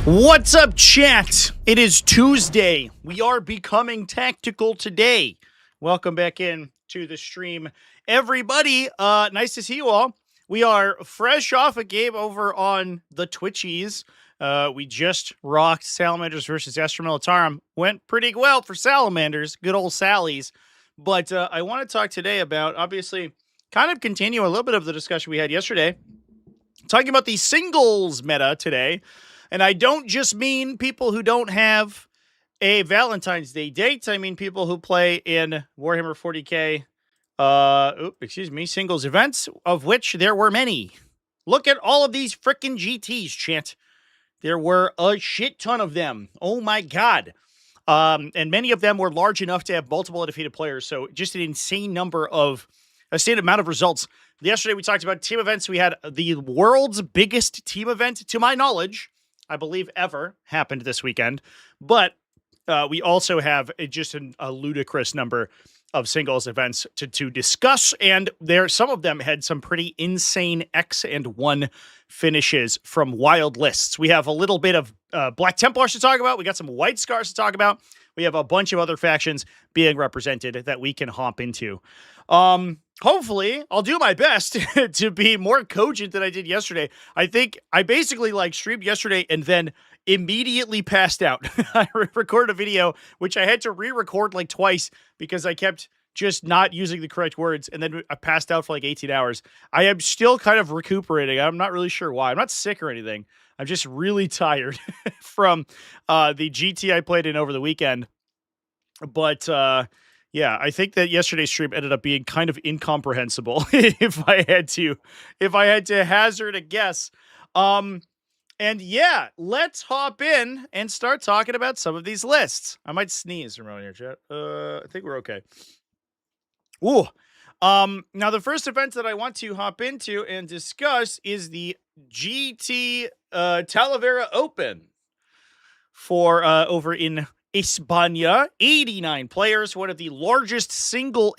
What's up, chat? It is Tuesday. We are becoming tactical today. Welcome back in to the stream, everybody. Nice to see you all. We are fresh off a game over on the Twitchies. We just rocked Salamanders versus Astra Militarum. Went pretty well for Salamanders, good old Sallies. But I want to talk today about, obviously, kind of continue a little bit of the discussion we had yesterday. Talking about the singles meta today. And I don't just mean people who don't have a Valentine's Day date. I mean people who play in Warhammer 40K, singles events, of which there were many. Look at all of these frickin' GTs, chat. There were a shit ton of them. Oh my god. And many of them were large enough to have multiple undefeated players. So just an insane amount of results. Yesterday we talked about team events. We had the world's biggest team event, to my knowledge, I believe ever happened this weekend. But we also have just a ludicrous number of singles events to discuss. And some of them had some pretty insane X and 1 finishes from wild lists. We have a little bit of Black Templars to talk about. We got some White Scars to talk about. We have a bunch of other factions being represented that we can hop into. Hopefully, I'll do my best to be more cogent than I did yesterday. I think I basically streamed yesterday and then immediately passed out. I recorded a video, which I had to re-record twice because I kept just not using the correct words, and then I passed out for 18 hours. I am still kind of recuperating. I'm not really sure why. I'm not sick or anything. I'm just really tired from the GT I played in over the weekend. But yeah, I think that yesterday's stream ended up being kind of incomprehensible if I had to hazard a guess. And yeah, let's hop in and start talking about some of these lists. I might sneeze around here, chat. I think we're okay. Ooh. Now the first event that I want to hop into and discuss is the GT Talavera Open for over in España. 89 players, one of the largest single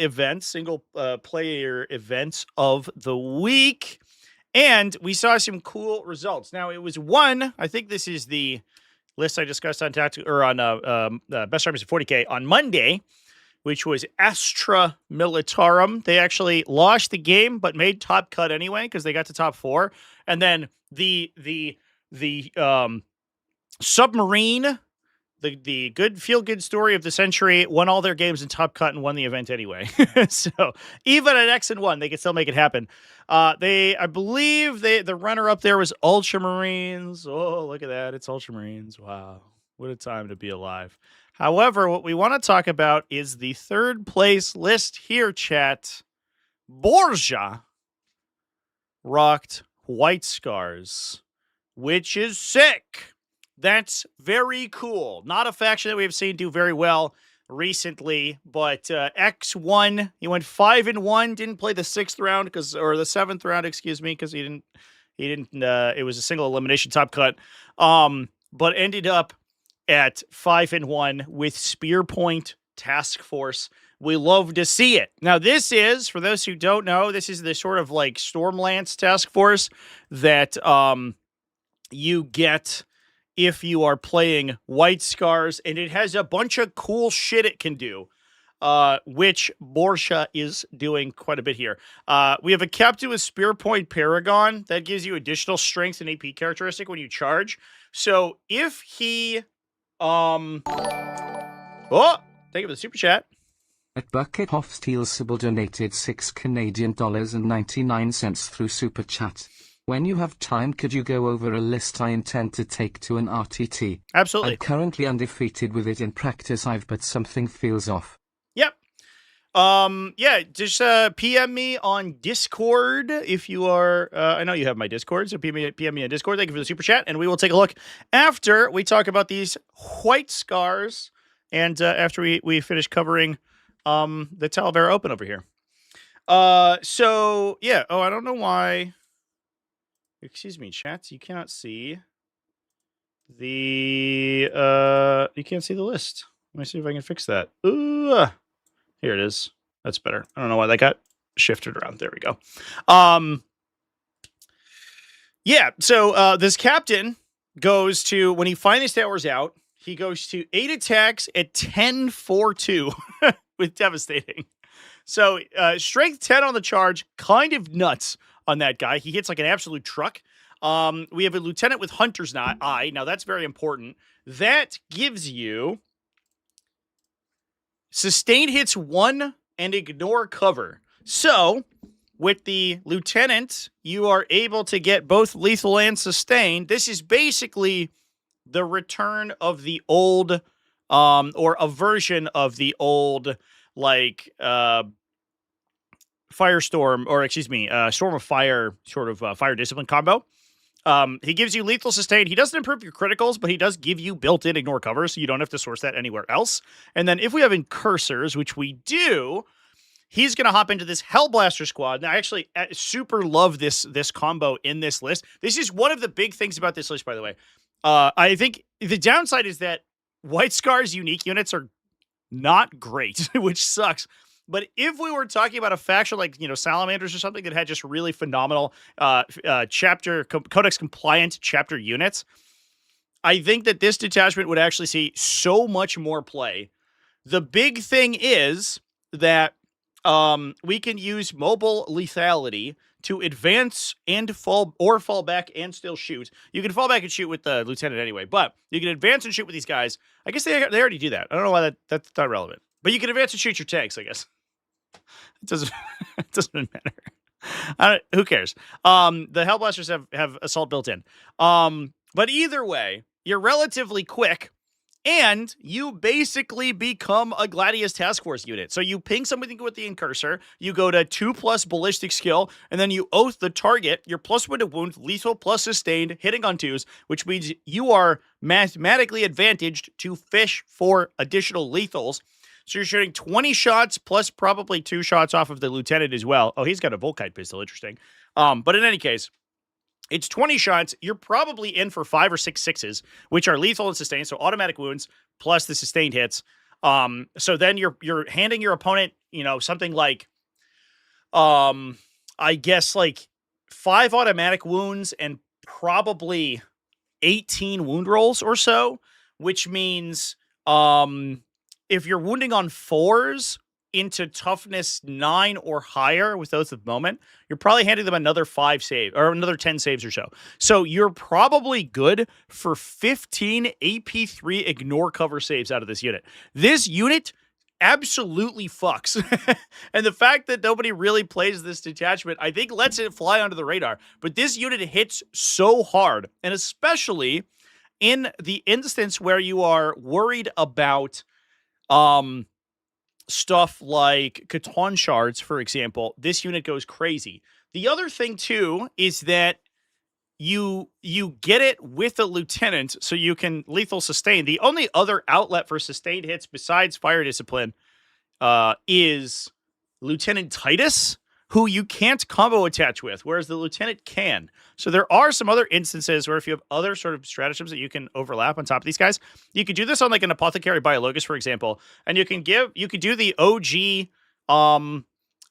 player events of the week. And we saw some cool results. Now it was I think this is the list I discussed on Best Armies of 40K on Monday, which was Astra Militarum. They actually lost the game, but made top cut anyway, because they got to top 4. And then the Submarine, the feel-good story of the century, won all their games in top cut and won the event anyway. So even at X and 1, they can still make it happen. I believe the runner-up there was Ultramarines. Oh, look at that. It's Ultramarines. Wow. What a time to be alive. However, what we want to talk about is the third place list here, chat. Borja rocked White Scars, which is sick. That's very cool. Not a faction that we have seen do very well recently, but X1, he went 5-1, didn't play the 6th round or the 7th round, excuse me, because he didn't it was a single elimination top cut. But ended up at 5-1 with Spear Point Task Force. We love to see it. Now, this is, for those who don't know, this is the sort of Stormlance Task Force that you get if you are playing White Scars, and it has a bunch of cool shit it can do, which Borja is doing quite a bit here. We have a captain with Spear Point Paragon that gives you additional strength and AP characteristic when you charge. So if he, thank you for the super chat. At Bucket of Steel Sybil donated $6.99 through super chat. When you have time, could you go over a list I intend to take to an RTT? Absolutely. I'm currently undefeated with it in practice, but something feels off. Yep. Yeah, just PM me on Discord if you are, I know you have my Discord, so PM me on Discord. Thank you for the super chat, and we will take a look after we talk about these White Scars, and after we finish covering the Talavera Open over here. So, yeah, I don't know why... Excuse me, chats. You cannot see the list. Let me see if I can fix that. Ooh, here it is. That's better. I don't know why that got shifted around. There we go. Yeah. So this captain goes to, when he finally towers out, he goes to 8 attacks at 10-4-2 with Devastating. So strength 10 on the charge, kind of nuts on that guy. He hits like an absolute truck. We have a lieutenant with Hunter's Eye. Now that's very important. That gives you sustained hits 1 and ignore cover. So with the lieutenant, you are able to get both lethal and sustained. This is basically the return of the old, or a version of the old, like, Firestorm, or excuse me, Storm of Fire, sort of Fire Discipline combo. He gives you lethal sustained. He doesn't improve your criticals, but he does give you built-in ignore cover, so you don't have to source that anywhere else. And then if we have incursors, which we do, he's going to hop into this Hellblaster squad. Now, I actually super love this combo in this list. This is one of the big things about this list, by the way. I think the downside is that White Scar's unique units are not great, which sucks. But if we were talking about a faction like, Salamanders or something that had just really phenomenal Codex compliant chapter units, I think that this detachment would actually see so much more play. The big thing is that we can use mobile lethality to advance and fall back and still shoot. You can fall back and shoot with the lieutenant anyway, but you can advance and shoot with these guys. I guess they already do that. I don't know why that's not relevant, but you can advance and shoot your tanks, I guess. It doesn't matter. Who cares? The Hellblasters have assault built in. But either way, you're relatively quick, and you basically become a Gladius Task Force unit. So you ping something with the Incursor, you go to 2+ ballistic skill, and then you oath the target. You're +1 to wound, lethal plus sustained, hitting on 2s, which means you are mathematically advantaged to fish for additional lethals. So you're shooting 20 shots plus probably 2 shots off of the lieutenant as well. Oh, he's got a Volkite pistol. Interesting. But in any case, it's 20 shots. You're probably in for 5 or 6 sixes, which are lethal and sustained. So automatic wounds plus the sustained hits. So then you're handing your opponent, something like, I guess like 5 automatic wounds and probably 18 wound rolls or so, which means, if you're wounding on 4s into toughness 9 or higher with Oath of Moment, you're probably handing them another 5 save or another 10 saves or so. So you're probably good for 15 AP3 ignore cover saves out of this unit. This unit absolutely fucks. And the fact that nobody really plays this detachment, I think lets it fly under the radar. But this unit hits so hard, and especially in the instance where you are worried about stuff like Catan shards, for example, this unit goes crazy. The other thing too is that you get it with a lieutenant, so you can lethal sustain. The only other outlet for sustained hits besides Fire Discipline is Lieutenant Titus, who you can't combo attach with, whereas the lieutenant can. So there are some other instances where if you have other sort of stratagems that you can overlap on top of these guys, you could do this on like an Apothecary Biologus, for example, and you could do the OG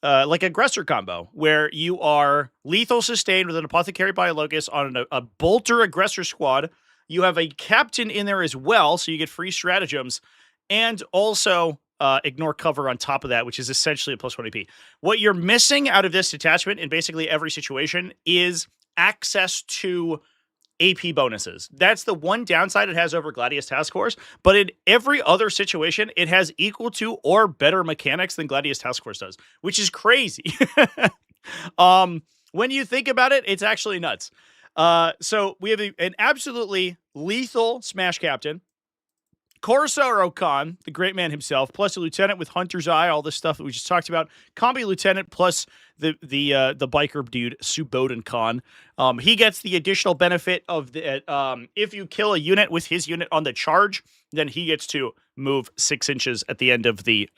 like aggressor combo where you are lethal sustained with an Apothecary Biologus on a bolter aggressor squad. You have a captain in there as well, so you get free stratagems, and also ignore cover on top of that, which is essentially a +1 AP. What you're missing out of this detachment in basically every situation is access to AP bonuses. That's the one downside it has over Gladius Task Force, but in every other situation, it has equal to or better mechanics than Gladius Task Force does, which is crazy. When you think about it, it's actually nuts. So we have an absolutely lethal Smash Captain, Corsair Khan, the great man himself, plus a lieutenant with Hunter's Eye, all this stuff that we just talked about. Combi lieutenant plus the biker dude, Suboden Khan. He gets the additional benefit of the if you kill a unit with his unit on the charge, then he gets to move 6 inches at the end of the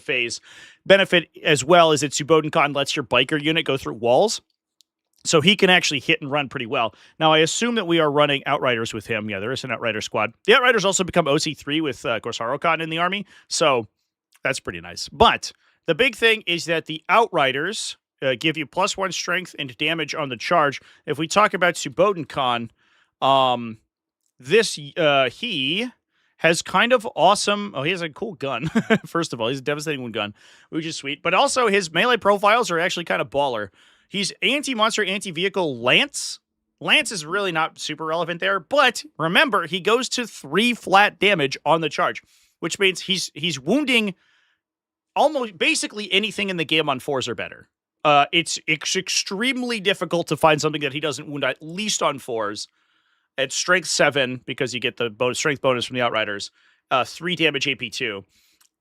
phase. Benefit as well is that Suboden Khan lets your biker unit go through walls. So he can actually hit and run pretty well. Now, I assume that we are running Outriders with him. Yeah, there is an Outrider squad. The Outriders also become OC3 with Corsair Khan in the army, so that's pretty nice. But the big thing is that the Outriders give you +1 strength and damage on the charge. If we talk about Suboden Khan, He has kind of awesome. Oh, he has a cool gun. First of all, he's a devastating one gun, which is sweet. But also, his melee profiles are actually kind of baller. He's anti-monster, anti-vehicle Lance. Lance is really not super relevant there, but remember, he goes to 3 flat damage on the charge, which means he's wounding almost basically anything in the game on 4s or better. It's extremely difficult to find something that he doesn't wound at least on 4s. At strength 7, because you get the strength bonus from the Outriders, 3 damage AP2.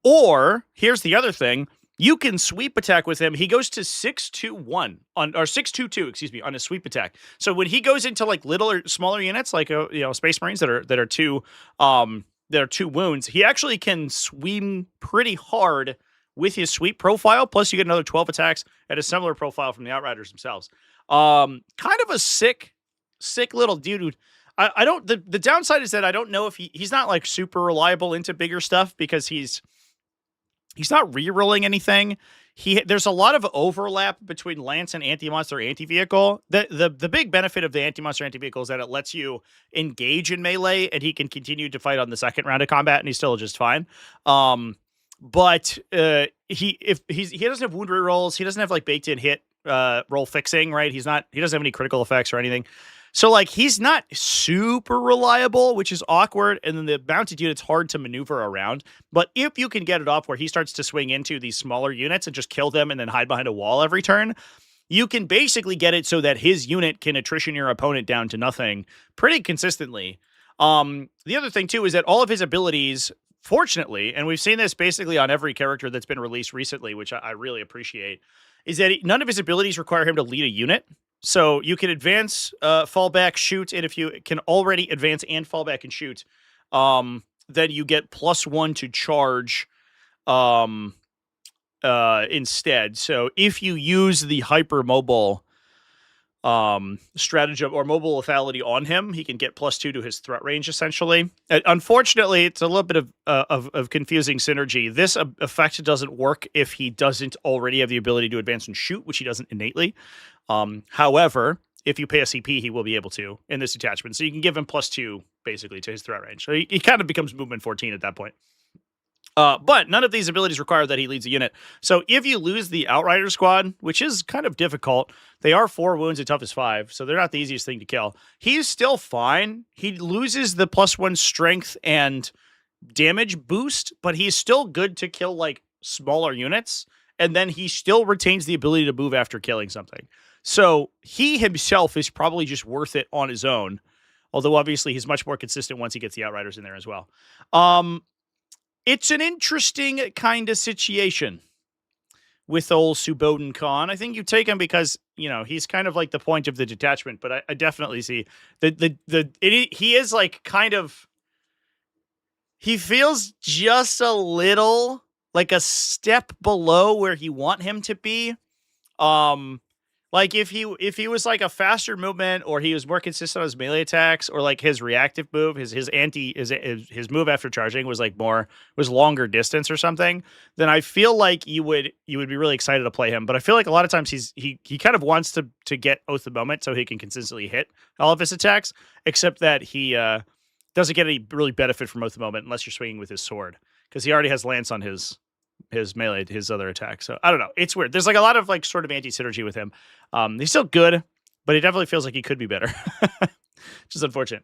Or, here's the other thing, you can sweep attack with him. He goes to 6-2-1 on, or 6-2-2, excuse me, on a sweep attack. So when he goes into like little or smaller units, like Space Marines that are 2 wounds, he actually can swing pretty hard with his sweep profile. Plus, you get another 12 attacks at a similar profile from the Outriders themselves. Kind of a sick little dude. I don't. The downside is that I don't know if he's not like super reliable into bigger stuff because he's not rerolling anything. There's a lot of overlap between Lance and anti-monster, anti-vehicle. The big benefit of the anti-monster, anti-vehicle is that it lets you engage in melee, and he can continue to fight on the second round of combat, and he's still just fine. But he doesn't have wound rerolls. He doesn't have like baked in hit roll fixing, right? He doesn't have any critical effects or anything. So, like, he's not super reliable, which is awkward, and then the mounted unit's hard to maneuver around. But if you can get it off where he starts to swing into these smaller units and just kill them and then hide behind a wall every turn, you can basically get it so that his unit can attrition your opponent down to nothing pretty consistently. The other thing, too, is that all of his abilities, fortunately, and we've seen this basically on every character that's been released recently, which I really appreciate, is that none of his abilities require him to lead a unit. So you can advance, fall back, shoot, and if you can already advance and fall back and shoot, then you get +1 to charge instead. So if you use the hypermobile stratagem or mobile lethality on him, he can get +2 to his threat range, essentially. Unfortunately, it's a little bit of confusing synergy. This effect doesn't work if he doesn't already have the ability to advance and shoot, which he doesn't innately. However, if you pay a CP, he will be able to in this attachment. So you can give him +2, basically, to his threat range. So he kind of becomes movement 14 at that point. But none of these abilities require that he leads a unit. So if you lose the Outrider squad, which is kind of difficult, they are 4 wounds and tough as 5, so they're not the easiest thing to kill. He's still fine. He loses the +1 strength and damage boost, but he's still good to kill like smaller units. And then he still retains the ability to move after killing something. So he himself is probably just worth it on his own. Although obviously he's much more consistent once he gets the Outriders in there as well. It's an interesting kind of situation with old Suboden Khan. I think you take him because, he's kind of like the point of the detachment, but I definitely see he is like kind of, he feels just a little like a step below where you want him to be. Like if he was like a faster movement, or he was more consistent on his melee attacks, or like his reactive move, his move after charging was longer distance or something, then I feel like you would be really excited to play him. But I feel like a lot of times he kind of wants to get Oath of Moment so he can consistently hit all of his attacks, except that he doesn't get any really benefit from Oath of Moment unless you're swinging with his sword, because he already has Lance on his melee, his other attack. So I don't know. It's weird. There's like a lot of like sort of anti-synergy with him. He's still good, but he definitely feels like he could be better. Which is unfortunate.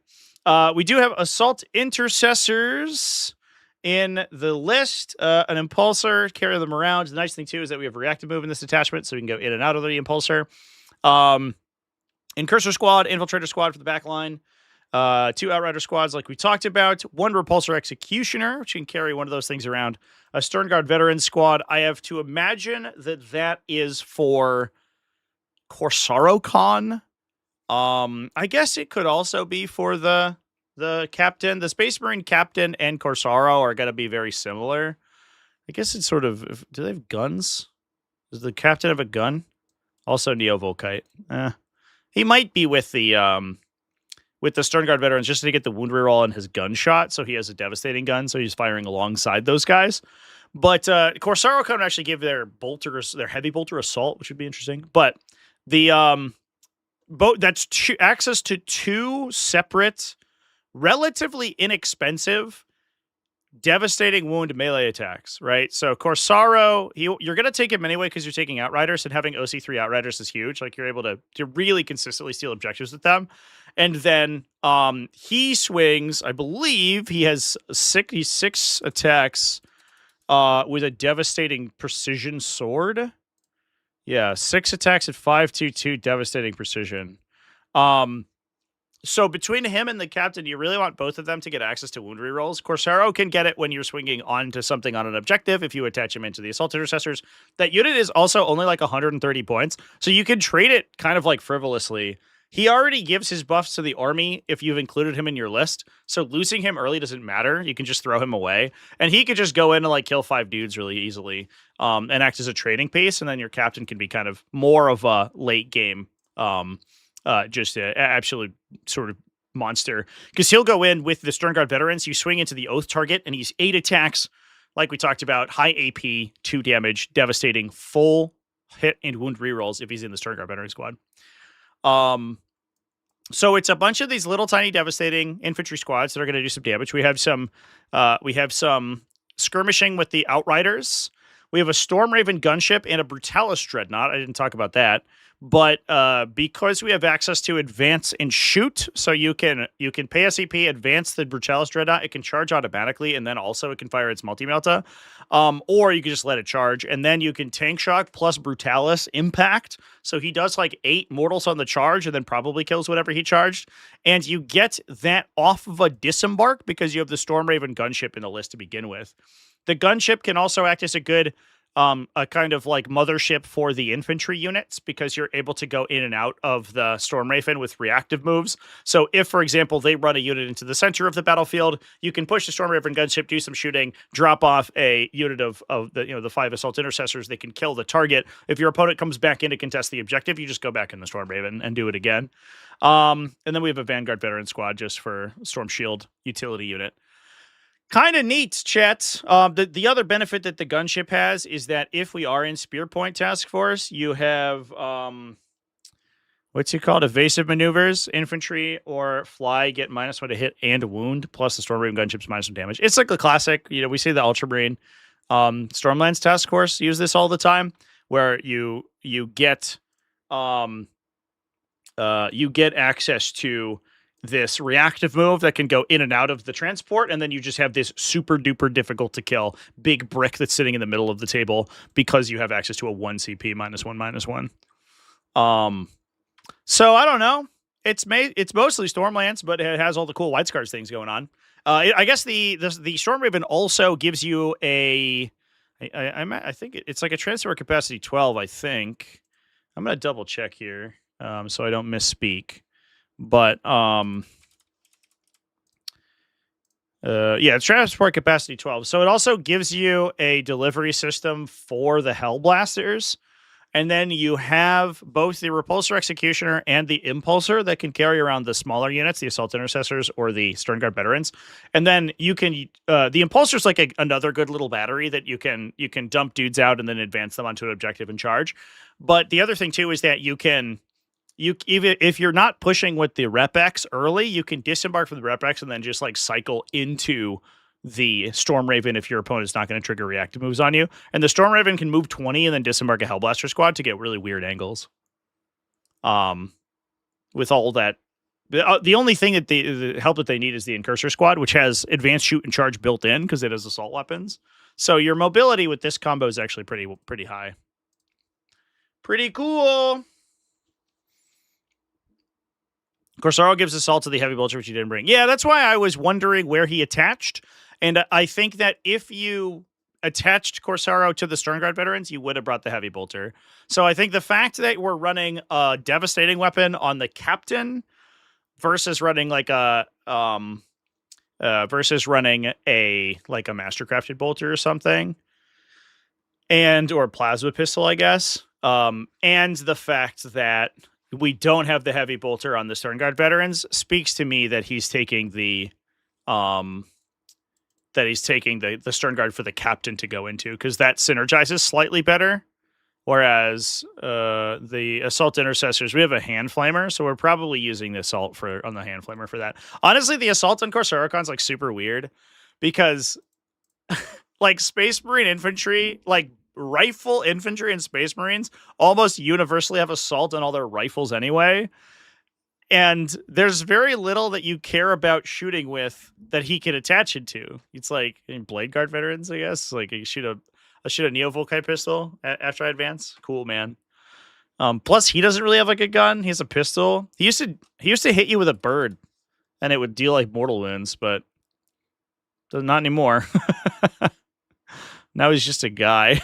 We do have Assault Intercessors in the list. An Impulsor, carry them around. The nice thing too is that we have reactive move in this attachment, so we can go in and out of the Impulsor. Incursor Squad, Infiltrator Squad for the back line. 2 Outrider squads like we talked about. 1 Repulsor Executioner, which can carry one of those things around. A Stern Guard Veteran squad. I have to imagine that is for Corsaro Khan. I guess it could also be for the captain. The Space Marine captain and Corsaro are going to be very similar. I guess it's sort of... Do they have guns? Does the captain have a gun? Also Neo Volkite. He might be with the Stern Guard Veterans just to get the wound reroll on his gunshot, so he has a devastating gun, so he's firing alongside those guys. But Corsaro can actually give their heavy bolter assault, which would be interesting. But the That's access to 2 separate, relatively inexpensive, devastating wound melee attacks, right? So Corsaro, you're going to take him anyway because you're taking Outriders, and having OC3 Outriders is huge. Like, you're able to really consistently steal objectives with them. And then he swings, I believe he has 6 attacks with a devastating precision sword. Yeah, 6 attacks at 5/2/2 devastating precision. So between him and the captain, you really want both of them to get access to wound rerolls. Corsaro can get it when you're swinging onto something on an objective if you attach him into the Assault Intercessors. That unit is also only like 130 points, so you can trade it kind of like frivolously. He already gives his buffs to the army if you've included him in your list, so losing him early doesn't matter. You can just throw him away, and he could just go in and like kill 5 dudes really easily, and act as a trading piece, and then your captain can be kind of more of a late game just an absolute sort of monster, because he'll go in with the Sternguard veterans. You swing into the Oath target, and he's 8 attacks, like we talked about, high AP, 2 damage, devastating, full hit and wound rerolls if he's in the Sternguard veteran squad. So it's a bunch of these little tiny devastating infantry squads that are going to do some damage. We have some skirmishing with the Outriders. We have a Stormraven gunship and a Brutalis dreadnought. I didn't talk about that. But because we have access to advance and shoot, so you can pay SCP, advance the Brutalis dreadnought, it can charge automatically, and then also it can fire its multi-melta. Or you can just let it charge, and then you can tank shock plus Brutalis impact. So he does like 8 mortals on the charge, and then probably kills whatever he charged. And you get that off of a disembark because you have the Stormraven gunship in the list to begin with. The gunship can also act as a good a kind of like mothership for the infantry units, because you're able to go in and out of the Stormraven with reactive moves. So if, for example, they run a unit into the center of the battlefield, you can push the Stormraven gunship, do some shooting, drop off a unit of the 5 Assault Intercessors. They can kill the target. If your opponent comes back in to contest the objective, you just go back in the Stormraven and do it again. And then we have a Vanguard Veteran Squad just for Storm Shield utility unit. Kind of neat, chat. The other benefit that the gunship has is that if we are in Spear Point Task Force, you have what's it called? Evasive maneuvers. Infantry or fly get -1 to hit and wound, plus the Stormraven gunship's -1 damage. It's like a classic. We see the Ultramarine Stormlands Task Force use this all the time, where you get access to this reactive move that can go in and out of the transport, and then you just have this super duper difficult to kill big brick that's sitting in the middle of the table because you have access to a 1 CP -1/-1. So I don't know. It's mostly Stormlands, but it has all the cool White Scars things going on. I guess the Stormraven also gives you I think it's like a transfer capacity 12. I think I'm gonna double check here so I don't misspeak. But it's transport capacity 12. So it also gives you a delivery system for the Hellblasters. And then you have both the Repulsor Executioner and the Impulsor that can carry around the smaller units, the Assault Intercessors or the Sternguard Veterans. And then you can the Impulsor's like another good little battery that you can dump dudes out and then advance them onto an objective and charge. But the other thing too is that even if you're not pushing with the Rep X early, you can disembark from the Rep X and then just like cycle into the Stormraven if your opponent's not going to trigger reactive moves on you. And the Stormraven can move 20 and then disembark a Hellblaster squad to get really weird angles. With all that, the only thing that the help that they need is the Incursor squad, which has advanced shoot and charge built in because it has assault weapons. So your mobility with this combo is actually pretty high. Pretty cool. Corsaro gives assault to the heavy bolter, which he didn't bring. Yeah, that's why I was wondering where he attached. And I think that if you attached Corsaro to the Sternguard veterans, you would have brought the heavy bolter. So I think the fact that we're running a devastating weapon on the captain versus running like a mastercrafted bolter or something, or plasma pistol, I guess. And the fact that we don't have the heavy bolter on the Sternguard veterans speaks to me that he's taking the Sternguard for the captain to go into, because that synergizes slightly better. Whereas the Assault Intercessors, we have a Hand Flamer, so we're probably using the Assault on the Hand Flamer for that. Honestly, the Assault on Corsairicon's like super weird because like Space Marine infantry, like rifle infantry and Space Marines almost universally have Assault on all their rifles anyway. And there's very little that you care about shooting with that he can attach it to. It's like in Blade Guard veterans, I guess. Like you shoot a Neo Volkite pistol after I advance. Cool, man. Plus, he doesn't really have like a gun. He has a pistol. He used to hit you with a bird, and it would deal like mortal wounds, but not anymore. Now he's just a guy.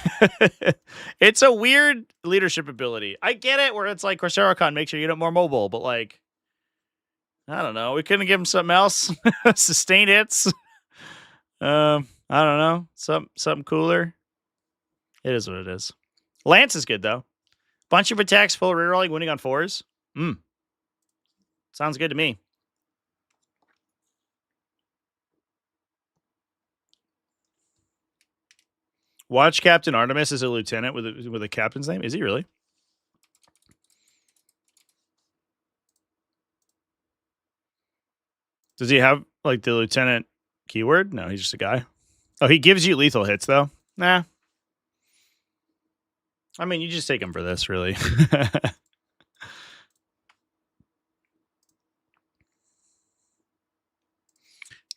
It's a weird leadership ability. I get it, where it's like Corsairicon makes your unit more mobile, but like, I don't know. We couldn't give him something else. Sustained hits. I don't know. Something cooler. It is what it is. Lance is good though. Bunch of attacks, full rerolling, winning on 4s. Sounds good to me. Watch Captain Artemis as a lieutenant with a captain's name. Is he really? Does he have like the lieutenant keyword? No, he's just a guy. Oh, he gives you lethal hits though. Nah. I mean, you just take him for this, really.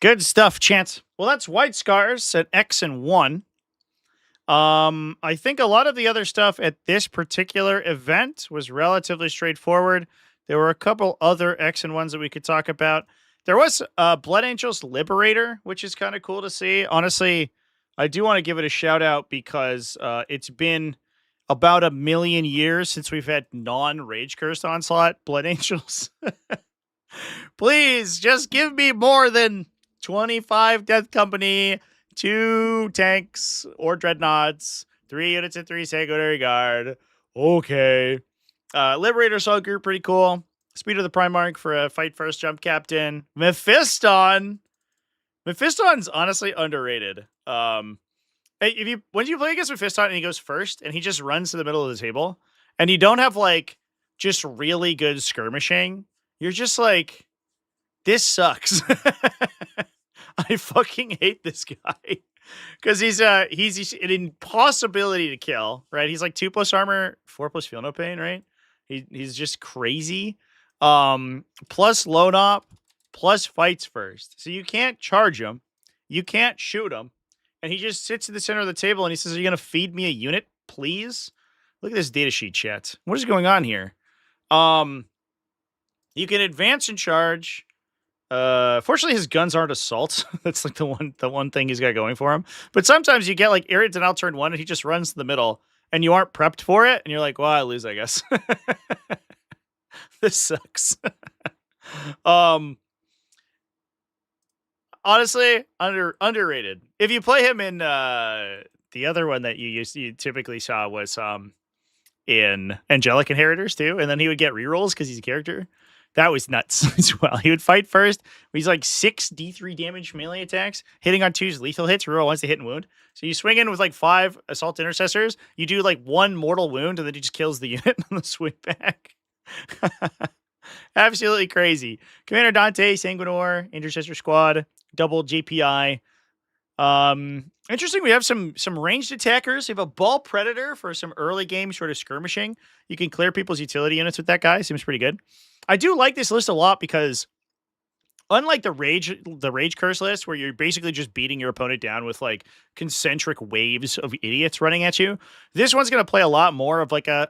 Good stuff, Chance. Well, that's White Scars at X and 1. I think a lot of the other stuff at this particular event was relatively straightforward. There were a couple other X and 1s that we could talk about. There was Blood Angels Liberator, which is kind of cool to see. Honestly, I do want to give it a shout out because it's been about 1 million years since we've had non-Rage Cursed Onslaught Blood Angels. Please, just give me more than 25 Death Company, 2 tanks or dreadnoughts, 3 units and 3 Sanguinary Guard. Okay. Liberator Assault Group, pretty cool. Speed of the Primarch for a fight first jump captain. Mephiston. Mephiston's honestly underrated. When you play against Mephiston and he goes first and he just runs to the middle of the table and you don't have like just really good skirmishing, you're just like, this sucks. I fucking hate this guy because he's an impossibility to kill, right? He's like 2+ armor, 4+ feel no pain, right? He's just crazy. Plus load op, plus fights first. So you can't charge him. You can't shoot him. And he just sits at the center of the table and he says, are you going to feed me a unit, please? Look at this datasheet, chat. What is going on here? You can advance and charge. Fortunately, his guns aren't assault. That's like the one thing he's got going for him. But sometimes you get like Arian Out turn 1 and he just runs to the middle and you aren't prepped for it. And you're like, well, I lose, I guess. This sucks. Honestly, underrated. If you play him in the other one that you typically saw was in Angelic Inheritors too, and then he would get rerolls because he's a character. That was nuts as well. He would fight first. He's like 6 D3 damage melee attacks, hitting on 2's lethal hits, reroll once they hit and wound. So you swing in with like 5 Assault Intercessors, you do like 1 mortal wound, and then he just kills the unit on the swing back. Absolutely crazy. Commander Dante, Sanguinor, Intercessor Squad, double JPI. Interesting. We have some ranged attackers. We have a Ball Predator for some early game sort of skirmishing. You can clear people's utility units with that guy. Seems pretty good. I do like this list a lot because unlike the Rage Curse list, where you're basically just beating your opponent down with like concentric waves of idiots running at you, this one's going to play a lot more of like a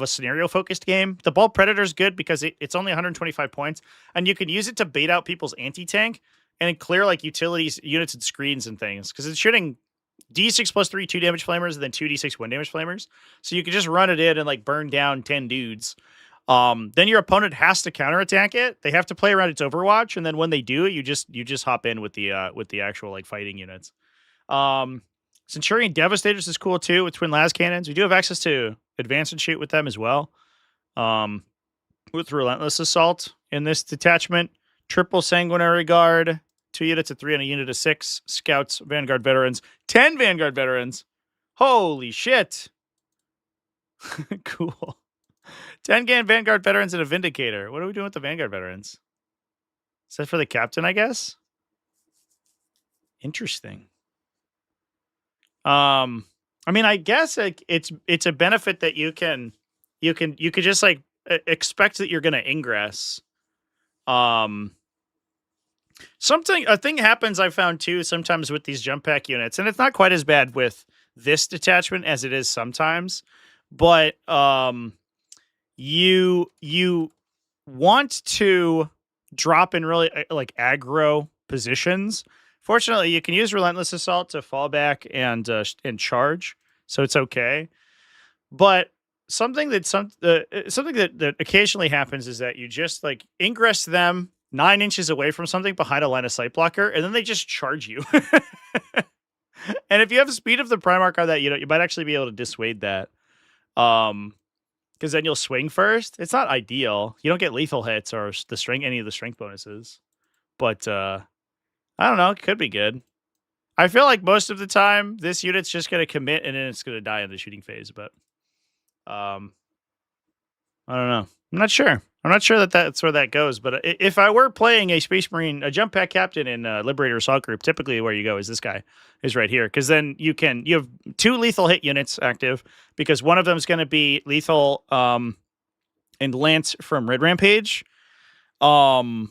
scenario focused game. The Ball Predator is good because it's only 125 points, and you can use it to bait out people's anti-tank and clear like utilities, units, and screens and things because it's shooting D6 plus 3 2 damage flamers and then 2d6 1 damage flamers. So you can just run it in and like burn down 10 dudes. Then your opponent has to counterattack it. They have to play around its Overwatch, and then when they do, you just hop in with the actual like fighting units. Centurion Devastators is cool too with twin las cannons. We do have access to advance and shoot with them as well. With Relentless Assault in this detachment, triple Sanguinary Guard, 2 units of 3 and a unit of 6 scouts, Vanguard veterans, 10 Vanguard veterans. Holy shit! Cool. 10 Vanguard veterans and a Vindicator. What are we doing with the Vanguard veterans? Is that for the captain, I guess? Interesting. I mean, I guess like it's a benefit that you could just like expect that you're going to ingress. A thing happens I found too sometimes with these jump pack units, and it's not quite as bad with this detachment as it is sometimes, but you want to drop in really like aggro positions. Fortunately, you can use Relentless Assault to fall back and charge, so it's okay. But something that occasionally happens is that you just like ingress them 9 inches away from something behind a line of sight blocker, and then they just charge you. And if you have the speed of the Primarch on that, you might actually be able to dissuade that. Because then you'll swing first. It's not ideal. You don't get lethal hits or any of the strength bonuses. But I don't know. It could be good. I feel like most of the time this unit's just going to commit and then it's going to die in the shooting phase. But I don't know. I'm not sure. I'm not sure that that's where that goes. But if I were playing a Space Marine, a jump pack captain in Liberator Assault Group, typically where you go is this guy is right here. Because then you have 2 lethal hit units active because one of them is going to be lethal and Lance from Red Rampage. I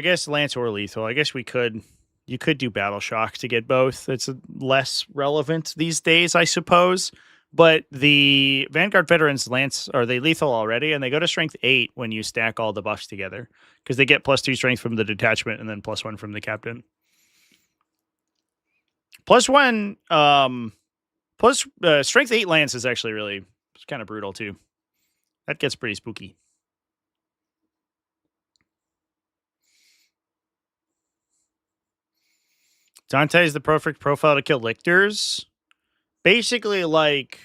guess Lance or lethal. I guess you could do Battle Shock to get both. It's less relevant these days, I suppose. But the Vanguard Veterans Lance, are they lethal already? And they go to strength 8 when you stack all the buffs together. Because they get +2 strength from the detachment and then +1 from the captain. +1, strength 8 Lance is actually really kind of brutal too. That gets pretty spooky. Dante is the perfect profile to kill lictors. Basically like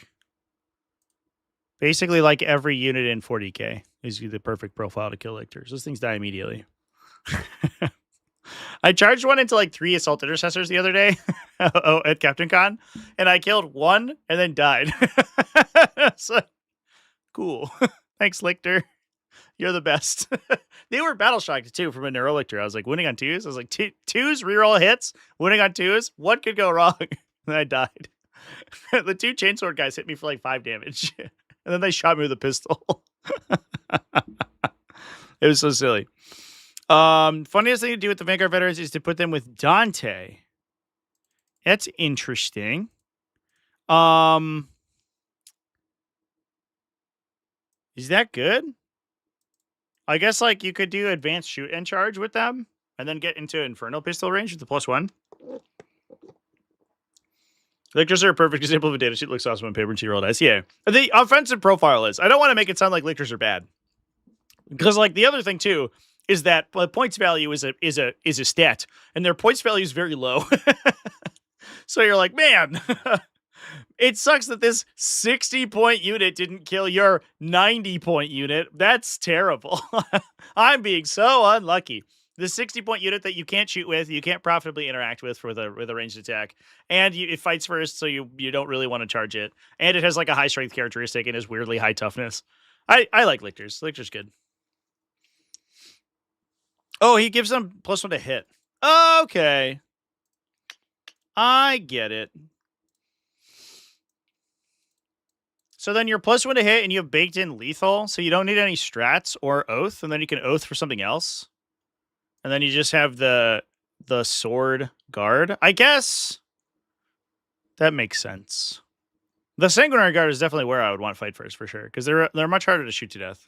every unit in 40k is the perfect profile to kill lictors. Those things die immediately. I charged one into like 3 assault intercessors the other day at Captain Con, and I killed one and then died. So, cool. Thanks, Lictor. You're the best. They were battle shocked too from a Neurolictor. I was like, winning on 2s. I was like, 2s reroll hits, winning on 2s. What could go wrong? And I died. The 2 chainsword guys hit me for like 5 damage. And then they shot me with a pistol. It was so silly. Funniest thing to do with the Vanguard veterans is to put them with Dante. That's interesting. Is that good? I guess like you could do advanced shoot and charge with them and then get into Infernal Pistol range with the +1. Lictors are a perfect example of a data sheet. Looks awesome on paper and she rolled dice. Yeah. The offensive profile is. I don't want to make it sound like lictors are bad. Because like the other thing too is that points value is a stat, and their points value is very low. So you're like, man, it sucks that this 60-point unit didn't kill your 90-point unit. That's terrible. I'm being so unlucky. The 60-point unit that you can't shoot with, you can't profitably interact with a ranged attack, and it fights first, so you don't really want to charge it, and it has like a high strength characteristic and is weirdly high toughness. I like lictors. Lictors good. Oh, he gives them +1 to hit. Okay, I get it. So then you're +1 to hit, and you have baked in lethal, so you don't need any strats or oath, and then you can oath for something else. And then you just have the sword guard. I guess that makes sense. The sanguinary guard is definitely where I would want fight first for sure, because they're much harder to shoot to death.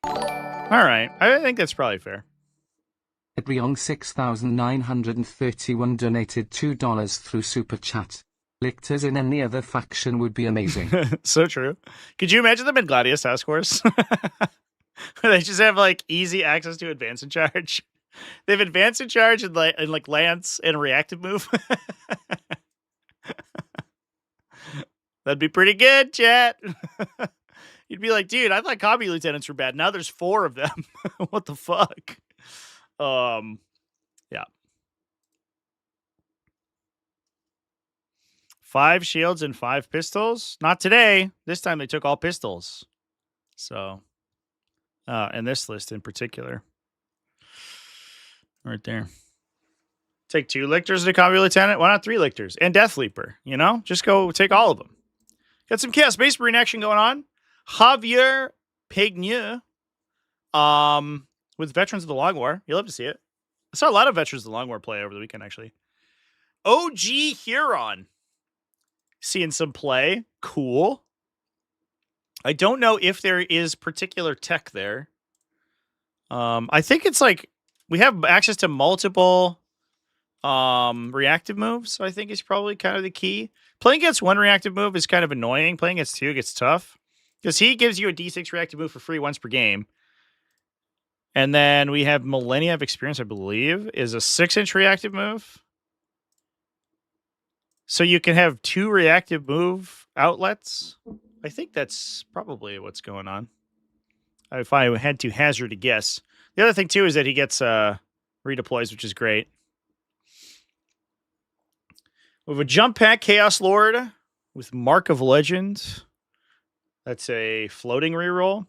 All right, I think that's probably fair. Edriong 6931 donated $2 through Super Chat. Lictors in any other faction would be amazing. So true. Could you imagine them in Gladius Task Force? They just have like easy access to advance and charge. They have advance and charge and like lance and reactive move. That'd be pretty good, chat. You'd be like, dude, I thought combi lieutenants were bad. Now there's 4 of them. What the fuck? Yeah. 5 shields and 5 pistols. Not today. This time they took all pistols. So, and this list in particular. Right there. Take 2 lictors to Combat Lieutenant. Why not 3 lictors? And Death Leaper, you know? Just go take all of them. Got some Chaos Space Marine action going on. Javier Peigneux, with Veterans of the Long War. You'll love to see it. I saw a lot of Veterans of the Long War play over the weekend, actually. OG Huron. Seeing some play. Cool. I don't know if there is particular tech there. I think it's like we have access to multiple reactive moves, so I think is probably kind of the key. Playing against 1 reactive move is kind of annoying. Playing against 2 gets tough. Because he gives you a D6 reactive move for free once per game. And then we have Millennia of Experience, I believe, is a 6-inch reactive move. So you can have 2 reactive move outlets. I think that's probably what's going on. If I had to hazard a guess. The other thing, too, is that he gets redeploys, which is great. We have a Jump Pack Chaos Lord with Mark of Legend. That's a floating reroll.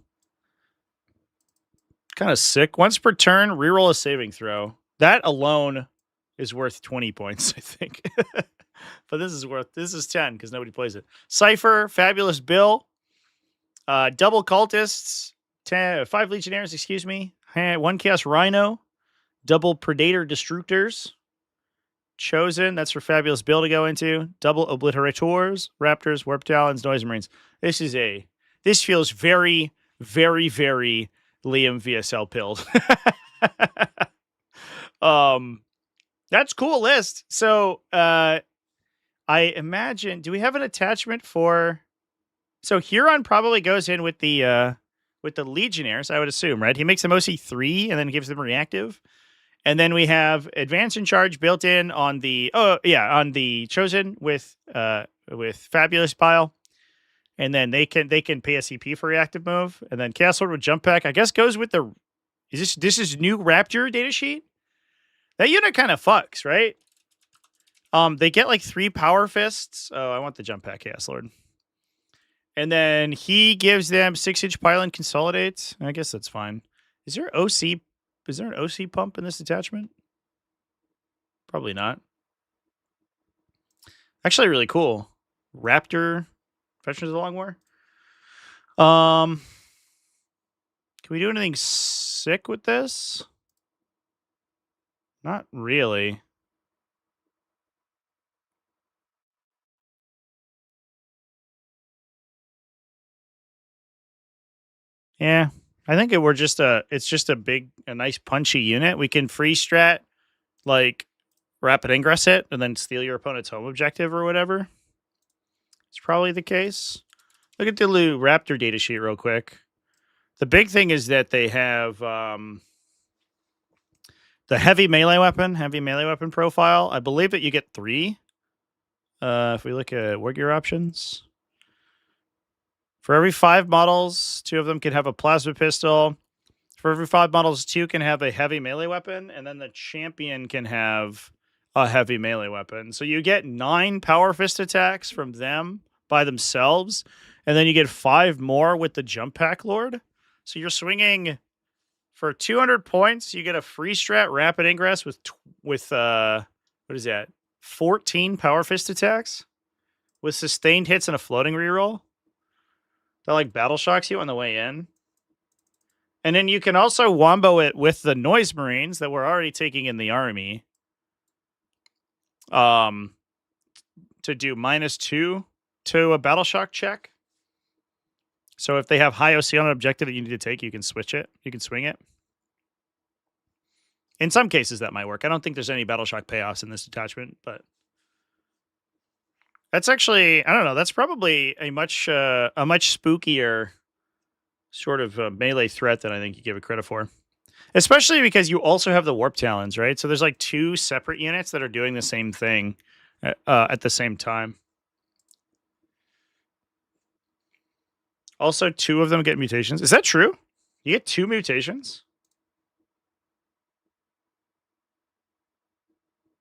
Kind of sick. Once per turn, reroll a saving throw. That alone is worth 20 points, I think. But this is 10 because nobody plays it. Cypher, Fabulous Bill, double cultists, 5 legionnaires, excuse me, 1 Chaos Rhino, double Predator Destructors, Chosen, that's for Fabulous Bill to go into, double Obliterators, Raptors, Warp Talons, Noise Marines. This feels very, very, very Liam VSL pilled. That's cool list. So, I imagine, do we have an attachment for, so Huron probably goes in with the Legionnaires, I would assume, right? He makes them OC3 and then gives them reactive. And then we have Advance and Charge built in on the, on the Chosen with Fabulous Pile. And then they can pay a CP for reactive move. And then Chaos Lord with Jump Pack, I guess goes with the, this is new Raptor datasheet? That unit kind of fucks, right? They get like 3 Power Fists. Oh, I want the Jump Pack Chaos Lord. And then he gives them 6-inch Pylon Consolidates. I guess that's fine. Is there an OC pump in this attachment? Probably not. Actually, really cool. Raptor, Veterans of the Long War. Can we do anything sick with this? Not really. Yeah, I think it's just a nice punchy unit. We can free strat, like rapid ingress it, and then steal your opponent's home objective or whatever. It's probably the case. Look at the Raptor datasheet real quick. The big thing is that they have the heavy melee weapon profile. I believe that you get 3. If we look at war gear options. For every 5 models, 2 of them can have a plasma pistol. For every 5 models, 2 can have a heavy melee weapon, and then the champion can have a heavy melee weapon. So you get 9 Power Fist attacks from them by themselves, and then you get 5 more with the Jump Pack Lord. So you're swinging for 200 points. You get a free strat rapid ingress with what is that? 14 Power Fist attacks with sustained hits and a floating reroll. That like battle shocks you on the way in. And then you can also wombo it with the Noise Marines that we're already taking in the army. To do -2 to a battle shock check. So if they have high OC on an objective that you need to take, you can switch it. You can swing it. In some cases that might work. I don't think there's any battle shock payoffs in this attachment, but that's actually, I don't know, that's probably a much spookier sort of melee threat than I think you give it credit for. Especially because you also have the Warp Talons, right? So there's like 2 separate units that are doing the same thing at the same time. Also, 2 of them get mutations. Is that true? You get 2 mutations?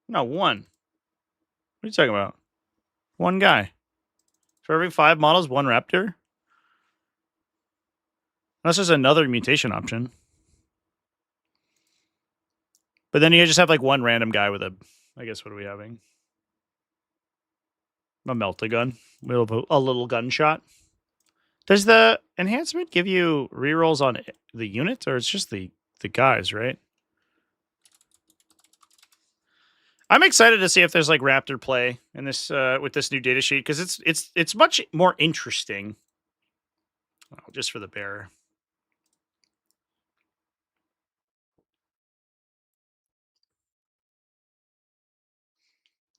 No, 1. What are you talking about? One guy. For every 5 models, 1 Raptor. Unless there's another mutation option. But then you just have like 1 random guy with a... I guess, what are we having? A melt-a-gun. A little gunshot. Does the enhancement give you rerolls on the unit? Or it's just the guys, right? I'm excited to see if there's like Raptor play in this with this new data sheet, because it's much more interesting. Oh, just for the bearer.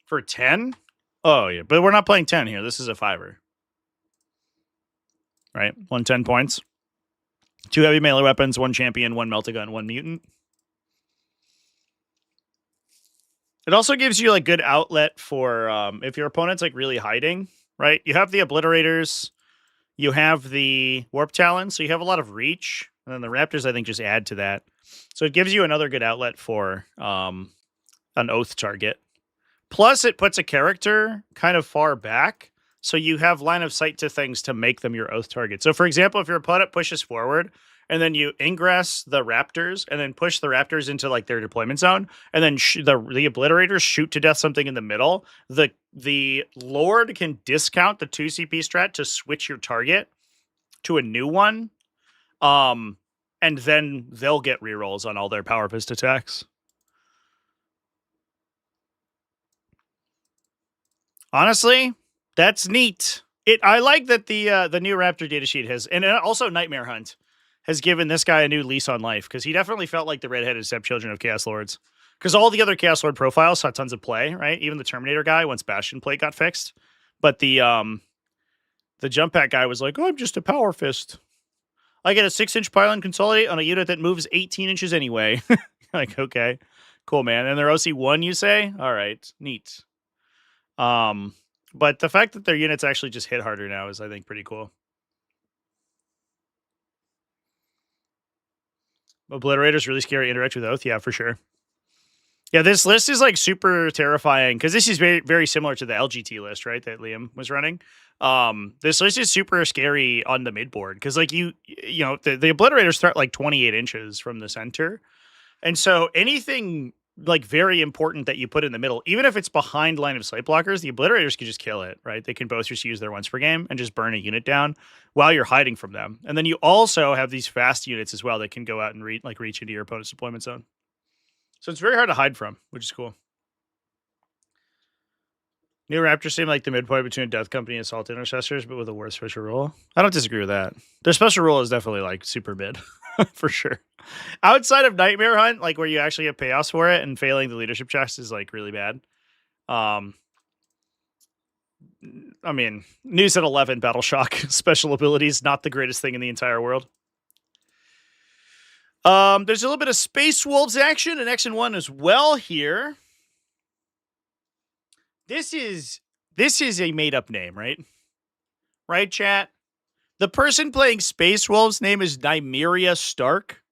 For 10? Oh yeah, but we're not playing 10 here. This is a 5er. Right? 110 points. 2 heavy melee weapons, 1 champion, 1 melt-a-gun, 1 mutant. It also gives you like good outlet for if your opponent's like really hiding, right? You have the obliterators, you have the warp talons, so you have a lot of reach, and then the raptors I think just add to that. So it gives you another good outlet for an oath target. Plus it puts a character kind of far back, so you have line of sight to things to make them your oath target. So for example, if your opponent pushes forward and then you ingress the raptors and then push the raptors into like their deployment zone, and then the obliterators shoot to death something in the middle, the lord can discount the 2 CP strat to switch your target to a new one, and then they'll get rerolls on all their power fist attacks. Honestly, that's neat. I like that the new Raptor datasheet has, and also Nightmare Hunt has given this guy a new lease on life, because he definitely felt like the redheaded stepchildren of Chaos Lords. Because all the other Chaos Lord profiles saw tons of play, right? Even the Terminator guy, once Bastion plate got fixed. But the jump pack guy was like, oh, I'm just a power fist. I get a 6-inch pylon consolidate on a unit that moves 18 inches anyway. Like, okay, cool, man. And they're OC1, you say? All right, neat. But the fact that their units actually just hit harder now is, I think, pretty cool. Obliterator's really scary to interact with Oath, yeah, for sure. Yeah, this list is like super terrifying, because this is very, very similar to the LGT list, right, that Liam was running. This list is super scary on the mid board, because like you know, the Obliterators start like 28 inches from the center. And so anything like very important that you put in the middle, even if it's behind line of sight blockers, the Obliterators can just kill it, right? They can both just use their once per game and just burn a unit down while you're hiding from them. And then you also have these fast units as well that can go out and reach into your opponent's deployment zone. So it's very hard to hide from, which is cool. New Raptor seem like the midpoint between Death Company and Assault Intercessors, but with a worse special rule. I don't disagree with that. Their special rule is definitely like super mid, for sure. Outside of Nightmare Hunt, like where you actually get payoffs for it, and failing the leadership chest is like really bad. I mean, News at 11, Battle Shock, special abilities, not the greatest thing in the entire world. There's a little bit of Space Wolves action in X&1 as well here. This is a made-up name, right? Right, chat? The person playing Space Wolves' name is Nymeria Stark.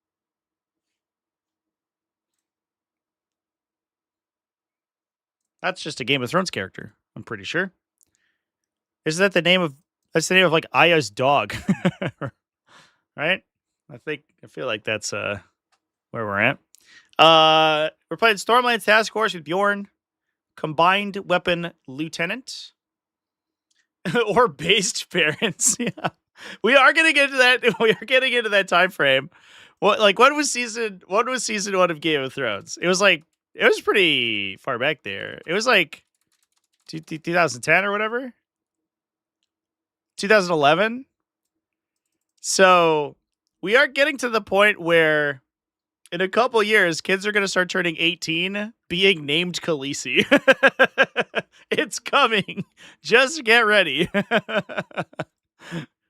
That's just a Game of Thrones character, I'm pretty sure. Is that the name of... That's the name of, like, Aya's dog. Right? I feel like that's where we're at. We're playing Stormlands Task Force with Bjorn. Combined Weapon Lieutenant. Or Based Parents. Yeah. We are getting into that. We are getting into that time frame. What was season 1 of Game of Thrones? It was pretty far back there. It was like 2010 or whatever. 2011. So we are getting to the point where in a couple years, kids are going to start turning 18, being named Khaleesi. It's coming. Just get ready.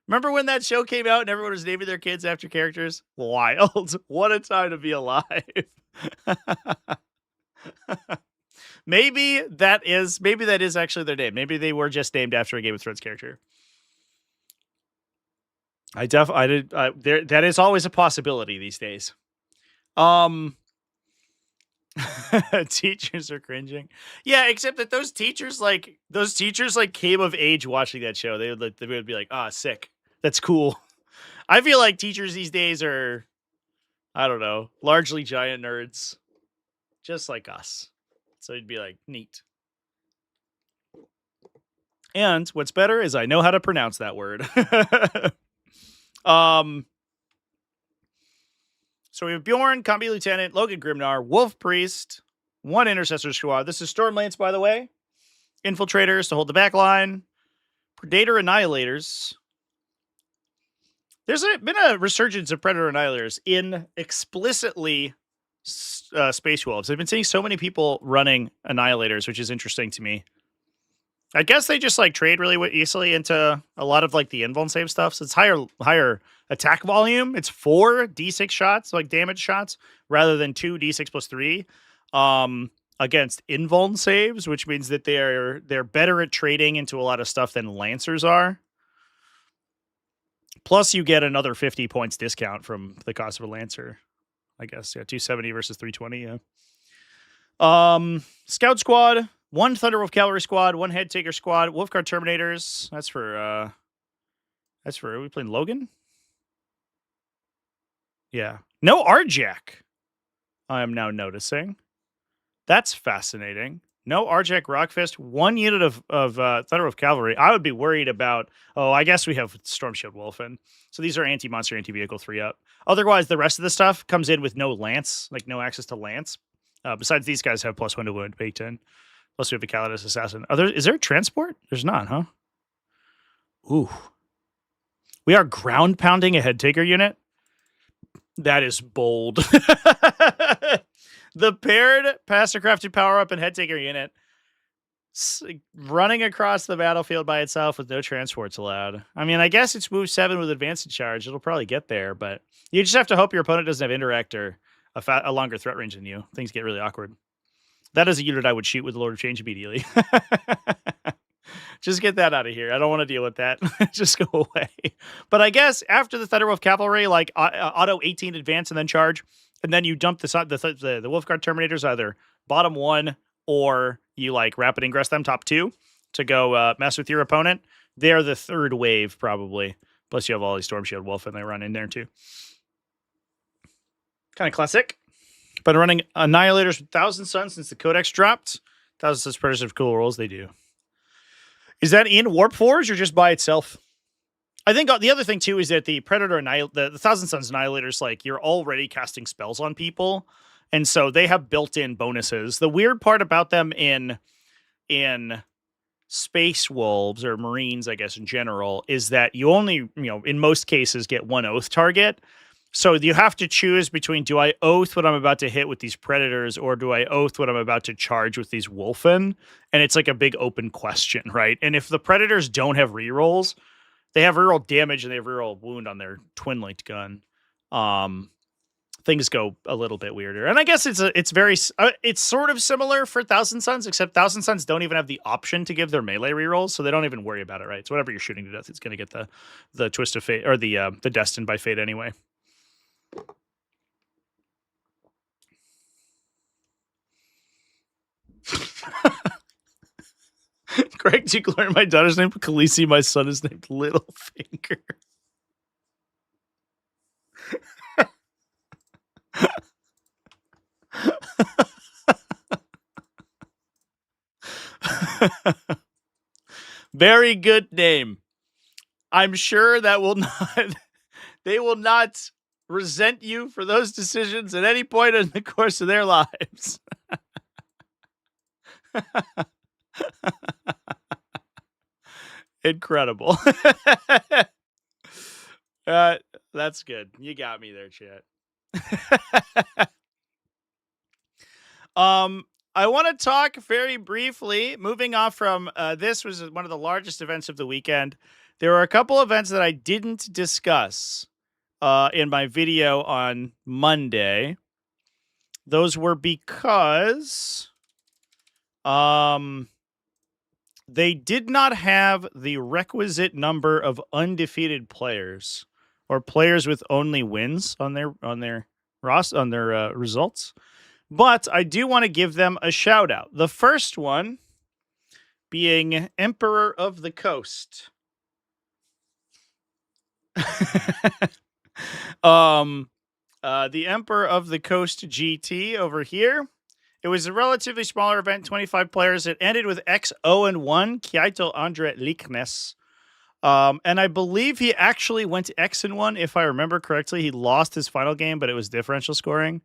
Remember when that show came out and everyone was naming their kids after characters? Wild. What a time to be alive. Maybe that is actually their name. Maybe they were just named after a Game of Thrones character. That is always a possibility these days. Teachers are cringing. Yeah, except that those teachers came of age watching that show. They would be like, ah, sick. That's cool. I feel like teachers these days are, I don't know, largely giant nerds. Just like us. So it'd be like, neat. And what's better is I know how to pronounce that word. So we have Bjorn, Combi Lieutenant, Logan Grimnar, Wolf Priest, 1 Intercessor Squad. This is Stormlance, by the way. Infiltrators to hold the back line. Predator Annihilators. There's been a resurgence of Predator Annihilators in explicitly Space Wolves. I've been seeing so many people running Annihilators, which is interesting to me. I guess they just like trade really easily into a lot of like the invuln save stuff. So it's higher attack volume. It's 4 d6 shots, like damage shots, rather than 2 d6 plus 3 against invuln saves, which means that they're better at trading into a lot of stuff than Lancers are. Plus, you get another 50 points discount from the cost of a Lancer. I guess, yeah, 270 versus 320, yeah. Scout Squad. 1 Thunderwolf Cavalry Squad, 1 Head Taker Squad, Wolfguard Terminators. That's for, are we playing Logan? Yeah. No Arjack, I am now noticing. That's fascinating. No Arjack Rockfist, 1 unit of Thunderwolf Cavalry. I would be worried about, I guess we have Storm Shield Wolfen. So these are anti-monster, anti-vehicle 3-up. Otherwise, the rest of the stuff comes in with no Lance, like no access to Lance. Besides, these guys have +1 to wound baked in. Plus, we have a Calidus Assassin. Is there a transport? There's not, huh? Ooh. We are ground pounding a Head Taker unit? That is bold. The paired Pastor-crafted power-up and Head Taker unit running across the battlefield by itself with no transports allowed. I mean, I guess it's move 7 with advanced charge. It'll probably get there, but you just have to hope your opponent doesn't have Indirect or a longer threat range than you. Things get really awkward. That is a unit I would shoot with the Lord of Change immediately. Just get that out of here. I don't want to deal with that. Just go away. But I guess after the Thunderwolf Cavalry, like auto 18 advance and then charge, and then you dump the Wolfguard Terminators either bottom 1 or you like rapid ingress them top 2 to go mess with your opponent. They're the 3rd wave probably. Plus you have all these Storm Shield Wolf and they run in there too. Kind of classic. Been running Annihilators with 1,000 Suns since the Codex dropped. 1,000 Suns Predators have cool rolls. They do. Is that in Warpforge or just by itself? I think the other thing too is that the Predator the 1,000 Suns Annihilators, like you're already casting spells on people, and so they have built-in bonuses. The weird part about them in Space Wolves or Marines, I guess in general, is that you only, in most cases, get 1 oath target. So you have to choose between, do I oath what I'm about to hit with these Predators, or do I oath what I'm about to charge with these Wolfen? And it's like a big open question, right? And if the Predators don't have rerolls, they have reroll damage and they have reroll wound on their twin-linked gun. Things go a little bit weirder. And I guess it's sort of similar for 1,000 Suns, except 1,000 Suns don't even have the option to give their melee rerolls, so they don't even worry about it, right? So whatever you're shooting to death, it's going to get the Twist of Fate, or the Destined by Fate anyway. Greg, you learn my daughter's name Khaleesi, my son is named Littlefinger. Very good name. I'm sure that they will not resent you for those decisions at any point in the course of their lives. Incredible. That's good. You got me there, chat. I want to talk very briefly, moving off from this was one of the largest events of the weekend. There were a couple events that I didn't discuss in my video on Monday. Those were because they did not have the requisite number of undefeated players or players with only wins on their results. But I do want to give them a shout out. The first one being Emperor of the Coast. The Emperor of the Coast GT over here. It was a relatively smaller event, 25 players. It ended with X-0-1, Kyaito Andre Liknes. And I believe he actually went to X-1, if I remember correctly. He lost his final game, but it was differential scoring.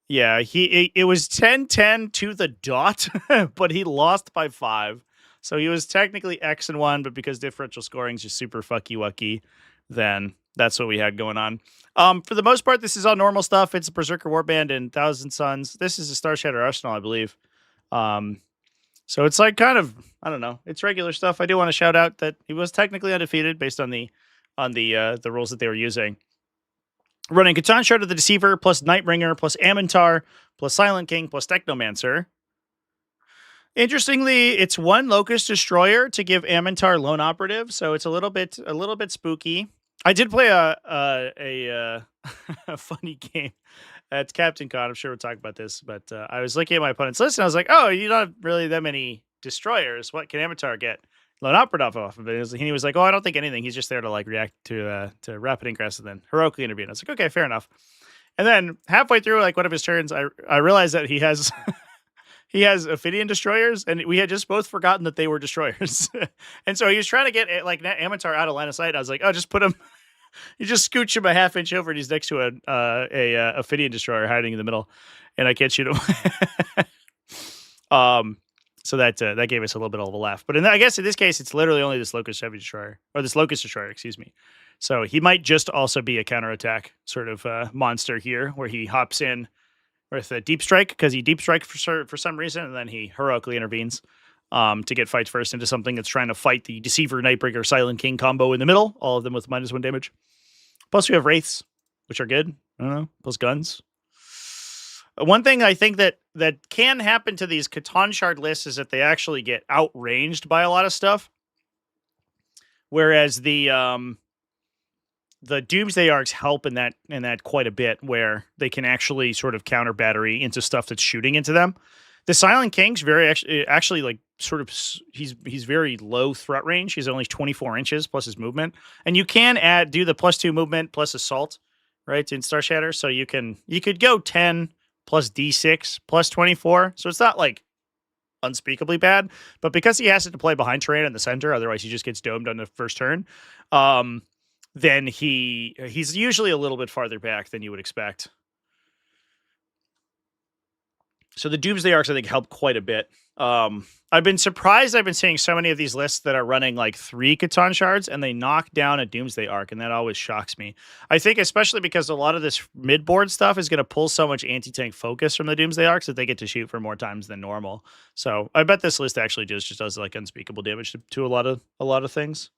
Yeah, it was 10-10 to the dot, but he lost by 5. So he was technically X-1, but because differential scoring is just super fucky-wucky, then that's what we had going on. For the most part, this is all normal stuff. It's a Berserker Warband and Thousand Suns. This is a Star Shatter Arsenal, I believe. So it's like kind of, I don't know, it's regular stuff. I do want to shout out that he was technically undefeated based on the rules that they were using. Running Catan Shard of the Deceiver, plus Nightringer, plus Amintar, plus Silent King, plus Technomancer. Interestingly, it's 1 Locust Destroyer to give Amintar Lone Operative, so it's a little bit spooky. I did play a funny game at Captain Con. I'm sure we'll talk about this, but I was looking at my opponent's list and I was like, "Oh, you don't have really that many destroyers. What can Amintar get Lone Operative off of it?" And he was like, "Oh, I don't think anything. He's just there to like react to Rapid Ingress and then heroically intervene." I was like, "Okay, fair enough." And then halfway through, like one of his turns, I realized that he has he has Ophidian destroyers, and we had just both forgotten that they were destroyers. And so he was trying to get like Amintar out of line of sight. I was like, "Oh, just put him." You just scooch him a half inch over, and he's next to a Ophidian destroyer hiding in the middle, and I can't shoot him. So that gave us a little bit of a laugh. But I guess in this case, it's literally only this Locust Heavy Destroyer, or this Locust Destroyer, excuse me. So he might just also be a counterattack sort of monster here, where he hops in with a Deep Strike, because he Deep Strike for some reason, and then he heroically intervenes to get fight first into something that's trying to fight the Deceiver, Nightbringer, Silent King combo in the middle, all of them with -1 damage. Plus we have Wraiths, which are good. I don't know, plus guns. One thing I think that can happen to these Catan Shard lists is that they actually get outranged by a lot of stuff. Whereas the Doomsday Arcs help in that quite a bit, where they can actually sort of counter battery into stuff that's shooting into them. The Silent King's very actually like sort of he's very low threat range. He's only 24 inches plus his movement, and you can do the +2 movement plus assault, right, in Star Shatter. So you could go 10 plus D6 plus 24. So it's not like unspeakably bad, but because he has to play behind terrain in the center, otherwise he just gets domed on the first turn. Then he's usually a little bit farther back than you would expect. So the Doomsday Arcs, I think, help quite a bit. I've been surprised I've been seeing so many of these lists that are running like 3 Catan Shards, and they knock down a Doomsday Arc, and that always shocks me. I think especially because a lot of this mid-board stuff is going to pull so much anti-tank focus from the Doomsday Arcs that they get to shoot for more times than normal. So I bet this list actually just does like unspeakable damage to a lot of things.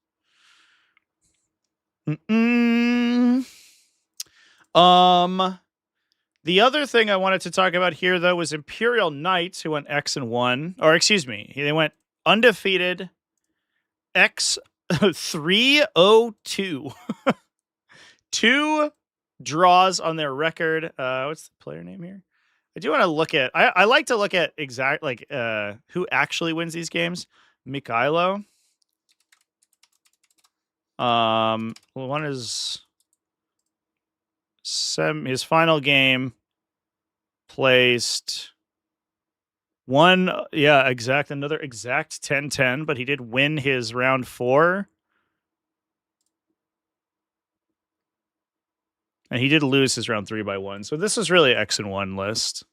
The other thing I wanted to talk about here, though, was Imperial Knights, who went X-1. Or, excuse me, they went undefeated X302. 2 draws on their record. What's the player name here? I do want to look at... I like to look at who actually wins these games. Mikhailo. One is... his final game placed another exact 10-10, but he did win his round 4. And he did lose his round 3 by 1. So this is really X-1 list.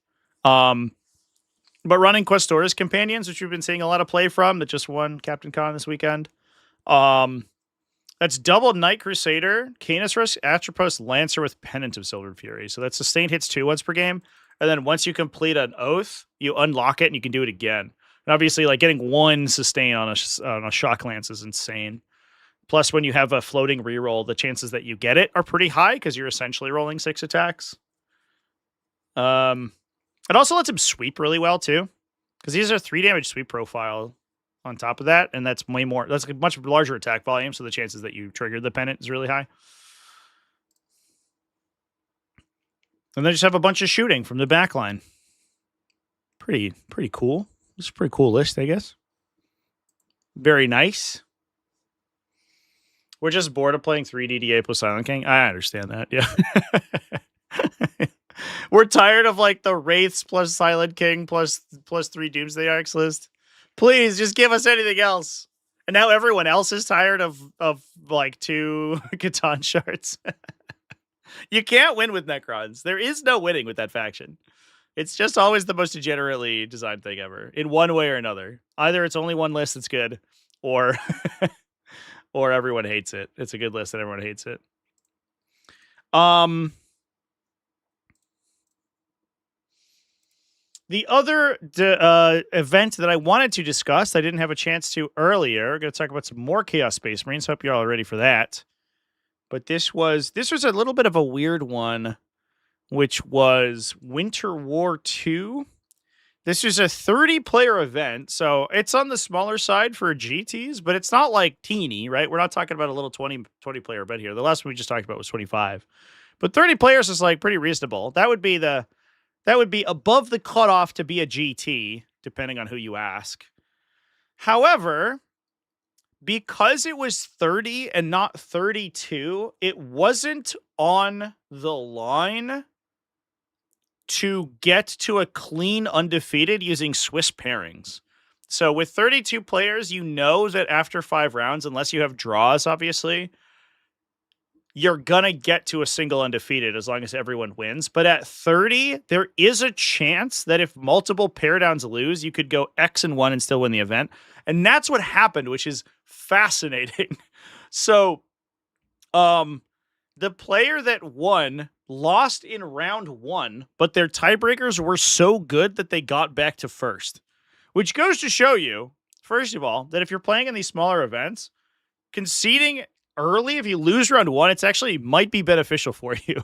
But running Questoris companions, which we've been seeing a lot of play from, that just won Captain Con this weekend. That's double Knight Crusader, Canis Risk, Atropos, Lancer with Pennant of Silver Fury. So that sustained hits 2 once per game. And then once you complete an oath, you unlock it and you can do it again. And obviously, like getting 1 sustain on a Shock Lance is insane. Plus, when you have a floating reroll, the chances that you get it are pretty high because you're essentially rolling 6 attacks. It also lets him sweep really well, too. Because these are 3 damage sweep profile on top of that, and that's way more. That's a much larger attack volume, so the chances that you trigger the pennant is really high. And they just have a bunch of shooting from the back line. Pretty cool. It's a pretty cool list, I guess. Very nice. We're just bored of playing 3 DDA plus Silent King. I understand that. Yeah. We're tired of like the Wraiths plus Silent King plus 3 Doomsday Arcs list. Please just give us anything else. And now everyone else is tired of like 2 Catan shards. You can't win with Necrons. There is no winning with that faction. It's just always the most degenerately designed thing ever, in one way or another. Either it's only one list that's good, or or everyone hates it. It's a good list and everyone hates it. The other event that I wanted to discuss, I didn't have a chance to earlier. We're going to talk about some more Chaos Space Marines. Hope you're all ready for that. But this was a little bit of a weird one, which was Winter War 2. This is a 30-player event, so it's on the smaller side for GTs, but it's not like teeny, right? We're not talking about a little 20-player event here. The last one we just talked about was 25. But 30 players is like pretty reasonable. That would be above the cutoff to be a GT, depending on who you ask. However, because it was 30 and not 32, it wasn't on the line to get to a clean undefeated using Swiss pairings. So with 32 players, you know that after 5 rounds, unless you have draws, obviously, you're going to get to a single undefeated as long as everyone wins. But at 30, there is a chance that if multiple pair downs lose, you could go X and 1 and still win the event. And that's what happened, which is fascinating. So, the player that won lost in round 1, but their tiebreakers were so good that they got back to first, which goes to show you, first of all, that if you're playing in these smaller events, conceding early, if you lose round 1, it's actually might be beneficial for you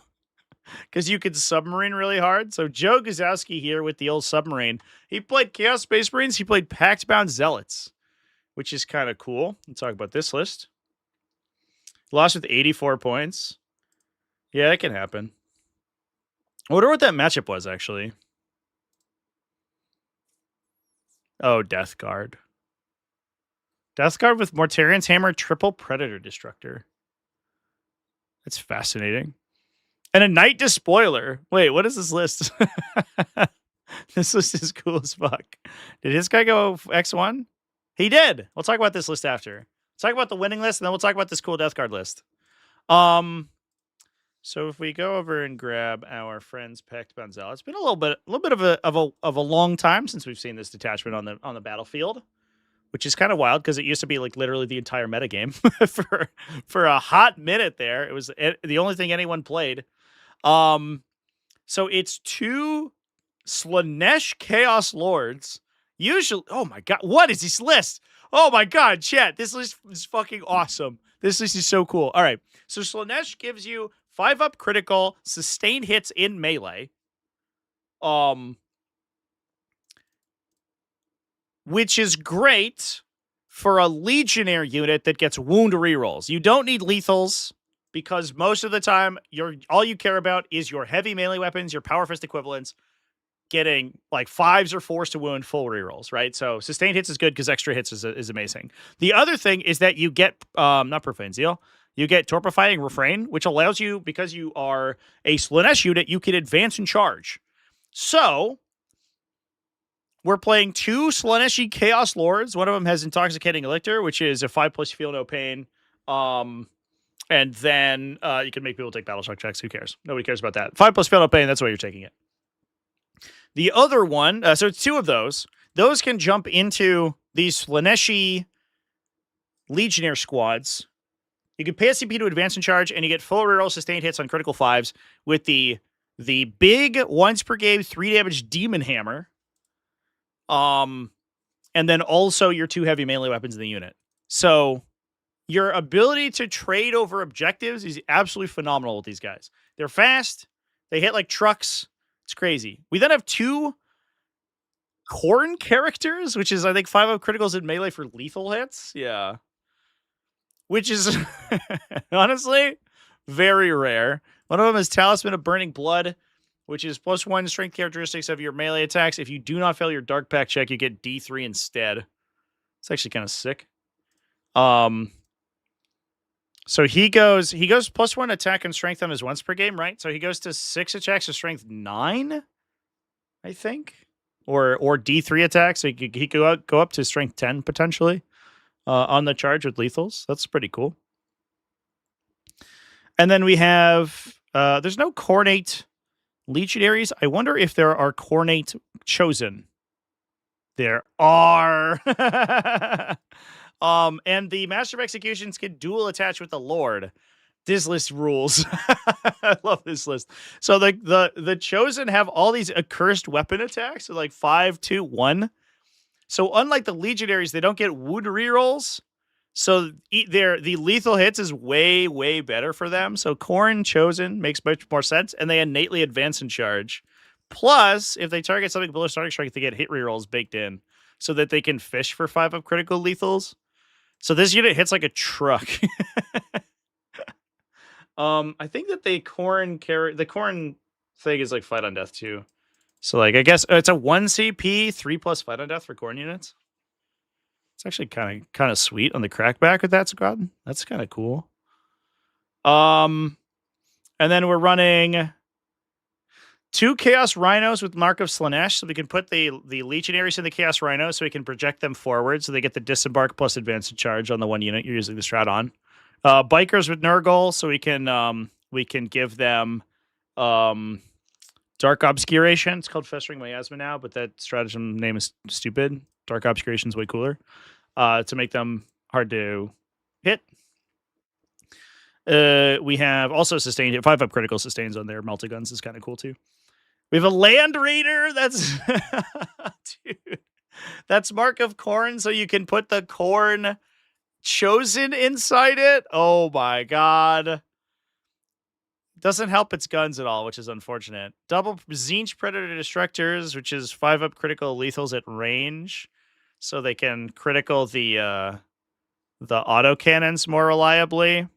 because you could submarine really hard. So Joe Gazowski here with the old submarine, he played Chaos Space Marines, he played Pactbound Zealots, which is kind of cool. Let's talk about this list. Lost with 84 points. Yeah, that can happen. I wonder what that matchup was, actually. Oh, Death Guard. Death Guard with Mortarian's Hammer, triple Predator Destructor. That's fascinating. And a Night Despoiler. Wait, what is this list? This list is cool as fuck. Did his guy go X1? He did. We'll talk about this list after. Let's talk about the winning list, and then we'll talk about this cool Death Guard list. So if we go over and grab our friends Pactbound Zealot, it's been a little bit of a long time since we've seen this detachment on the battlefield, which is kind of wild because it used to be like literally the entire metagame for a hot minute there. It was the only thing anyone played. So it's 2 Slaanesh Chaos Lords. Usually, oh my god, what is this list? Oh my god, chat, this list is fucking awesome. This list is so cool. All right, so Slaanesh gives you 5-up critical, sustained hits in melee. Which is great for a Legionnaire unit that gets wound rerolls. You don't need lethals because most of the time, all you care about is your heavy melee weapons, your Power Fist equivalents, getting like 5s or 4s to wound full rerolls, right? So sustained hits is good because extra hits is amazing. The other thing is that you get, not Profane Zeal, you get Torpifying Refrain, which allows you, because you are a Slaanesh unit, you can advance and charge. So, we're playing 2 Slaaneshi Chaos Lords. One of them has Intoxicating Elixir, which is a 5+ Feel No Pain. And then you can make people take Battle Shock checks. Who cares? Nobody cares about that. 5+ Feel No Pain, that's why you're taking it. The other one, so it's 2 of those. Those can jump into these Slaaneshi Legionnaire squads. You can pay a CP to advance and charge, and you get full reroll sustained hits on critical 5s with the big once per game 3 damage Demon Hammer. And then also your 2 heavy melee weapons in the unit. So your ability to trade over objectives is absolutely phenomenal with these guys. They're fast. They hit like trucks. It's crazy. We then have 2 Khorne characters, which is, I think, 5-up criticals in melee for lethal hits. Yeah. Which is, honestly, very rare. One of them is Talisman of Burning Blood. which is +1 strength characteristics of your melee attacks. If you do not fail your Dark Pact check, you get D3 instead. It's actually kind of sick. So he goes +1 attack and strength on his once per game, right? So he goes to 6 attacks to strength 9, I think, or D3 attacks. So he could go up to strength 10 potentially on the charge with lethals. That's pretty cool. And then we have there's no Cornate Legionaries. I wonder if there are Cornate Chosen. There are. And the Master of Executions can dual attach with the Lord. This list rules. I love this list. So the Chosen have all these accursed weapon attacks, so like 5, 2, 1. So unlike the Legionaries, they don't get wound rerolls. So the lethal hits is way, way better for them. So Khorne Chosen makes much more sense, and they innately advance in charge. Plus, if they target something below starting strength, they get hit rerolls baked in, so that they can fish for 5 up critical lethals. So this unit hits like a truck. I think that the Khorne thing is like fight on death too. So like I guess it's a 1 CP 3+ fight on death for Khorne units. It's actually kind of sweet on the crackback with that squad. That's kind of cool. And then we're running 2 Chaos Rhinos with Mark of Slanesh, so we can put the Legionaries in the Chaos Rhinos so we can project them forward, so they get the Disembark plus Advanced Charge on the one unit you're using the strat on. Bikers with Nurgle, so we can give them Dark Obscuration. It's called Festering Miasma now, but that stratagem name is stupid. Dark Obscuration is way cooler. To make them hard to hit. We have also sustained 5 up critical sustains on their multi-guns is kind of cool too. We have a Land Raider. That's dude. That's Mark of Khorne, so you can put the Khorne Chosen inside it. Oh my god. Doesn't help its guns at all, which is unfortunate. Double Tzeentch Predator Destructors, which is 5 up critical lethals at range. So they can critical the autocannons more reliably.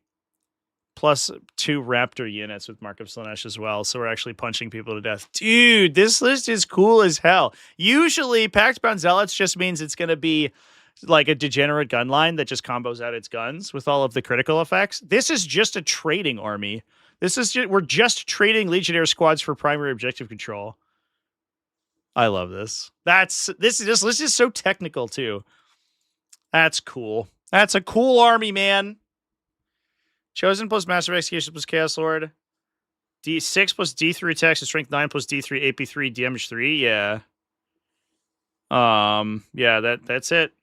Plus 2 Raptor units with Mark of Slanesh as well. So we're actually punching people to death. Dude, this list is cool as hell. Usually, Pactbound Zealots just means it's going to be like a degenerate gun line that just combos out its guns with all of the critical effects. This is just a trading army. We're just trading Legionnaire squads for primary objective control. I love this. This list is so technical too. That's cool. That's a cool army, man. Chosen plus Master of Execution plus Chaos Lord. D6 plus D3 attacks and strength 9 plus D3 AP3 damage 3. Yeah. Yeah, that's it.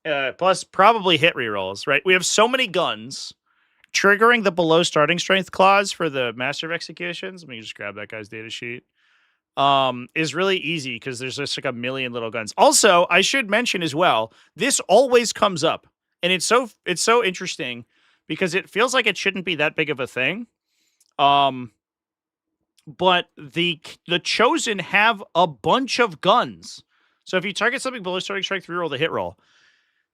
Plus probably hit rerolls, right? We have so many guns. Triggering the below starting strength clause for the Master of Executions. Let me just grab that guy's data sheet. Is really easy because there's just like a million little guns. Also, I should mention as well, this always comes up, and it's so interesting because it feels like it shouldn't be that big of a thing. But the Chosen have a bunch of guns. So if you target something below starting strength, reroll the hit roll.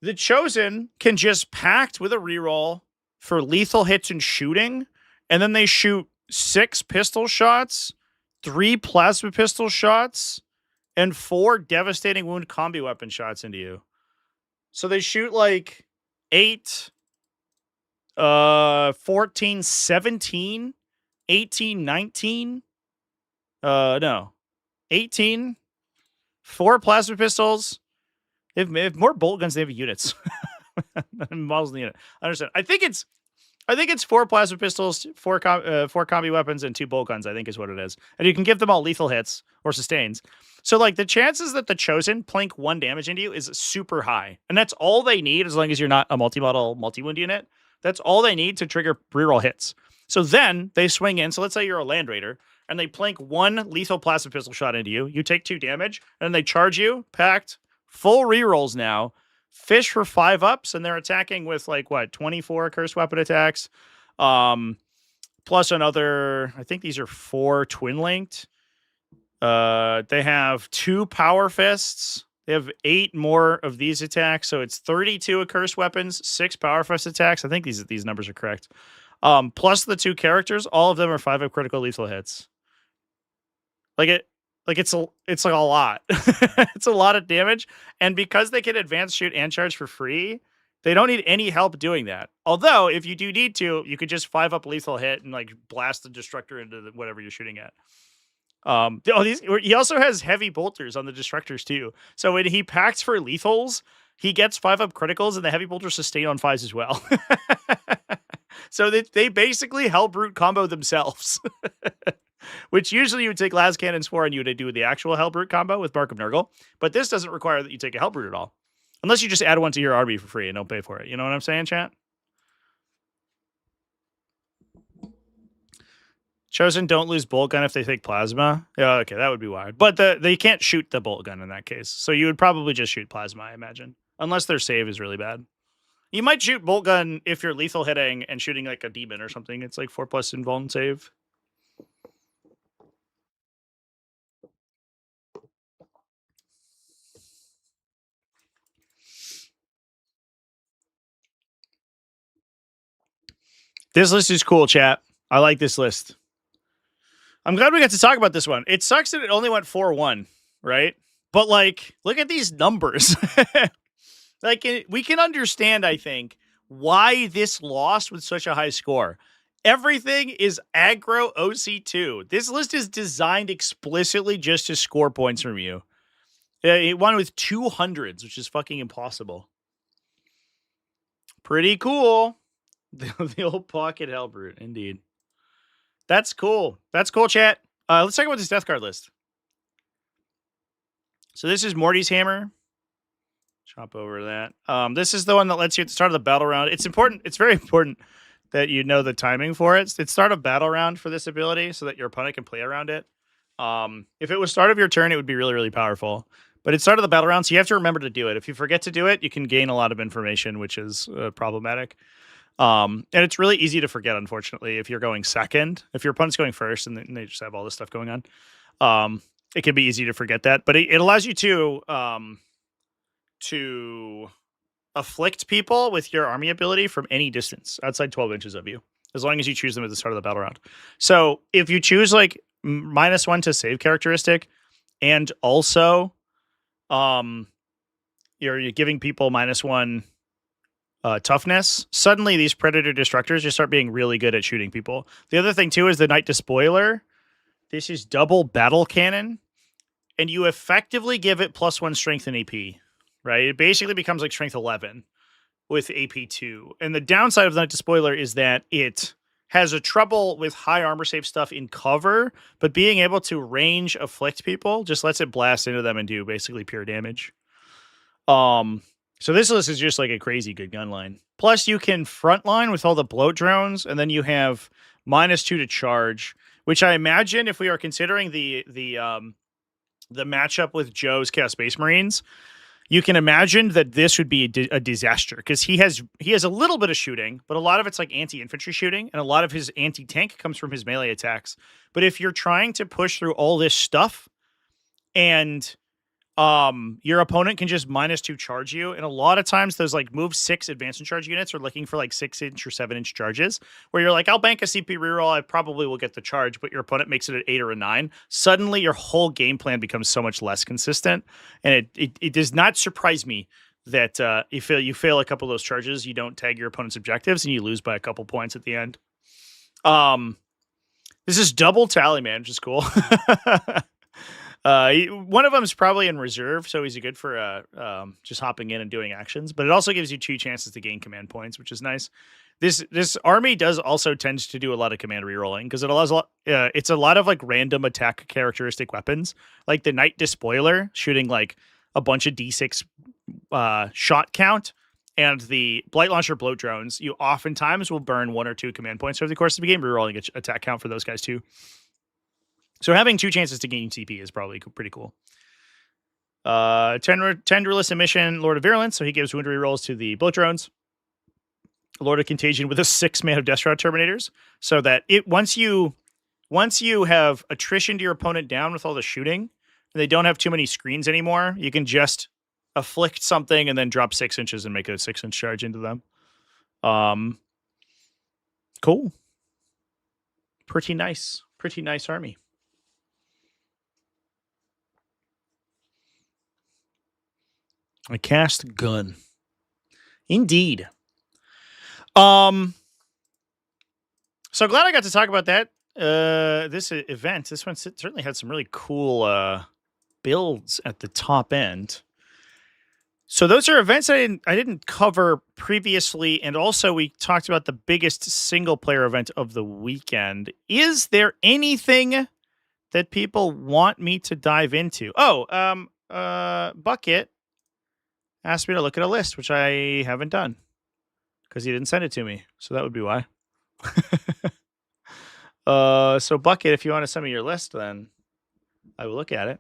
The Chosen can just pact with a reroll for lethal hits and shooting, and then they shoot 6 pistol shots, 3 plasma pistol shots, and 4 devastating wound combi weapon shots into you. So they shoot like 8, 14, 17, 18, 19. No. 18, 4 plasma pistols. They have more bolt guns than they have units. Models in the unit. I understand. I think it's 4 plasma pistols, 4 combi weapons, and 2 bolt guns, I think is what it is. And you can give them all lethal hits or sustains. So like the chances that the Chosen plink 1 damage into you is super high. And that's all they need as long as you're not a multi-model multi-wound unit. That's all they need to trigger reroll hits. So then they swing in. So let's say you're a Land Raider and they plink 1 lethal plasma pistol shot into you. You take 2 damage and then they charge you, packed, full rerolls now. Fish for 5 ups, and they're attacking with like what 24 cursed weapon attacks, plus another. I think these are 4 twin linked. They have 2 power fists. They have 8 more of these attacks, so it's 32 accursed weapons, 6 power fist attacks. I think these numbers are correct. Plus the 2 characters, all of them are 5 up critical lethal hits. It's like a lot. It's a lot of damage, and because they can advance shoot and charge for free, they don't need any help doing that. Although, if you do need to, you could just 5-up lethal hit and like blast the destructor into whatever you're shooting at. He also has heavy bolters on the destructors too. So when he packs for lethals, he gets 5-up criticals, and the heavy bolters sustain on 5s as well. So they basically Hellbrute combo themselves. Which usually you would take Las Cannons for, and you would do the actual Hellbrute combo with Bark of Nurgle. But this doesn't require that you take a Hellbrute at all. Unless you just add one to your army for free and don't pay for it. You know what I'm saying, chat? Chosen don't lose bolt gun if they take plasma. Yeah, okay, that would be wild. But they can't shoot the bolt gun in that case. So you would probably just shoot plasma, I imagine. Unless their save is really bad. You might shoot bolt gun if you're lethal hitting and shooting like a demon or something. It's like 4+ invuln save. This list is cool, chat. I like this list. I'm glad we got to talk about this one. It sucks that it only went 4-1, right? But like, look at these numbers. Like, we can understand, I think, why this lost with such a high score. Everything is aggro OC2. This list is designed explicitly just to score points from you. It won with 200s, which is fucking impossible. Pretty cool. The old pocket Hellbrute, indeed. That's cool. That's cool, chat. Let's talk about this death card list. So this is Morty's Hammer. Chop over that. This is the one that lets you at the start of the battle round. It's important. It's very important that you know the timing for it. It's start of battle round for this ability so that your opponent can play around it. If it was start of your turn, it would be really, really powerful. But it's start of the battle round, so you have to remember to do it. If you forget to do it, you can gain a lot of information, which is problematic. And it's really easy to forget, unfortunately, if you're going second. If your opponent's going first and they just have all this stuff going on, it can be easy to forget that. But it allows you to afflict people with your army ability from any distance outside 12 inches of you, as long as you choose them at the start of the battle round. So if you choose like -1 to save characteristic, and also you're giving people -1 toughness, suddenly these predator destructors just start being really good at shooting people. The other thing too is the Knight Despoiler. This is double battle cannon, and you effectively give it +1 strength and AP. Right? It basically becomes like strength 11 with AP2. And the downside of the Knight Despoiler is that it has a trouble with high armor save stuff in cover, but being able to range afflict people just lets it blast into them and do basically pure damage. So this list is just like a crazy good gun line. Plus you can frontline with all the bloat drones, and then you have -2 to charge, which I imagine if we are considering the matchup with Joe's Chaos Space Marines, you can imagine that this would be a disaster, because he has a little bit of shooting, but a lot of it's like anti-infantry shooting, and a lot of his anti-tank comes from his melee attacks. But if you're trying to push through all this stuff, and your opponent can just -2 charge you, and a lot of times those like move 6 advance and charge units are looking for like 6-inch or 7-inch charges, where you're like, I'll bank a CP reroll, I probably will get the charge, but your opponent makes it at 8 or a 9. Suddenly your whole game plan becomes so much less consistent, and it does not surprise me that you fail a couple of those charges, you don't tag your opponent's objectives, and you lose by a couple points at the end. This is double tally, man, which is cool. One of them is probably in reserve, so he's good for just hopping in and doing actions. But it also gives you 2 chances to gain command points, which is nice. This army does also tend to do a lot of command rerolling, because it allows it's a lot of like random attack characteristic weapons, like the Knight Despoiler shooting like a bunch of D6 shot count, and the Blight Launcher bloat drones. You oftentimes will burn 1 or 2 command points over the course of the game, rerolling attack count for those guys too. So having 2 chances to gain CP is probably pretty cool. Tenderless Emission, Lord of Virulence, so he gives wound rerolls to the bloat drones. Lord of Contagion with a 6-man of Death Shroud Terminators, so that once you have attrition to your opponent down with all the shooting, and they don't have too many screens anymore, you can just afflict something and then drop 6 inches and make a 6-inch charge into them. Cool. Pretty nice army. I cast gun. Indeed. So glad I got to talk about that. This event. This one certainly had some really cool builds at the top end. So those are events I didn't cover previously, and also we talked about the biggest single player event of the weekend. Is there anything that people want me to dive into? Bucket asked me to look at a list, which I haven't done because he didn't send it to me. So that would be why. So Bucket, if you want to send me your list, then I will look at it.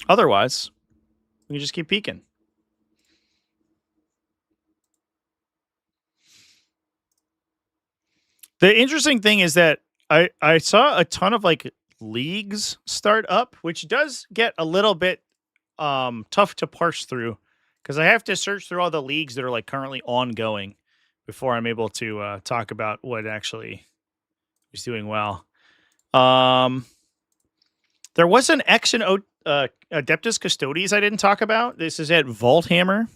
Otherwise, we can just keep peeking. The interesting thing is that I saw a ton of like leagues start up, which does get a little bit tough to parse through because I have to search through all the leagues that are like currently ongoing before I'm able to talk about what actually is doing well. There was an X and Adeptus Custodes I didn't talk about. This is at Vaulthammer.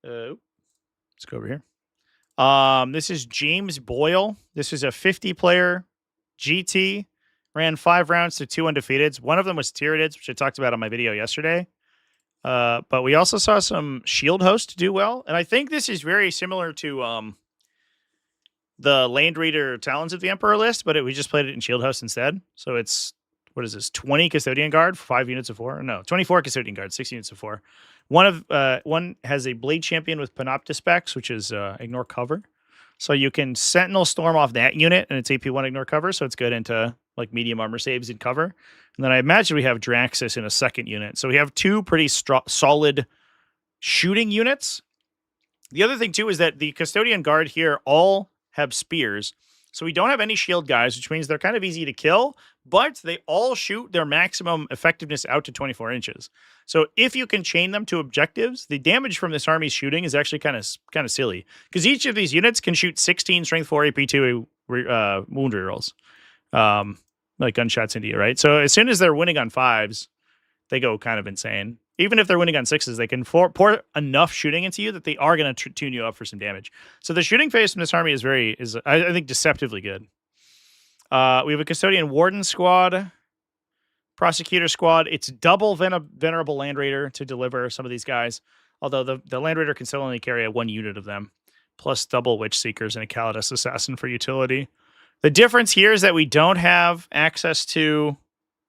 Let's go over here. This is James Boyle. This is a 50-player GT. Ran 5 rounds to 2 undefeateds. One of them was Tyranids, which I talked about on my video yesterday. But we also saw some Shield Host do well. And I think this is very similar to the Land Raider Talons of the Emperor list, but we just played it in Shield Host instead. So it's, what is this, 20 Custodian Guard, 5 units of 4? No, 24 Custodian Guard, 6 units of 4. One has a Blade Champion with Panopta specs, which is ignore cover. So you can Sentinel Storm off that unit, and it's AP1 ignore cover, so it's good into like medium armor saves and cover. And then I imagine we have Draxus in a second unit. So we have 2 pretty solid shooting units. The other thing, too, is that the Custodian Guard here all have spears. So we don't have any shield guys, which means they're kind of easy to kill, but they all shoot their maximum effectiveness out to 24 inches. So if you can chain them to objectives, the damage from this army's shooting is actually kind of silly, because each of these units can shoot 16 strength 4 AP2 wound rerolls, like gunshots into you, right? So as soon as they're winning on 5s, they go kind of insane. Even if they're winning on 6s, they can pour enough shooting into you that they are going to tune you up for some damage. So the shooting phase from this army is I think, deceptively good. We have a Custodian Warden squad, Prosecutor squad. It's double Venerable Land Raider to deliver some of these guys, although the Land Raider can still only carry 1 unit of them, plus double Witch Seekers and a Calidus Assassin for utility. The difference here is that we don't have access to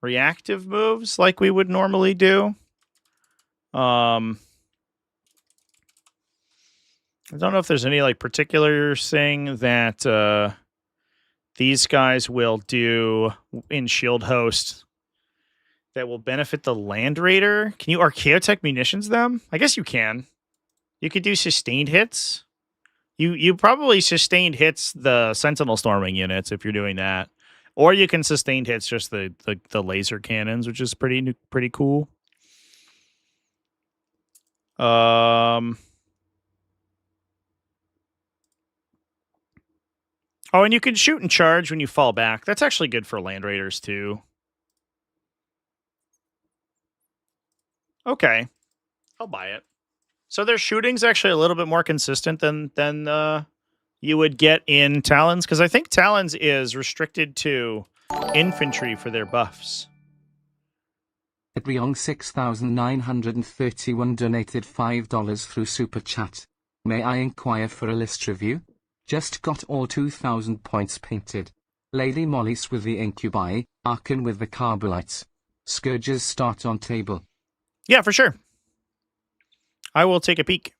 reactive moves like we would normally do. I don't know if there's any like particular thing that these guys will do in Shield Host that will benefit the Land Raider. Can you Archaeotech munitions them? I guess you can. You could do sustained hits. You probably sustained hits the Sentinel Storming units if you're doing that. Or you can sustained hits just the laser cannons, which is pretty cool. Oh, and you can shoot and charge when you fall back. That's actually good for Land Raiders, too. Okay. I'll buy it. So their shooting's actually a little bit more consistent than you would get in Talons, because I think Talons is restricted to infantry for their buffs. Adriong 6931 donated $5 through Super Chat. May I inquire for a list review? Just got all 2,000 points painted. Lady Molly's with the Incubi, Arkan with the Carbulites. Scourges start on table. Yeah, for sure. I will take a peek.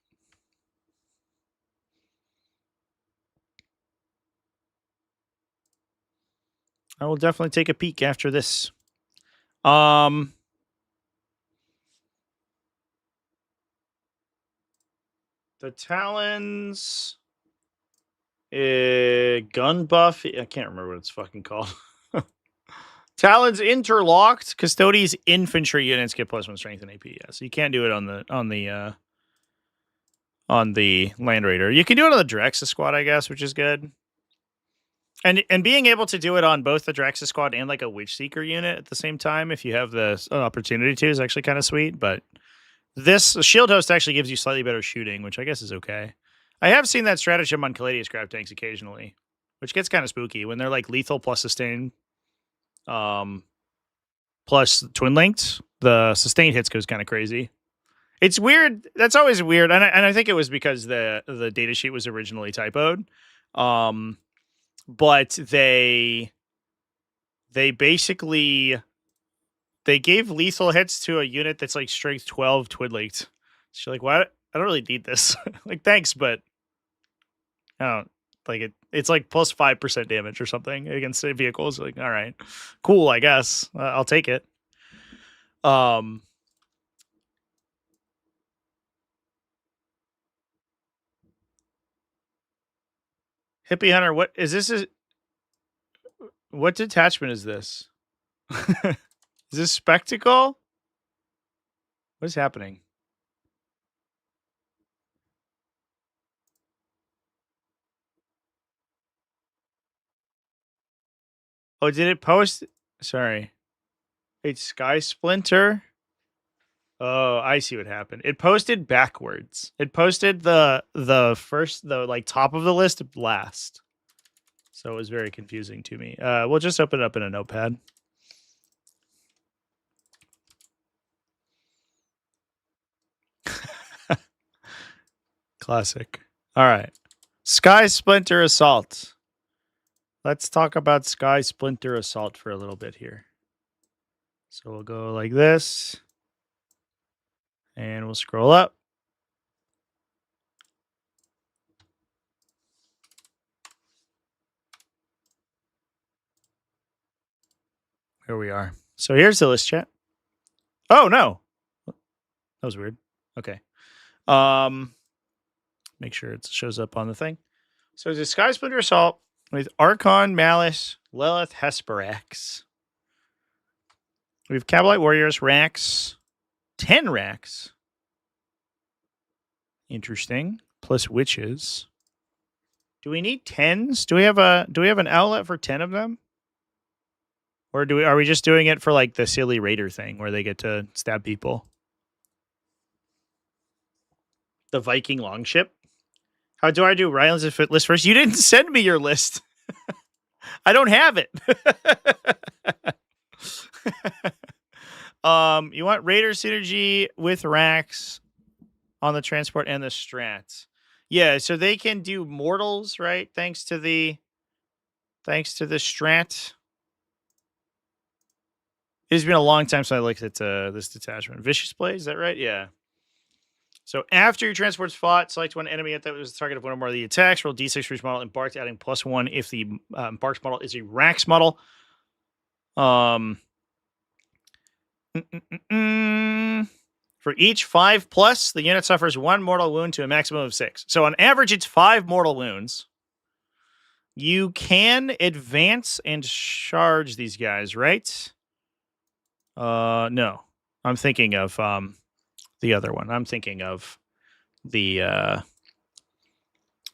I will definitely take a peek after this. The Talons, gun buff. I can't remember what it's fucking called. Talons interlocked. Custodes infantry units get +1 strength and AP. Yeah, so you can't do it on the Land Raider. You can do it on the Draxus squad, I guess, which is good. And being able to do it on both the Draxus squad and like a Witch Seeker unit at the same time, if you have the opportunity to, is actually kind of sweet. But this Shield Host actually gives you slightly better shooting, which I guess is okay. I have seen that stratagem on Caladius Grab Tanks occasionally, which gets kind of spooky when they're like lethal plus sustain, plus twin linked. The sustained hits goes kind of crazy. It's weird. That's always weird, and I think it was because the datasheet was originally typoed. But they basically gave lethal hits to a unit that's like strength 12 twin linked. So you're like, what? I don't really need this. Like, thanks, but I don't like it. It's like plus 5% damage or something against vehicles. Like, all right, cool. I guess I'll take it. Hippie Hunter, what is this? What detachment is this? Is this Spectacle? What is happening? Oh, did it post? Sorry. It's Skysplinter. Oh, I see what happened. It posted backwards. It posted the like top of the list last. So it was very confusing to me. We'll just open it up in a notepad. Classic. All right. Skysplinter Assault. Let's talk about Skysplinter Assault for a little bit here. So we'll go like this. And we'll scroll up. Here we are. So here's the list, chat. Oh, no. That was weird. Okay. Make sure it shows up on the thing. So it's a Skysplinter Assault with Archon, Malice, Lilith, Hesperax. We have Kabalite Warriors, racks, 10 racks. Interesting. Plus witches. Do we need 10s? Do we have an outlet for 10 of them? Or are we just doing it for like the silly raider thing where they get to stab people? The Viking longship? How do I do Ryland's fit list first? You didn't send me your list. I don't have it. You want Raider synergy with racks on the transport and the strats. Yeah, so they can do mortals, right? Thanks to the strat. It's been a long time since I looked at this detachment. Vicious Play, is that right? Yeah. So after your transport's fought, select one enemy that was the target of one or more of the attacks. Roll d6 for each model embarked, adding +1 if the embarked model is a Rax model. For each 5+, the unit suffers 1 mortal wound to a maximum of 6. So on average, it's 5 mortal wounds. You can advance and charge these guys, right? No. I'm thinking of the other one. I'm thinking of the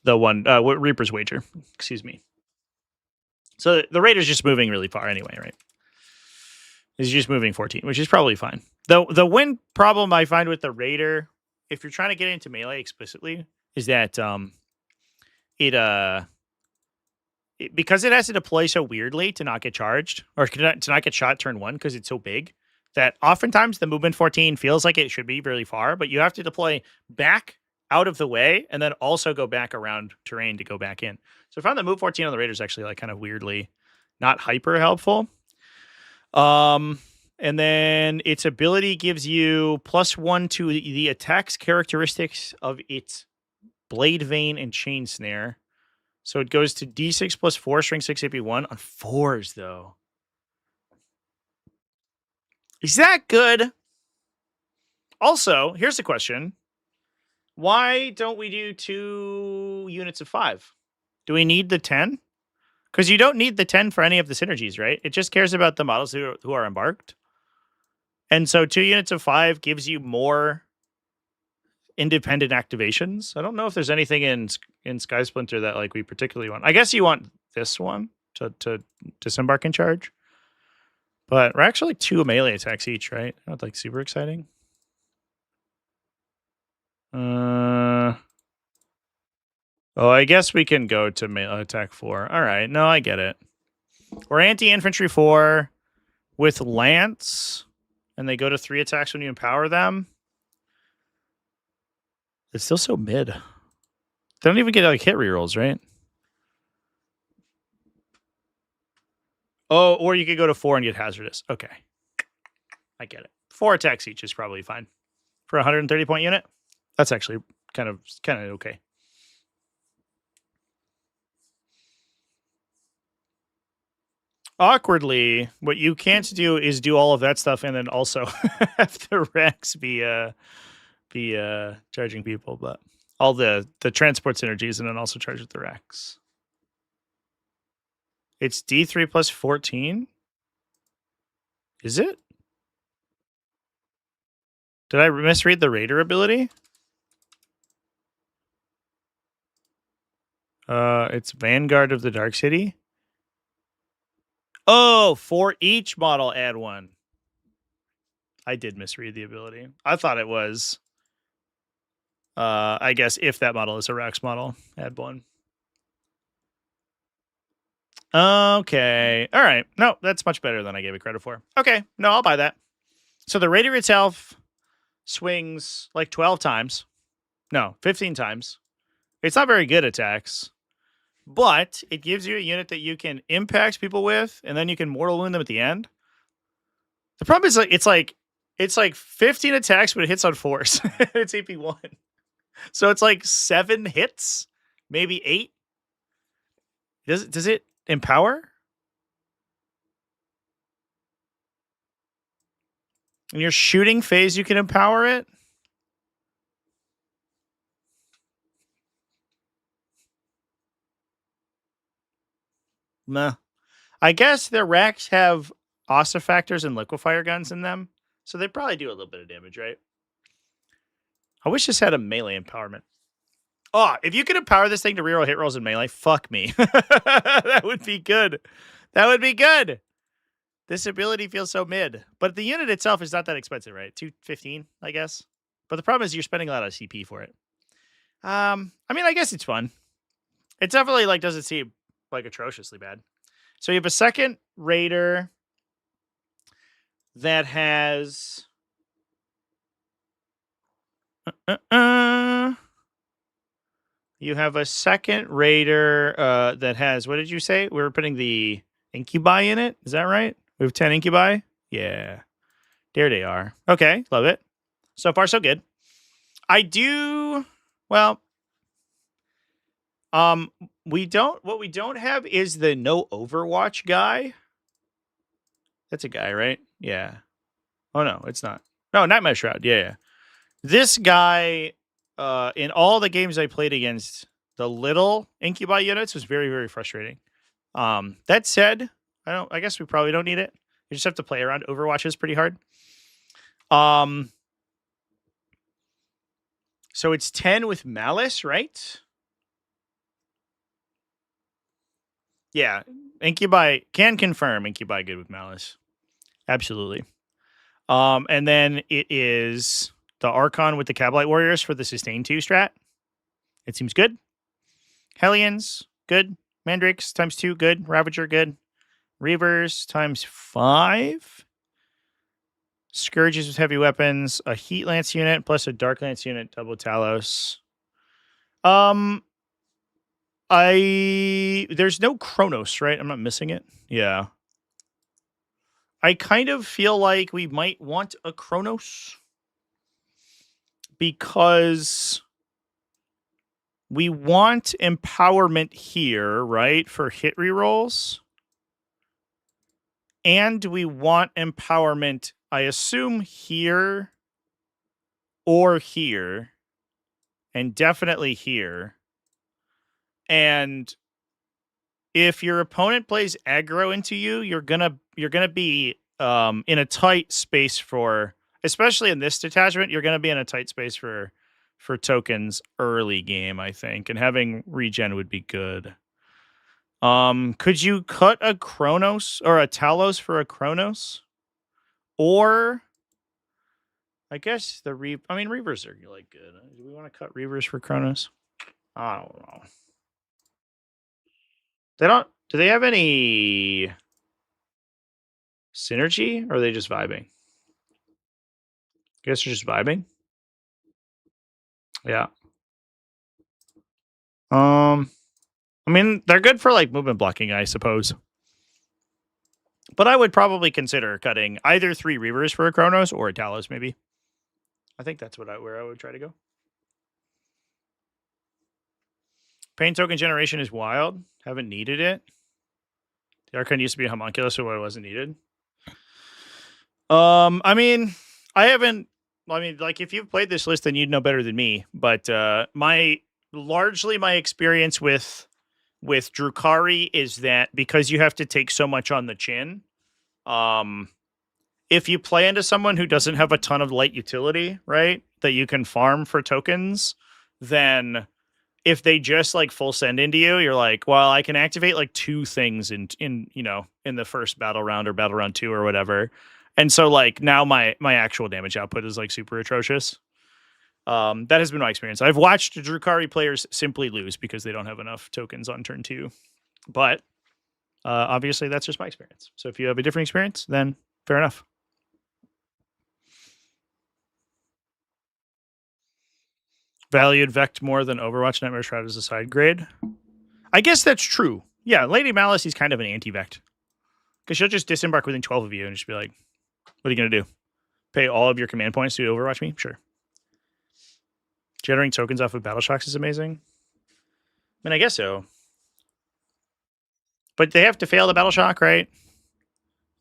one Reaper's Wager. Excuse me. So the Raider's just moving really far anyway, right? He's just moving 14, which is probably fine. The win problem I find with the Raider, if you're trying to get into melee explicitly, is that because it has to deploy so weirdly to not get charged or to not get shot turn 1 because it's so big, that oftentimes the movement 14 feels like it should be really far, but you have to deploy back out of the way and then also go back around terrain to go back in. So I found the move 14 on the Raider is actually like kind of weirdly not hyper helpful. And then its ability gives you +1 to the attack's characteristics of its Blade Vein and Chain Snare. So it goes to D6 +4, strength 6, AP 1 on 4s, though. Is that good? Also, here's the question. Why don't we do 2 units of 5? Do we need the 10? Because you don't need the 10 for any of the synergies, right? It just cares about the models who are embarked. And so 2 units of 5 gives you more independent activations. I don't know if there's anything in Skysplinter that like we particularly want. I guess you want this one to disembark in charge. But we're actually 2 melee attacks each, right? Not like super exciting. Oh, I guess we can go to melee attack 4. All right, no, I get it. We're anti-infantry 4 with lance, and they go to 3 attacks when you empower them. It's still so mid. They don't even get like hit rerolls, right? Oh, or you could go to 4 and get hazardous. Okay. I get it. 4 attacks each is probably fine. For a 130 point unit, that's actually kind of okay. Awkwardly, what you can't do is do all of that stuff and then also have the Rex be charging people, but all the transport synergies and then also charge with the Rex. It's D3 plus 14? Is it? Did I misread the Raider ability? It's Vanguard of the Dark City. Oh, for each model, add 1. I did misread the ability. I thought it was, I guess, if that model is a Rex model, add 1. Okay. All right. No, that's much better than I gave it credit for. Okay. No, I'll buy that. So the Raider itself swings like 12 times. No, 15 times. It's not very good attacks, but it gives you a unit that you can impact people with, and then you can mortal wound them at the end. The problem is it's like 15 attacks, but it hits on 4s. It's AP1. So it's like 7 hits, maybe 8. Does it empower? In your shooting phase, you can empower it? Nah. I guess their racks have ossifactors and liquefier guns in them, so they probably do a little bit of damage, right? I wish this had a melee empowerment. Oh, if you could empower this thing to reroll hit rolls in melee, fuck me. That would be good. That would be good. This ability feels so mid. But the unit itself is not that expensive, right? 215, I guess. But the problem is you're spending a lot of CP for it. I mean, I guess it's fun. It definitely like doesn't seem like atrociously bad. So you have a second Raider that has you have a second Raider that has, what did you say? We were putting the Incubi in it. Is that right? We have 10 Incubi? Yeah. There they are. Okay, love it. So far, so good. I do, well, what we don't have is the no Overwatch guy. That's a guy, right? Yeah. Oh, no, it's not. No, Nightmare Shroud. Yeah. This guy, in all the games I played against the little Incubi units, was very, very frustrating. That said, I guess we probably don't need it. You just have to play around. Overwatch is pretty hard. So it's 10 with Malice, right? Yeah. Incubi can confirm Incubi good with Malice. Absolutely. And then it is the Archon with the Kabalite Warriors for the Sustain 2 strat. It seems good. Hellions, good. Mandrakes ×2, good. Ravager, good. Reavers ×5. Scourges with heavy weapons. A Heat Lance unit plus a Dark Lance unit, double Talos. There's no Chronos, right? I'm not missing it. Yeah. I kind of feel like we might want a Chronos because we want empowerment here, right? For hit rerolls. And we want empowerment, I assume, here or here. And definitely here. And if your opponent plays aggro into you, you're gonna be in a tight space for, especially in this detachment, you're gonna be in a tight space for tokens early game, I think, and having regen would be good. Could you cut a Chronos or a Talos for a Chronos? Or I guess the Reavers are like good. Do we want to cut Reavers for Chronos? I don't know. They don't. Do they have any synergy, or are they just vibing? I guess they're just vibing. Yeah. I mean, they're good for like movement blocking, I suppose. But I would probably consider cutting either 3 Reavers for a Chronos or a Talos, maybe. I think that's where I would try to go. Pain token generation is wild. Haven't needed it. The Archon used to be a homunculus, so it wasn't needed. I mean, like, if you've played this list, then you'd know better than me. But my experience with Drukhari is that because you have to take so much on the chin, if you play into someone who doesn't have a ton of light utility, right, that you can farm for tokens, then if they just like full send into you, you're like, well, I can activate like 2 things in the first battle round or battle round 2 or whatever. And so like now my actual damage output is like super atrocious. That has been my experience. I've watched Drukhari players simply lose because they don't have enough tokens on turn 2. But obviously that's just my experience. So if you have a different experience, then fair enough. Valued Vect more than Overwatch. Nightmare Shroud is a side grade. I guess that's true. Yeah, Lady Malice is kind of an anti-Vect. Because she'll just disembark within 12 of you and just be like, what are you going to do? Pay all of your command points to Overwatch me? Sure. Generating tokens off of Battle Shocks is amazing. I mean, I guess so. But they have to fail the Battle Shock, right?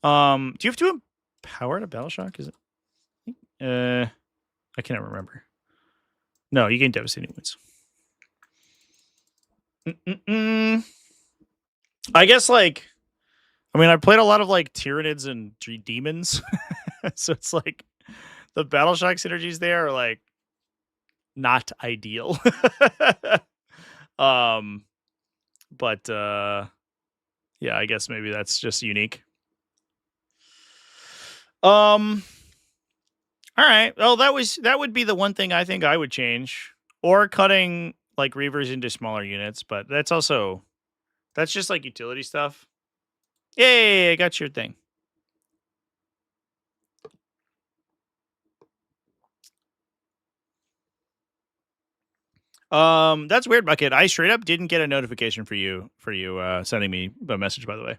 Do you have to empower a Battle Shock? Is it? I can't remember. No, you gain devastating wounds. I guess, like, I mean, I played a lot of, like, Tyranids and Demons. So it's like the Battle Shock synergies there are, like, not ideal. But, yeah, I guess maybe that's just unique. All right. Well, that would be the one thing I think I would change, or cutting like Reavers into smaller units. But that's just like utility stuff. Yay! I got your thing. That's weird, Bucket. I straight up didn't get a notification for you sending me a message. By the way,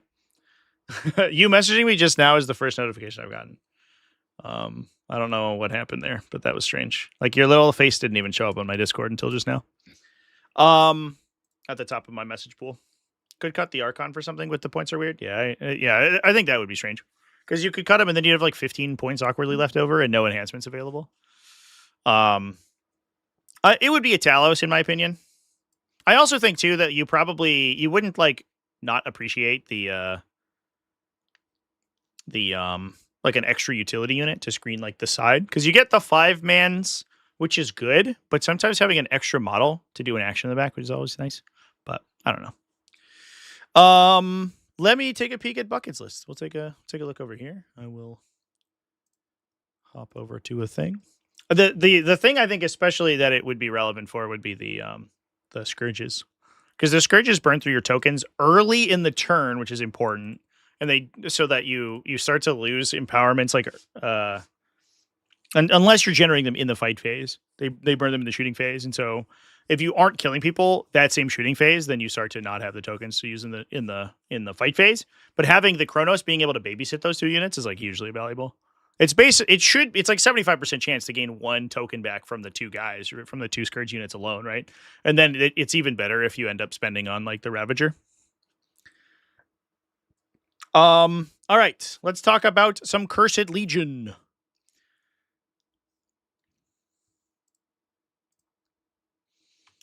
you messaging me just now is the first notification I've gotten. I don't know what happened there, but that was strange. Like, your little face didn't even show up on my Discord until just now. At the top of my message pool. Could cut the Archon for something with the points are weird. Yeah, I think that would be strange. Because you could cut him and then you have like 15 points awkwardly left over and no enhancements available. It would be a Talos, in my opinion. I also think too that you wouldn't like not appreciate the like an extra utility unit to screen like the side, because you get the 5-mans, which is good, but sometimes having an extra model to do an action in the back, which is always nice. But I don't know. Let me take a peek at Bucket's list. We'll take a look over here. I will hop over to a thing. The thing I think especially that it would be relevant for would be the Scourges, because the Scourges burn through your tokens early in the turn, which is important. And so that you start to lose empowerments, like unless you're generating them in the fight phase, they burn them in the shooting phase. And so if you aren't killing people that same shooting phase, then you start to not have the tokens to use in the fight phase. But having the Chronos being able to babysit those 2 units is like hugely valuable. It's like 75% chance to gain 1 token back from the 2 guys, from the 2 Scourge units alone, right? And then it's even better if you end up spending on like the Ravager. All right, let's talk about some Cursed Legion.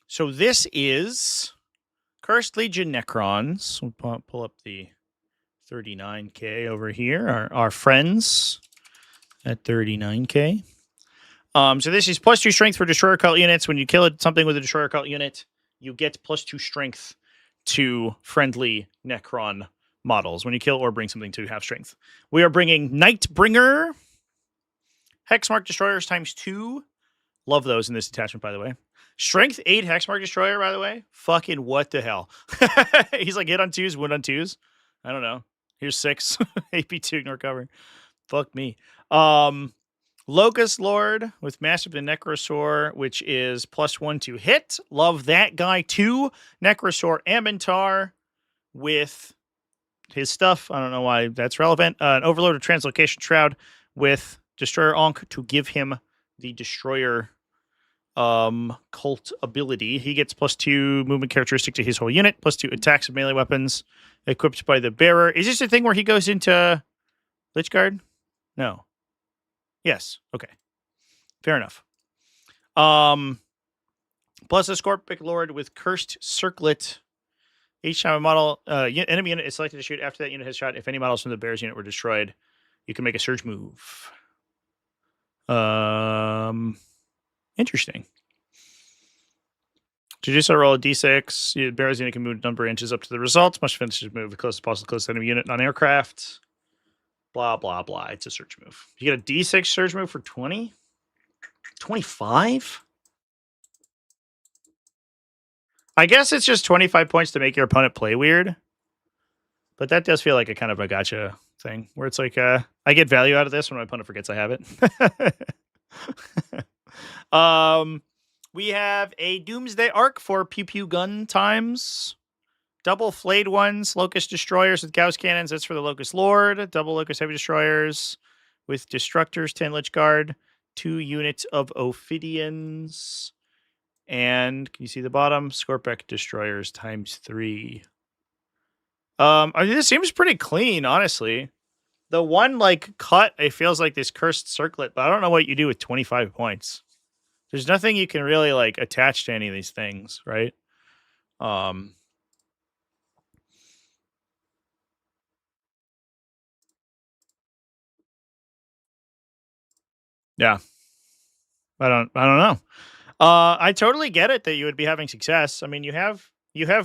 So this is Cursed Legion Necrons. We'll pull up the 39k over here, our friends at 39k. So this is +2 strength for Destroyer Cult units. When you kill something with a Destroyer Cult unit, you get +2 strength to friendly Necron models when you kill or bring something to half strength. We are bringing Nightbringer, Hexmark Destroyers ×2. Love those in this attachment, by the way. Strength 8 Hexmark Destroyer, by the way. Fucking what the hell? He's like hit on 2s, wound on 2s. I don't know. Here's 6. AP2, ignore cover. Fuck me. Locust Lord with Massive and Necrosaur, which is +1 to hit. Love that guy too. Necrosaur Amintar with his stuff. I don't know why that's relevant. An Overlord of Translocation Shroud with Destroyer Ankh to give him the Destroyer cult ability. He gets +2 movement characteristic to his whole unit, +2 attacks of melee weapons equipped by the bearer. Is this a thing where he goes into Lichguard? No. Yes. Okay. Fair enough. Plus a Scorpic Lord with Cursed Circlet. Each time a model enemy unit is selected to shoot after that unit has shot, if any models from the bear's unit were destroyed, you can make a surge move. Interesting. To do so, roll a d6. Your bear's unit can move a number of inches up to the result. Must finish his move as close as possible to close enemy unit on aircraft. Blah, blah, blah. It's a surge move. You get a d6 surge move for 20? 25? I guess it's just 25 points to make your opponent play weird. But that does feel like a kind of a gotcha thing, where it's like, I get value out of this when my opponent forgets I have it. We have a Doomsday Arc for Pew Pew gun times. Double Flayed ones, Locust Destroyers with Gauss Cannons. That's for the Locust Lord. Double Locust Heavy Destroyers with Destructors, 10 Lich Guard. 2 units of Ophidians. And can you see the bottom? Scorpic Destroyers ×3. I mean, this seems pretty clean, honestly. The one, like, cut, it feels like this Cursed Circlet, but I don't know what you do with 25 points. There's nothing you can really, like, attach to any of these things, right? Yeah. I don't know. I totally get it that you would be having success. I mean, you have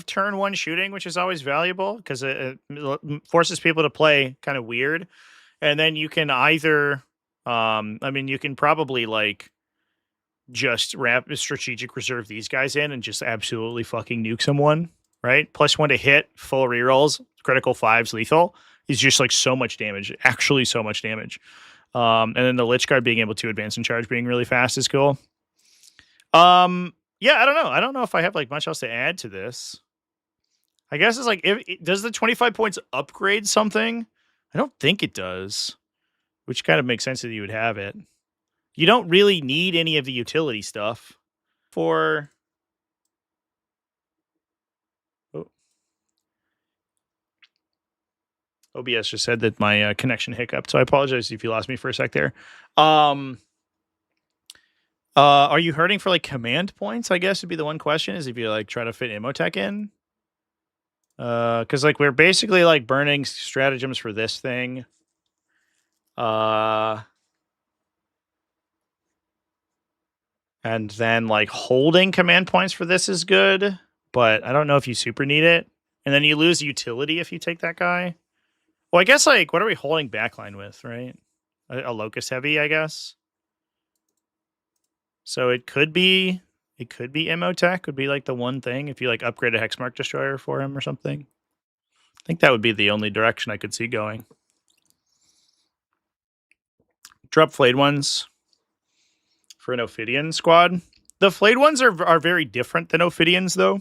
turn 1 shooting, which is always valuable because it forces people to play kind of weird. And then you can either, I mean, you can probably like just strategic reserve these guys in and just absolutely fucking nuke someone, right? +1 to hit, full rerolls, critical 5s, lethal is just like so much damage, actually so much damage. And then the Lich Guard being able to advance and charge being really fast is cool. Yeah, I don't know. I don't know if I have like much else to add to this. I guess it's like, does the 25 points upgrade something? I don't think it does, which kind of makes sense that you would have it. You don't really need any of the utility stuff for... Oh. OBS just said that my connection hiccuped, so I apologize if you lost me for a sec there. Are you hurting for like command points? I guess would be the one question, is if you like try to fit Imhotech in. Because like we're basically like burning stratagems for this thing. And then like holding command points for this is good, but I don't know if you super need it. And then you lose utility if you take that guy. Well, I guess like what are we holding backline with, right? A Locust Heavy, I guess. So it could be Imhotech would be like the one thing if you like upgrade a Hexmark Destroyer for him or something. I think that would be the only direction I could see going. Drop Flayed ones for an Ophidian squad. The Flayed ones are very different than Ophidians, though.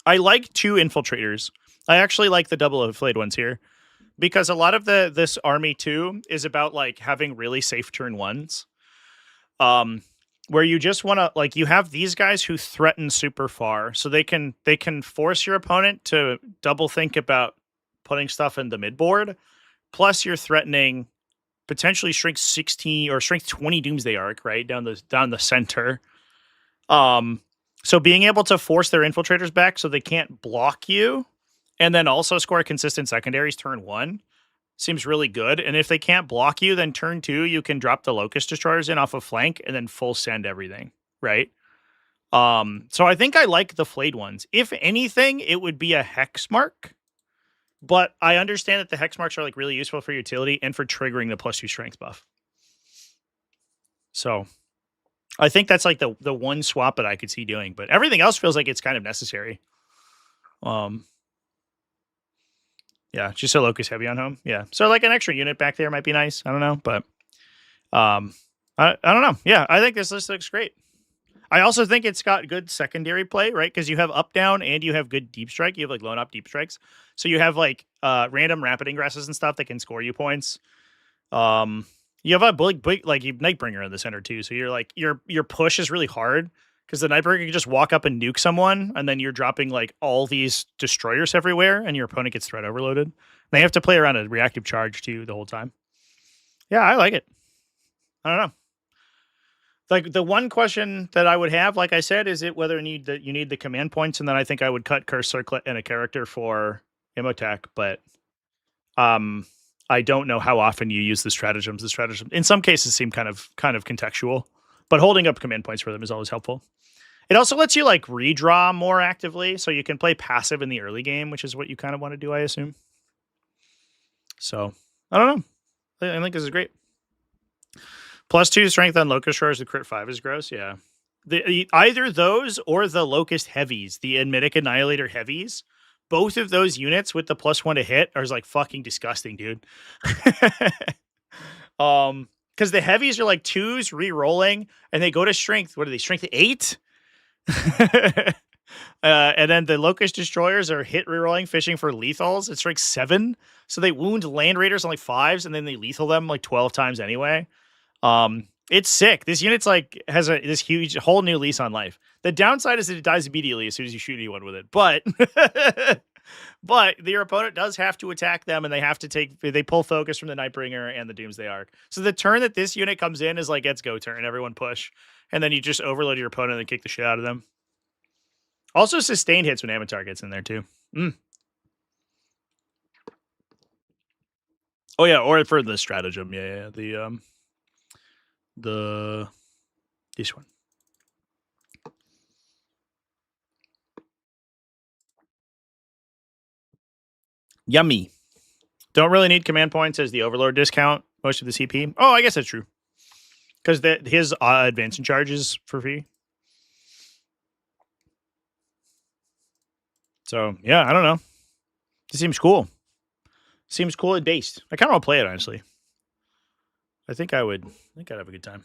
I like 2 Infiltrators. I actually like the double Flayed ones here. Because a lot of this army, too, is about like having really safe turn 1s. Where you just want to, like, you have these guys who threaten super far, so they can force your opponent to double think about putting stuff in the midboard. Plus, you're threatening potentially strength 16 or strength 20 Doomsday Arc, right down the center. So being able to force their infiltrators back so they can't block you, and then also score consistent secondaries turn 1. Seems really good. And if they can't block you, then turn 2, you can drop the Locust Destroyers in off a flank and then full send everything, right? So I think I like the flayed ones. If anything, it would be a hex mark. But I understand that the hex marks are like really useful for utility and for triggering the +2 strength buff. So I think that's like the one swap that I could see doing, but everything else feels like it's kind of necessary. Yeah, just a locust heavy on home. Yeah. So like an extra unit back there might be nice. I don't know, but I don't know. Yeah, I think this list looks great. I also think it's got good secondary play, right? Because you have up down and you have good deep strike. You have like lone up deep strikes. So you have like random rapid ingresses and stuff that can score you points. You have a big like Nightbringer in the center too. So you're like your push is really hard because the Nightbringer can just walk up and nuke someone, and then you're dropping like all these destroyers everywhere, and your opponent gets threat overloaded. They have to play around a reactive charge too the whole time. Yeah, I like it. I don't know. Like the one question that I would have, like I said, is it whether you need the command points, and then I think I would cut Curse Circlet and a character for Imhotech, but I don't know how often you use the stratagems. The stratagem in some cases seem kind of contextual, but holding up command points for them is always helpful. It also lets you like redraw more actively, so you can play passive in the early game, which is what you kind of want to do, I assume. So I don't know. I think this is great. +2 strength on Locust Roars. The crit 5 is gross. Yeah, either those or the Locust Heavies, the Admitic Annihilator Heavies. Both of those units with the +1 to hit are like fucking disgusting, dude. Because the heavies are like 2s re-rolling, and they go to strength. What are they? Strength 8. And then the Locust Destroyers are hit re-rolling, fishing for lethals. It's strength 7, so they wound Land Raiders on like 5s, and then they lethal them like 12 times anyway. It's sick. This unit's like has this huge whole new lease on life. The downside is that it dies immediately as soon as you shoot anyone with it. But but your opponent does have to attack them, and they pull focus from the Nightbringer and the Doomsday Arc. So the turn that this unit comes in is like it's go turn, everyone push, and then you just overload your opponent and kick the shit out of them. Also sustained hits when Avatar gets in there too. Oh yeah, or for the stratagem. Yeah, this one. Yummy. Don't really need command points as the Overlord discount most of the CP. Oh, I guess that's true. Because his advancing charge is for free. So, yeah, I don't know. It seems cool. Seems cool and based. I kind of want to play it, honestly. I think I'd have a good time.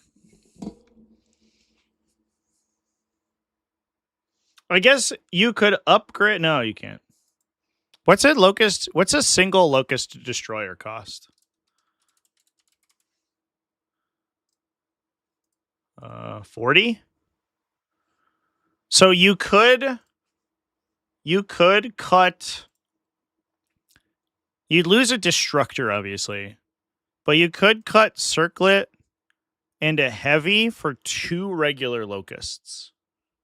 I guess you could upgrade. No, you can't. What's a single Locust Destroyer cost? 40. So you could cut. You'd lose a Destructor, obviously, but you could cut Circlet and a Heavy for 2 regular Locusts,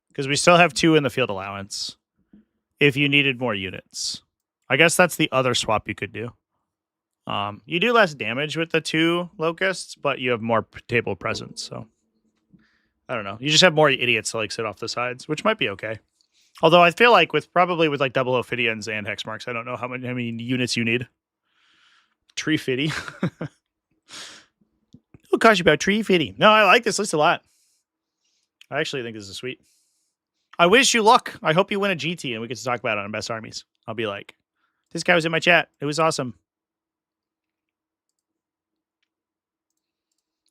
because we still have 2 in the field allowance. If you needed more units, I guess that's the other swap you could do. You do less damage with the 2 Locusts, but you have more table presence. So I don't know. You just have more idiots to like sit off the sides, which might be okay. Although I feel like with like double Ophidians and Hexmarks, I don't know how many units you need. Tree Fitty. It'll cost you about Tree Fitty. No, I like this list a lot. I actually think this is sweet. I wish you luck. I hope you win a GT and we get to talk about it on Best Armies. I'll be like, this guy was in my chat. It was awesome.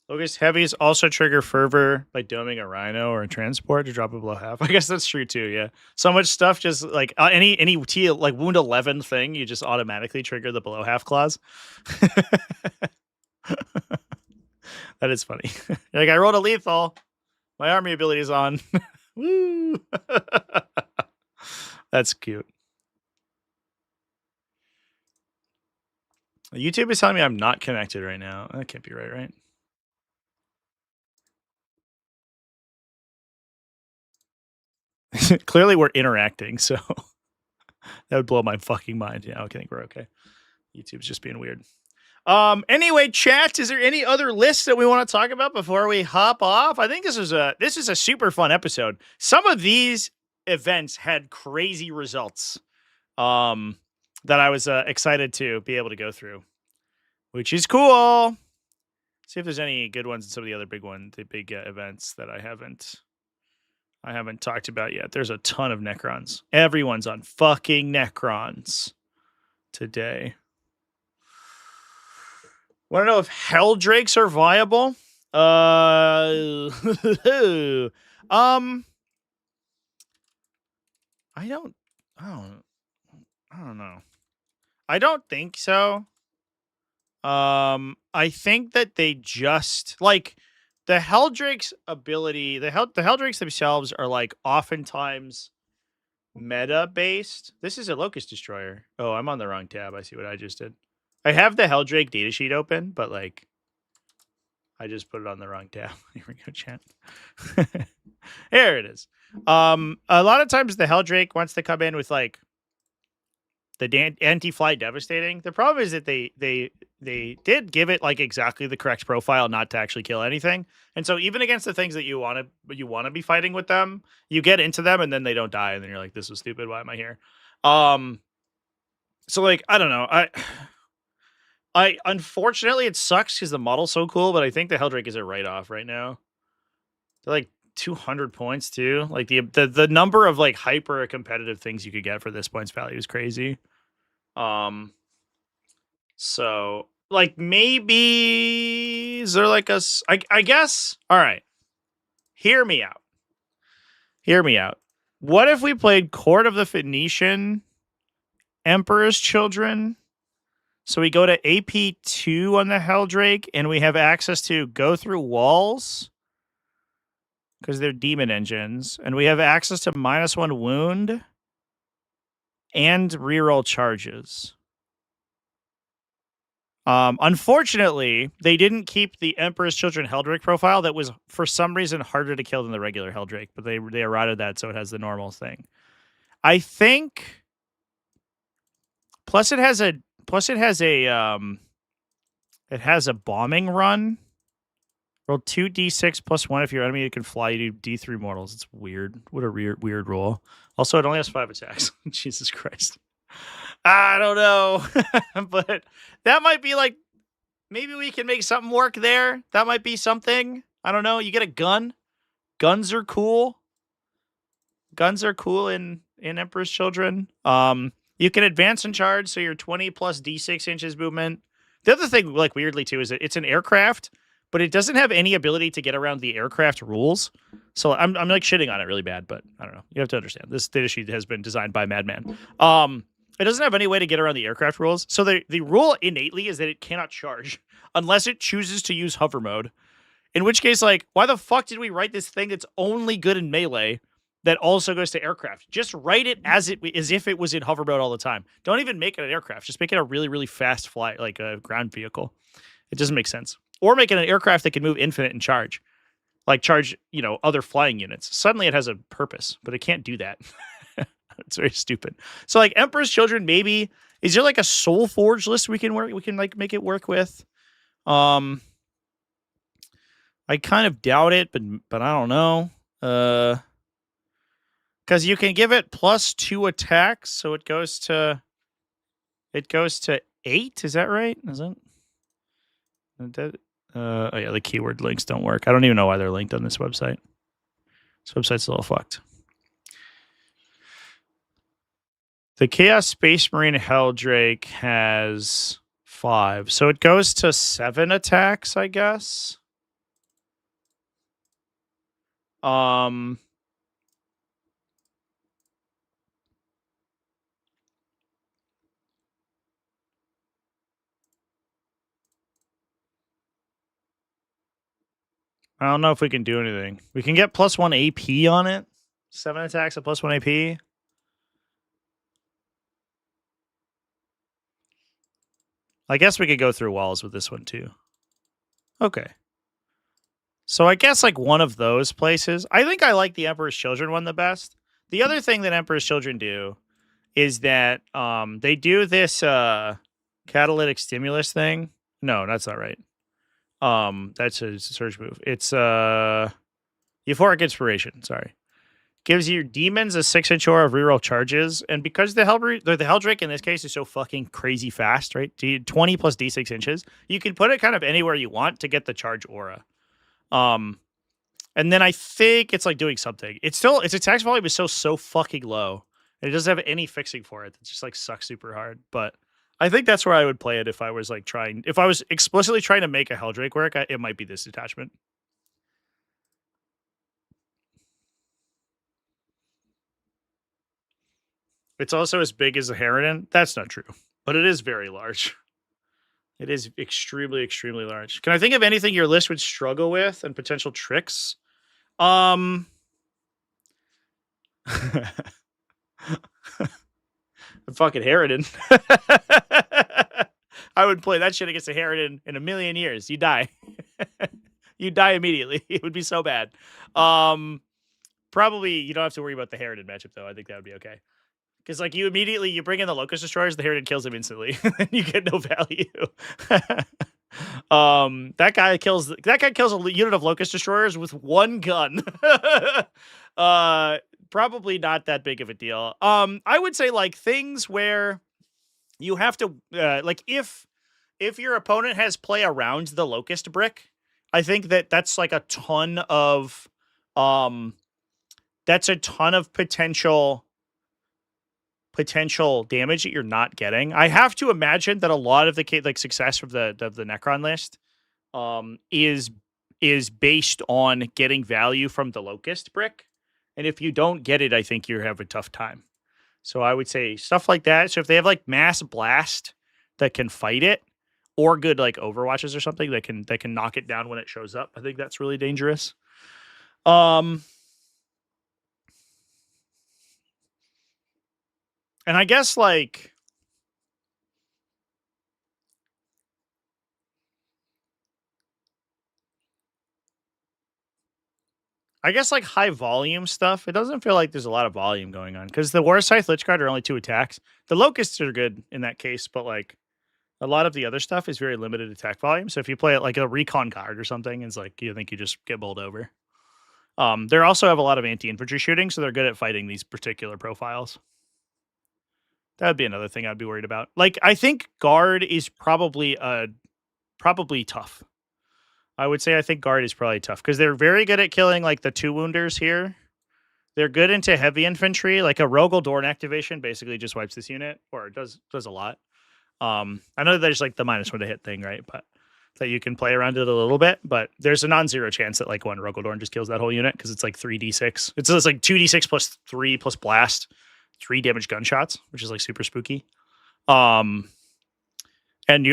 Locust Heavies also trigger Fervor by doming a Rhino or a Transport to drop it below half. I guess that's true too, yeah. So much stuff, just like any T, like wound 11 thing, you just automatically trigger the below half clause. That is funny. Like, I rolled a lethal. My army ability is on. Woo! That's cute. YouTube is telling me I'm not connected right now. That can't be right? Clearly we're interacting, so that would blow my fucking mind. Yeah, okay, I think we're okay. YouTube's just being weird. Anyway, chat, is there any other lists that we want to talk about before we hop off? I think this is a super fun episode. Some of these events had crazy results. That I was excited to be able to go through, which is cool. See if there's any good ones in some of the other big events that I haven't talked about yet. There's a ton of Necrons. Everyone's on fucking Necrons today. Want to know if Heldrakes are viable? I don't know. I don't think so. I think that they just like the Heldrake's ability. The Heldrakes themselves are like oftentimes meta based. This is a Locust Destroyer. Oh, I'm on the wrong tab. I see what I just did. I have the Heldrake datasheet open, but like I just put it on the wrong tab. Here we go, chat. Here it is. A lot of times the Heldrake wants to come in with like the anti-fly devastating. The problem is that they did give it like exactly the correct profile not to actually kill anything. And so even against the things that you want to be fighting with them, you get into them and then they don't die and then you're like, this was stupid. Why am I here? So like I don't know. I unfortunately it sucks because the model's so cool, but I think the Heldrake is a write-off right now. They're like 200 points too. Like the number of like hyper competitive things you could get for this points value is crazy. So like maybe is there like I guess all right. Hear me out. What if we played Court of the Phoenician Emperor's Children? So we go to AP2 on the Heldrake and we have access to go through walls because they're demon engines, and we have access to -1 wound and reroll charges. Unfortunately, they didn't keep the Emperor's Children Heldrake profile that was for some reason harder to kill than the regular Heldrake, but they eroded that so it has the normal thing. I think plus it has a bombing run. Roll 2d6 +1 if your enemy can fly. You do D3 mortals. It's weird. What a weird roll. Also, it only has 5 attacks. Jesus Christ. I don't know. But that might be like, maybe we can make something work there. That might be something. I don't know. You get a gun. Guns are cool. Guns are cool in Emperor's Children. You can advance and charge, so you're 20 plus D6 inches movement. The other thing, like weirdly too, is that it's an aircraft, but it doesn't have any ability to get around the aircraft rules. So I'm like shitting on it really bad, but I don't know. You have to understand. This data sheet has been designed by Madman. It doesn't have any way to get around the aircraft rules. So the rule innately is that it cannot charge unless it chooses to use hover mode. In which case, like, why the fuck did we write this thing that's only good in melee that also goes to aircraft? Just write it as if it was in hover mode all the time. Don't even make it an aircraft. Just make it a really, really fast fly, like a ground vehicle. It doesn't make sense. Or make it an aircraft that can move infinite and charge. Like charge, other flying units. Suddenly it has a purpose, but it can't do that. It's very stupid. So like Emperor's Children, maybe. Is there like a Soul Forge list we can like make it work with? I kind of doubt it, but I don't know. Because you can give it +2 attacks, so it goes to 8. Is that right? Is it? Oh yeah, the keyword links don't work. I don't even know why they're linked on this website. This website's a little fucked. The Chaos Space Marine Heldrake has 5, so it goes to 7 attacks, I guess. I don't know if we can do anything. We can get +1 AP on it. 7 attacks at +1 AP. I guess we could go through walls with this one too. Okay. So I guess like one of those places. I think I like the Emperor's Children one the best. The other thing that Emperor's Children do is that they do this catalytic stimulus thing. No, that's not right. That's a surge move. It's Euphoric Inspiration. Sorry. Gives your demons a 6-inch aura of reroll charges, and because the Heldrake in this case is so fucking crazy fast, right? 20 plus d6 inches, you can put it kind of anywhere you want to get the charge aura. And then I think it's like doing something. Its attack volume is so fucking low, and it doesn't have any fixing for it. It just like sucks super hard. But I think that's where I would play it if I was like if I was explicitly trying to make a Heldrake work. It might be this detachment. It's also as big as a Harridan. That's not true, but it is very large. It is extremely, extremely large. Can I think of anything your list would struggle with and potential tricks? A fucking Harridan. I would play that shit against a Harridan in a million years. You die. You die immediately. It would be so bad. Probably you don't have to worry about the Harridan matchup though. I think that would be okay. Because like you bring in the Locust Destroyers, the Harridan kills him instantly, and you get no value. That guy kills a unit of Locust Destroyers with one gun. Probably not that big of a deal. I would say like things where you have to like if your opponent has play around the Locust brick, I think that's like a ton of potential damage that you're not getting. I have to imagine that a lot of the success of the Necron list is based on getting value from the Locust brick. And if you don't get it, I think you have a tough time. So I would say stuff like that. So if they have like Mass Blast that can fight it, or good like Overwatches or something that can knock it down when it shows up, I think that's really dangerous. And I guess like high volume stuff, it doesn't feel like there's a lot of volume going on because the War Scythe Lich Guard are only 2 attacks. The Locusts are good in that case, but like a lot of the other stuff is very limited attack volume. So if you play it like a Recon card or something, it's like you think you just get bowled over. They also have a lot of anti-infantry shooting, so they're good at fighting these particular profiles. That would be another thing I'd be worried about. Like, I think Guard is probably tough. I would say I think Guard is probably tough because they're very good at killing like the 2 wounders here. They're good into heavy infantry. Like a Rogel Dorn activation basically just wipes this unit, or it does a lot. I know there's like the -1 to hit thing, right? But that you can play around it a little bit. But there's a non-zero chance that like one Rogel Dorn just kills that whole unit because it's like 3d6. It's like 2d6 plus 3 plus blast, 3 damage gunshots, which is like super spooky. And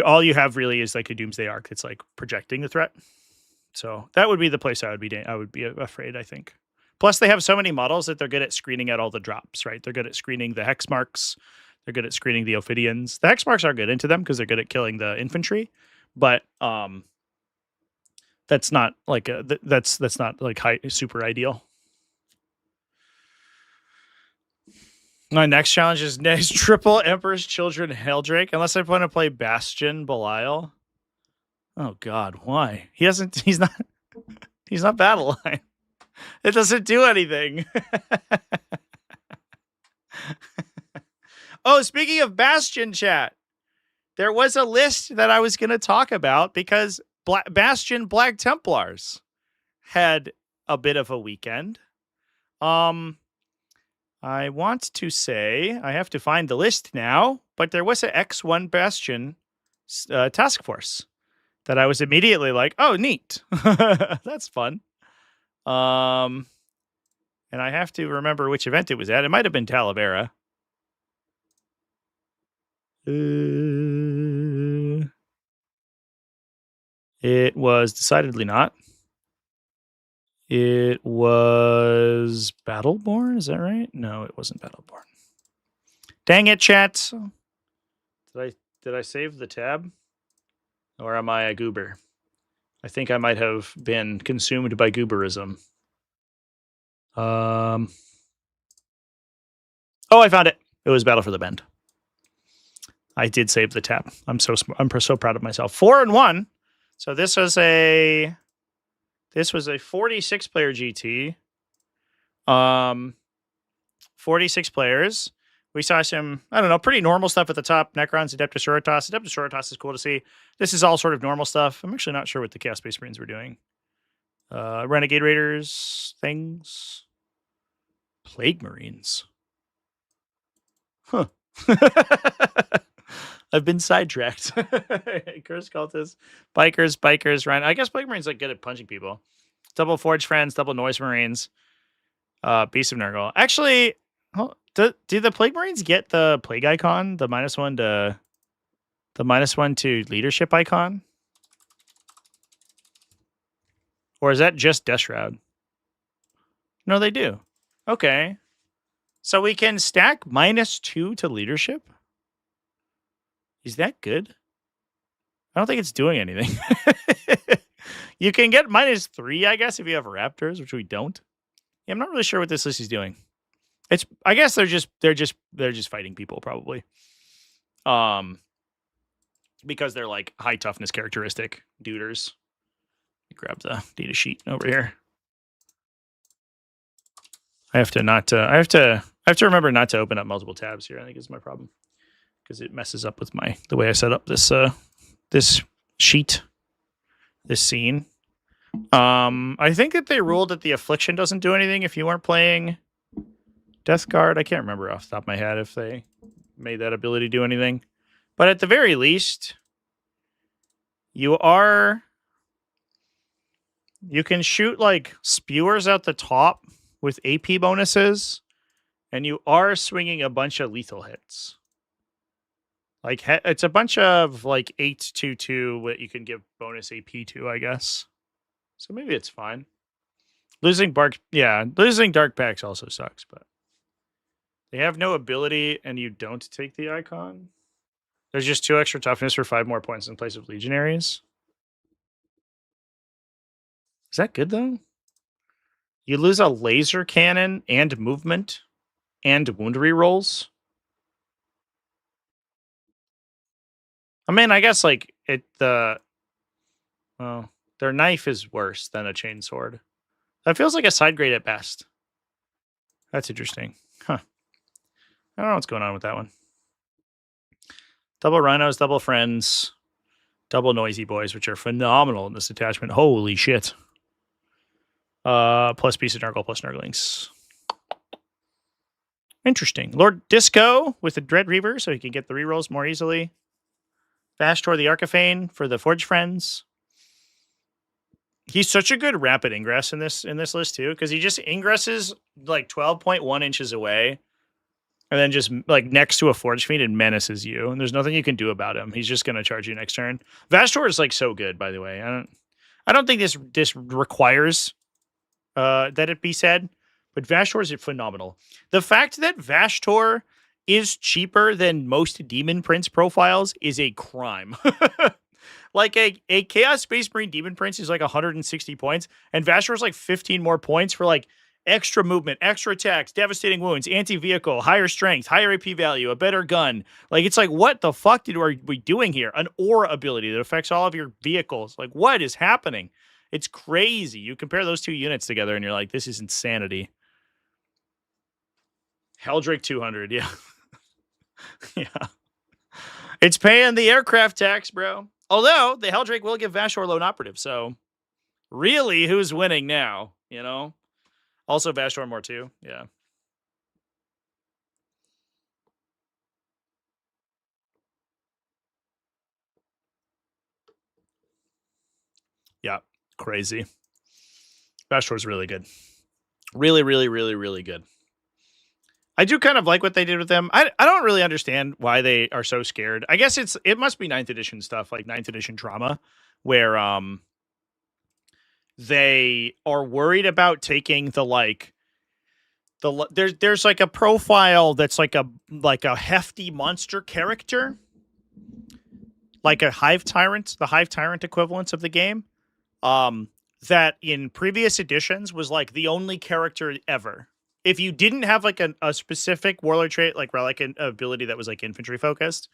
all you have really is like a Doomsday Arc that's like projecting the threat. So that would be the place I would be afraid, I think. Plus, they have so many models that they're good at screening out all the drops, right? They're good at screening the Hex Marks. They're good at screening the Ophidians. The Hex Marks are good into them because they're good at killing the infantry. But that's not like that's not like super ideal. My next challenge is triple Emperor's Children Heldrake, unless I want to play Bastion Belial. Oh God, why? He's not battle line. It doesn't do anything. Oh, speaking of Bastion, chat, there was a list that I was going to talk about because Bastion Black Templars had a bit of a weekend. I want to say, I have to find the list now, but there was an X1 Bastion task force that I was immediately like, oh, neat. That's fun. And I have to remember which event it was at. It might have been Talavera. It was decidedly not. It was Battleborn, is that right? No, it wasn't Battleborn. Dang it, chat. Did I save the tab? Or am I a goober? I think I might have been consumed by gooberism. Oh, I found it. It was Battle for the Bend. I did save the tab. I'm so proud of myself. 4-1. So this was a 46 player GT. 46 players. We saw some, I don't know, pretty normal stuff at the top. Necrons, Adeptus Tortoise. Adeptus Tortoise is cool to see. This is all sort of normal stuff. I'm actually not sure what the Chaos Space Marines were doing. Renegade Raiders, things. Plaguemarines. Huh. I've been sidetracked. Curse Cultists, Bikers, Ryan. I guess Plaguemarines like good at punching people. Double Forge Friends, double Noise Marines. Beast of Nurgle. Actually, do the Plague Marines get the Plague icon? The -1 to leadership icon? Or is that just Death Shroud? No, they do. Okay. So we can stack -2 to leadership? Is that good? I don't think it's doing anything. You can get -3, I guess, if you have Raptors, which we don't. Yeah, I'm not really sure what this list is doing. I guess they're just fighting people probably. Because they're like high toughness characteristic duders. Grab the data sheet over here. I have to remember not to open up multiple tabs here. I think is my problem because it messes up with the way I set up this this sheet, this scene. I think that they ruled that the affliction doesn't do anything if you weren't playing Death Guard. I can't remember off the top of my head if they made that ability do anything, but at the very least, you can shoot like spewers out the top with AP bonuses, and you are swinging a bunch of lethal hits. Like it's a bunch of like 8/2/2 what you can give bonus AP to, I guess. So maybe it's fine. Losing Dark Pacts also sucks, but they have no ability and you don't take the icon. There's just 2 extra toughness for 5 more points in place of Legionaries. Is that good though? You lose a laser cannon and movement and wound rerolls. I mean, I guess like their knife is worse than a chainsword. That feels like a side grade at best. That's interesting. Huh. I don't know what's going on with that one. Double Rhinos, double Friends, double Noisy Boys, which are phenomenal in this attachment. Holy shit. Plus Piece of Nurgle, plus Nurglings. Interesting. Lord Disco with the Dread Reaver, so he can get the rerolls more easily. Vastor the Arcaphane for the Forge Friends. He's such a good rapid ingress in this list too, because he just ingresses like 12.1 inches away, and then just like next to a Forge Fiend and menaces you, and there's nothing you can do about him. He's just gonna charge you next turn. Vastor is like so good, by the way. I don't think this requires that it be said, but Vastor is phenomenal. The fact that Vastor is cheaper than most Demon Prince profiles is a crime. Like a Chaos Space Marine Demon Prince is like 160 points, and Vastor is like 15 more points for like extra movement, extra attacks, devastating wounds, anti-vehicle, higher strength, higher AP value, a better gun. Like, it's like, what the fuck are we doing here? An aura ability that affects all of your vehicles. Like, what is happening? It's crazy. You compare those 2 units together and you're like, this is insanity. Heldrake 200, yeah. Yeah. It's paying the aircraft tax, bro. Although, the Heldrake will give Vastor lone operative, so really, who's winning now, you know? Also, Vastor more too, yeah. Yeah, crazy. Vastor's really good. Really, really, really, really good. I do kind of like what they did with them. I don't really understand why they are so scared. I guess it must be 9th edition stuff, like 9th edition trauma, where they are worried about taking there's like a profile that's like a hefty monster character, like a Hive Tyrant, the Hive Tyrant equivalent of the game, that in previous editions was like the only character ever. If you didn't have like a specific warlord trait, like an ability that was like infantry focused,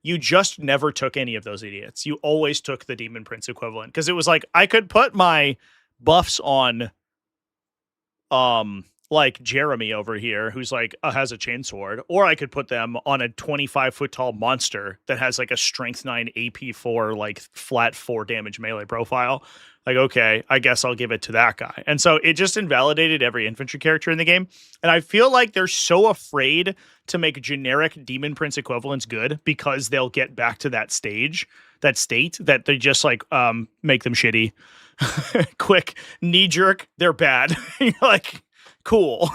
you just never took any of those idiots. You always took the Demon Prince equivalent. Because it was like, I could put my buffs on, like Jeremy over here, who's like, has a chainsword, or I could put them on a 25-foot tall monster that has like a strength 9 AP 4, like flat 4 damage melee profile. Like, okay, I guess I'll give it to that guy. And so it just invalidated every infantry character in the game. And I feel like they're so afraid to make generic Demon Prince equivalents good because they'll get back to that state, that they just like make them shitty. Quick, knee jerk, they're bad. You're like, cool.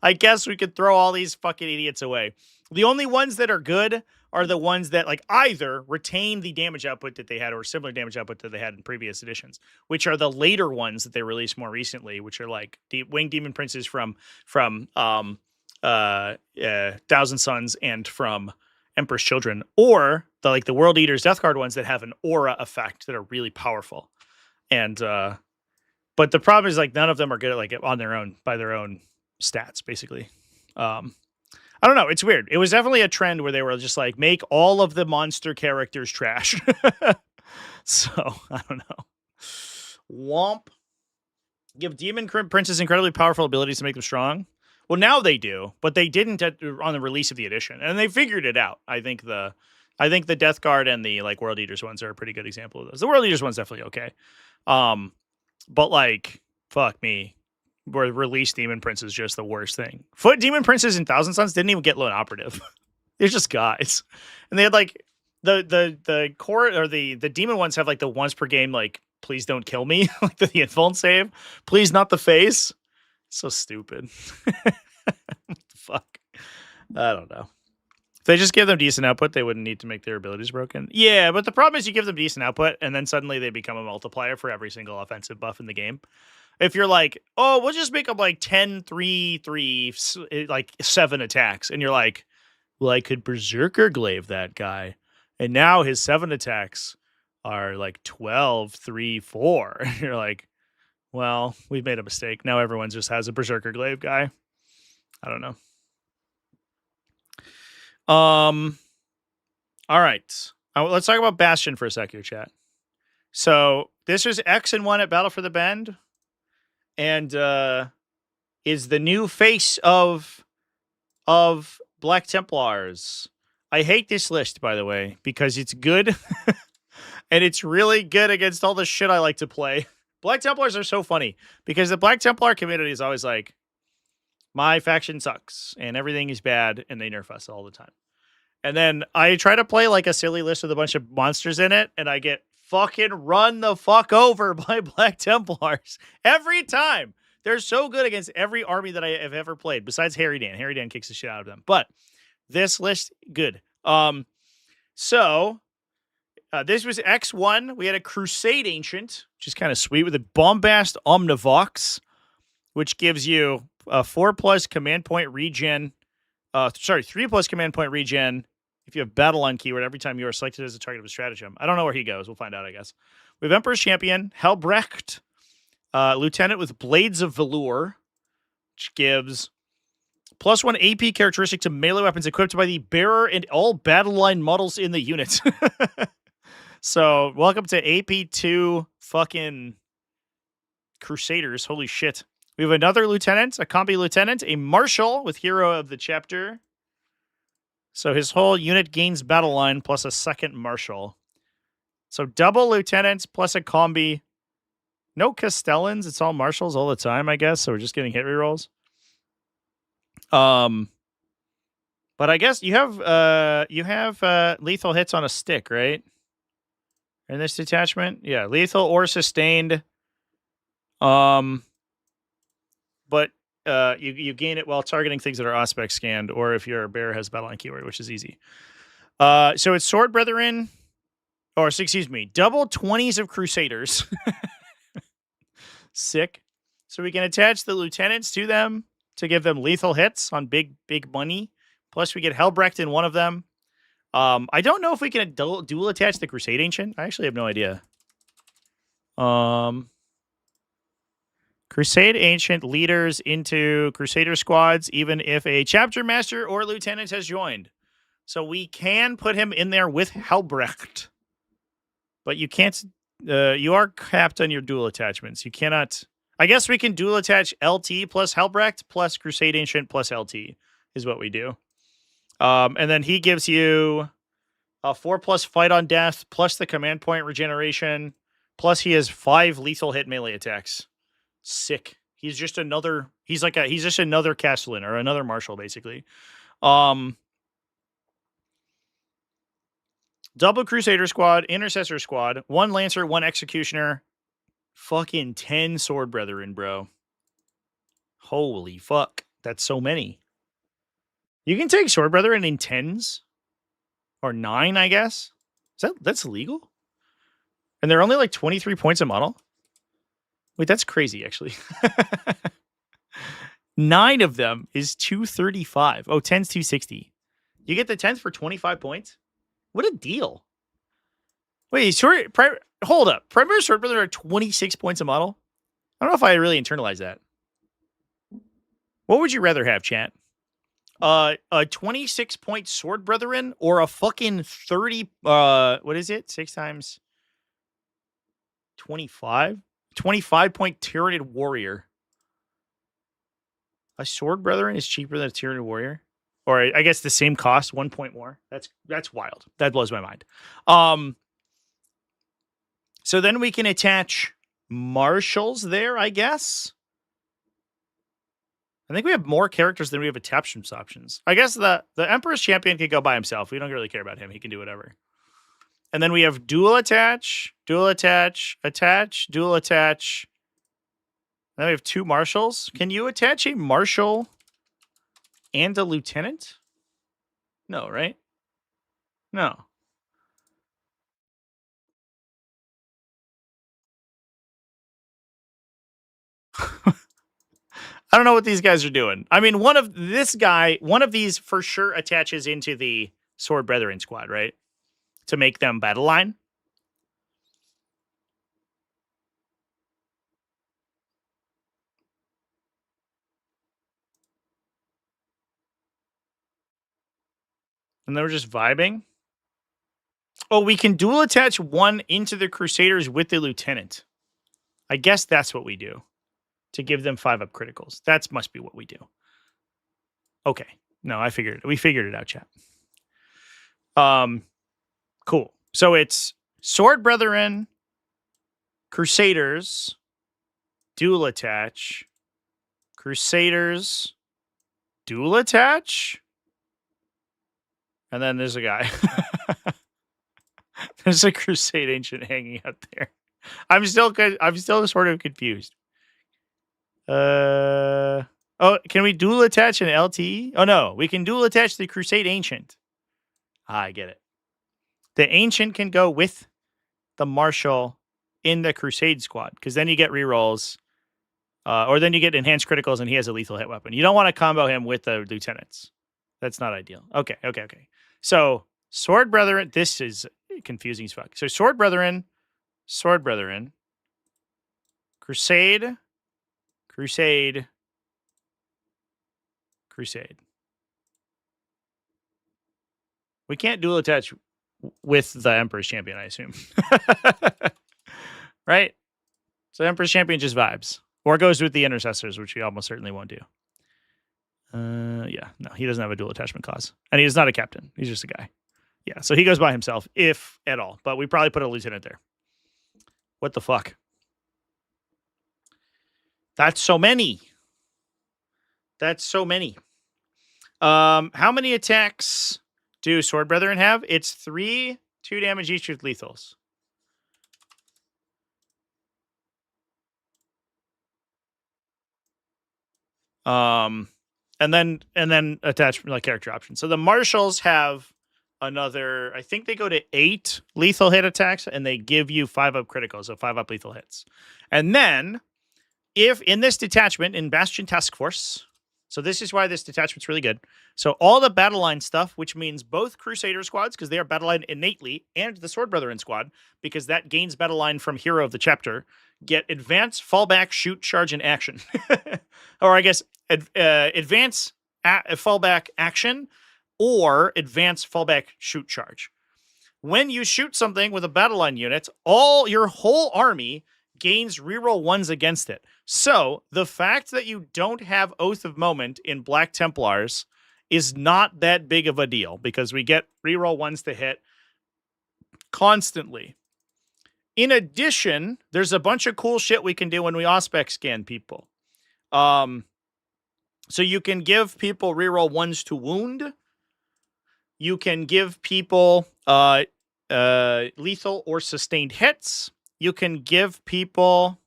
I guess we could throw all these fucking idiots away. The only ones that are good are the ones that like either retain the damage output that they had or similar damage output that they had in previous editions, which are the later ones that they released more recently, which are like Winged Demon Princes from Thousand Suns and from Emperor's Children, or the World Eater's Death Guard ones that have an aura effect that are really powerful. And but the problem is like none of them are good at like on their own by their own stats, basically. I don't know. It's weird. It was definitely a trend where they were just like, make all of the monster characters trash. So, I don't know. Womp. Give Demon Princes incredibly powerful abilities to make them strong. Well, now they do, but they didn't on the release of the edition. And they figured it out. I think the Death Guard and the like World Eaters ones are a pretty good example of those. The World Eaters one's definitely okay. But like, fuck me. Where release Demon Prince is just the worst thing. Foot Demon Princes in Thousand Suns didn't even get lone operative. They're just guys. And they had like the core or the demon ones have like the once per game, like, please don't kill me, like the invuln save. Please not the face. So stupid. Fuck. I don't know. If they just give them decent output, they wouldn't need to make their abilities broken. Yeah, but the problem is you give them decent output and then suddenly they become a multiplier for every single offensive buff in the game. If you're like, oh, we'll just make them like 10, 3, 3, like 7 attacks. And you're like, well, I could Berserker Glaive that guy. And now his 7 attacks are like 12, 3, 4. And you're like, well, we've made a mistake. Now everyone just has a Berserker Glaive guy. I don't know. All right. Let's talk about Bastion for a sec here, chat. So this was X and 1 at Battle for the Bend. And is the new face of Black Templars. I hate this list, by the way, because it's good. And it's really good against all the shit I like to play. Black Templars are so funny because the Black Templar community is always like, my faction sucks and everything is bad and they nerf us all the time. And then I try to play like a silly list with a bunch of monsters in it and I get fucking run the fuck over by Black Templars every time. They're so good against every army that I have ever played, besides Harry Dan. Harry Dan kicks the shit out of them. But this list, good. So this was X1. We had a Crusade Ancient, which is kind of sweet, with a Bombast Omnivox, which gives you a 4+ command point regen. 3+ command point regen if you have Battle on keyword every time you are selected as a target of a stratagem. I don't know where he goes. We'll find out, I guess. We have Emperor's Champion, Heldrake, Lieutenant with Blades of Velour, which gives +1 AP characteristic to melee weapons equipped by the bearer and all battle line models in the unit. So, welcome to AP2 fucking Crusaders. Holy shit. We have another lieutenant, a combi lieutenant, a marshal with hero of the chapter. So his whole unit gains battle line plus a second marshal. So double lieutenants plus a combi. No Castellans. It's all marshals all the time, I guess. So we're just getting hit rerolls. But I guess you have lethal hits on a stick, right? In this detachment, yeah, lethal or sustained. But you gain it while targeting things that are Auspex scanned, or if your bearer has battle line keyword, which is easy. So it's Sword Brethren, or excuse me, double 20s of Crusaders. Sick. So we can attach the lieutenants to them to give them lethal hits on big money. Plus we get Heldrake in one of them. I don't know if we can dual attach the Crusade Ancient. I actually have no idea. Crusade Ancient leaders into Crusader squads, even if a chapter master or lieutenant has joined. So we can put him in there with Heldrake. But you can't... you are capped on your dual attachments. You cannot... I guess we can dual attach LT plus Heldrake plus Crusade Ancient plus LT is what we do. And then he gives you a 4+ fight on death plus the command point regeneration. Plus he has 5 lethal hit melee attacks. Sick. He's just another... He's just another Castellan or another Marshal, basically. Double Crusader squad, Intercessor squad, 1 Lancer, 1 Executioner, fucking 10 Sword Brethren, bro. Holy fuck. That's so many. You can take Sword Brethren in 10s. Or 9, I guess. That's legal? And they're only like 23 points a model? Wait, that's crazy, actually. 9 of them is 235. Oh, 10's 260. You get the 10th for 25 points? What a deal. Wait, hold up. Primary Sword Brother are 26 points a model? I don't know if I really internalized that. What would you rather have, chat? A 26-point Sword Brethren or a fucking 30... what is it? 6 times 25? 25-point Tyranid Warrior. A Sword Brethren is cheaper than a Tyranid Warrior? Or I guess the same cost, 1 point more. That's wild. That blows my mind. So then we can attach Marshals there, I guess. I think we have more characters than we have attachment options. I guess the Emperor's Champion can go by himself. We don't really care about him. He can do whatever. And then we have dual attach, attach, dual attach. Then we have 2 Marshals. Can you attach a Marshal and a Lieutenant? No, right? No. I don't know what these guys are doing. I mean, one of these for sure attaches into the Sword Brethren squad, right? To make them battle line. And they were just vibing. Oh, we can dual attach 1 into the Crusaders with the Lieutenant. I guess that's what we do. To give them 5-up criticals. That must be what we do. Okay. No, we figured it out, chat. Cool. So it's Sword Brethren, Crusaders, dual attach, Crusaders, dual attach, and then there's a guy. There's a Crusade Ancient hanging out there. I'm still sort of confused. Oh, can we dual attach an LT? Oh no, we can dual attach the Crusade Ancient. I get it. The Ancient can go with the Marshal in the Crusade squad, because then you get rerolls, or then you get enhanced criticals, and he has a lethal hit weapon. You don't want to combo him with the Lieutenants. That's not ideal. Okay. So Sword Brethren, this is confusing as fuck. So Sword Brethren, Crusade. We can't dual attach with the Emperor's Champion, I assume. Right? So Emperor's Champion just vibes. Or goes with the Intercessors, which we almost certainly won't do. Yeah, no, he doesn't have a dual attachment clause. And he's not a captain. He's just a guy. Yeah, so he goes by himself, if at all. But we probably put a Lieutenant there. What the fuck? That's so many. How many attacks do Sword Brethren have? It's 3, 2 damage each with lethals. And then attachment like character options. So the Marshals have another, I think they go to 8 lethal hit attacks, and they give you 5-up criticals, so 5-up lethal hits. And then, if in this detachment, in Bastion Task Force, so this is why this detachment's really good. So all the battle line stuff, which means both Crusader squads, because they are battle line innately, and the Sword Brethren squad, because that gains battle line from Hero of the Chapter, get advance, fallback, shoot, charge, and action. Or I guess advance, fallback, action, or advanced fallback shoot charge. When you shoot something with a battle line unit, all your whole army gains reroll 1s against it. So the fact that you don't have Oath of Moment in Black Templars is not that big of a deal because we get reroll 1s to hit constantly. In addition, there's a bunch of cool shit we can do when we Auspex scan people. So you can give people reroll 1s to wound. You can give people lethal or sustained hits. You can give people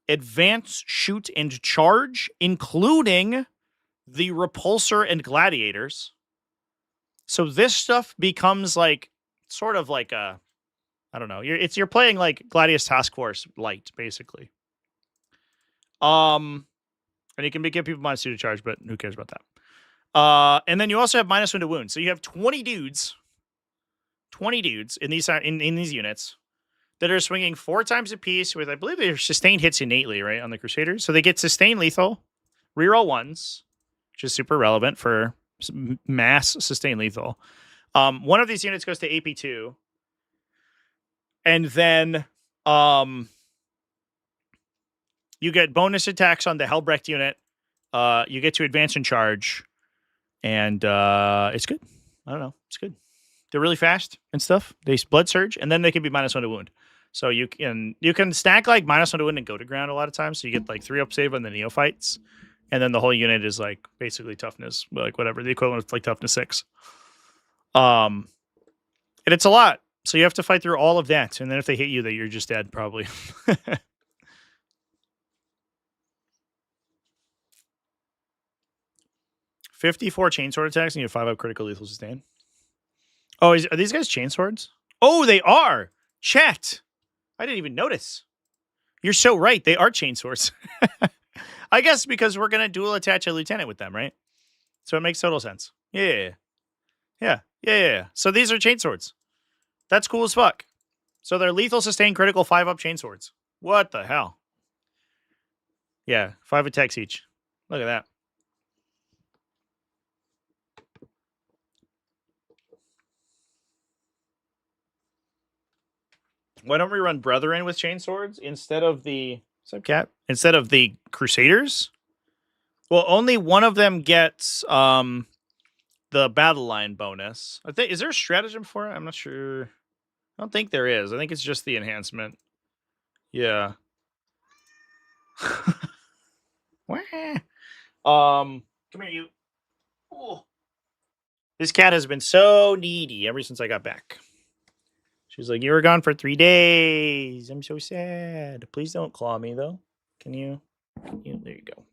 advance, shoot, and charge, including the repulsor and gladiators. So this stuff becomes like sort of like a, I don't know. You're playing like Gladius Task Force light, basically. And you can give people -2 to charge, but who cares about that? And then you also have -1 to wound. So you have 20 dudes in these units that are swinging 4 times a piece with, I believe they're sustained hits innately, right, on the Crusaders. So they get sustained lethal, reroll 1s, which is super relevant for mass sustained lethal. One of these units goes to AP2. And then you get bonus attacks on the Heldrake unit. You get to advance and charge. And it's good. I don't know. It's good. They're really fast and stuff. They blood surge, and then they can be -1 to wound. So you can stack like -1 to wound and go to ground a lot of times. So you get like 3 up save on the neophytes, and then the whole unit is like basically toughness, like whatever the equivalent of like toughness 6. And it's a lot. So you have to fight through all of that, and then if they hit you, that you're just dead probably. 54 chainsword attacks, and you have 5 up critical lethal sustain. Oh, are these guys chainswords? Oh, they are. Chat. I didn't even notice. You're so right. They are chainswords. I guess because we're going to dual attach a lieutenant with them, right? So it makes total sense. Yeah. So these are chainswords. That's cool as fuck. So they're lethal, sustain, critical, 5 up chainswords. What the hell? Yeah, 5 attacks each. Look at that. Why don't we run Brethren with chainswords instead of the instead of the Crusaders? Well, only one of them gets the battle line bonus. I think is there a stratagem for it? I'm not sure. I don't think there is. I think it's just the enhancement. Yeah. Come here, you. Oh. This cat has been so needy ever since I got back. She's like, you were gone for 3 days. I'm so sad. Please don't claw me, though. Can you? There you go.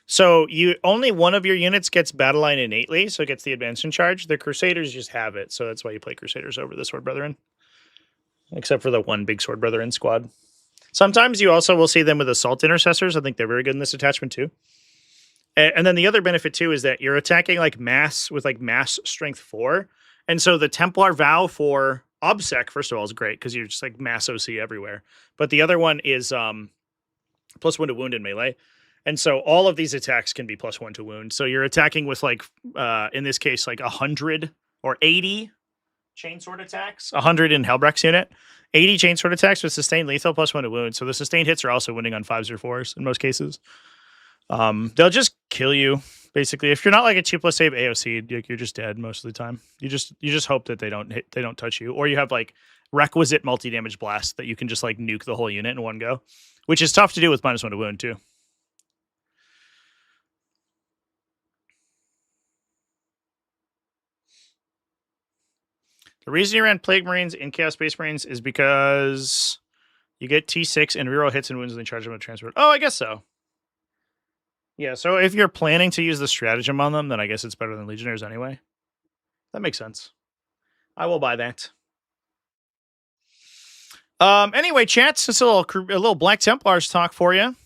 So only one of your units gets battle line innately, so it gets the advancement charge. The Crusaders just have it, so that's why you play Crusaders over the Sword Brethren. Except for the one big Sword Brethren squad. Sometimes you also will see them with Assault Intercessors. I think they're very good in this attachment, too. And then the other benefit, too, is that you're attacking like mass with like mass strength 4. And so the Templar vow for Obsec, first of all, is great because you're just like mass OC everywhere. But the other one is +1 to wound in melee. And so all of these attacks can be +1 to wound. So you're attacking with like, in this case, like 100 or 80 chainsword attacks, 100 in Heldrake's unit, 80 chainsword attacks with sustained lethal +1 to wound. So the sustained hits are also winning on 5s or 4s in most cases. They'll just kill you. Basically, if you're not like a 2+ save AOC, you're just dead most of the time. You just hope that they don't touch you, or you have like requisite multi-damage blast that you can just like nuke the whole unit in one go, which is tough to do with -1 to wound too. The reason you ran Plaguemarines in Chaos Space Marines is because you get T6 and reroll hits and wounds and then charge them with transport. Oh, I guess so. Yeah, so if you're planning to use the stratagem on them, then I guess it's better than Legionnaires anyway. That makes sense. I will buy that. Anyway, chats, it's a little Black Templars talk for you.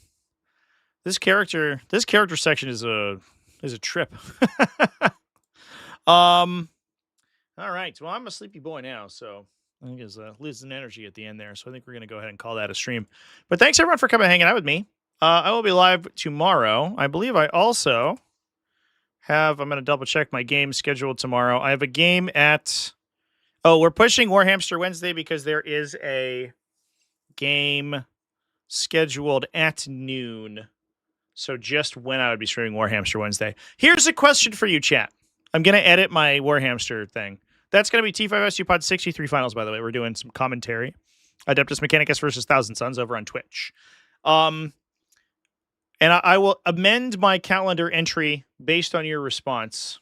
This character section is a trip. All right. Well, I'm a sleepy boy now, so I think it's losing energy at the end there. So I think we're gonna go ahead and call that a stream. But thanks everyone for coming and hanging out with me. I will be live tomorrow. I believe I also I'm going to double check my game scheduled tomorrow. I have a game at... Oh, we're pushing Warhamster Wednesday because there is a game scheduled at noon. So just when I would be streaming Warhamster Wednesday. Here's a question for you, chat. I'm going to edit my Warhamster thing. That's going to be T5SU Pod 63 finals, by the way. We're doing some commentary. Adeptus Mechanicus versus Thousand Suns over on Twitch. And I will amend my calendar entry based on your response.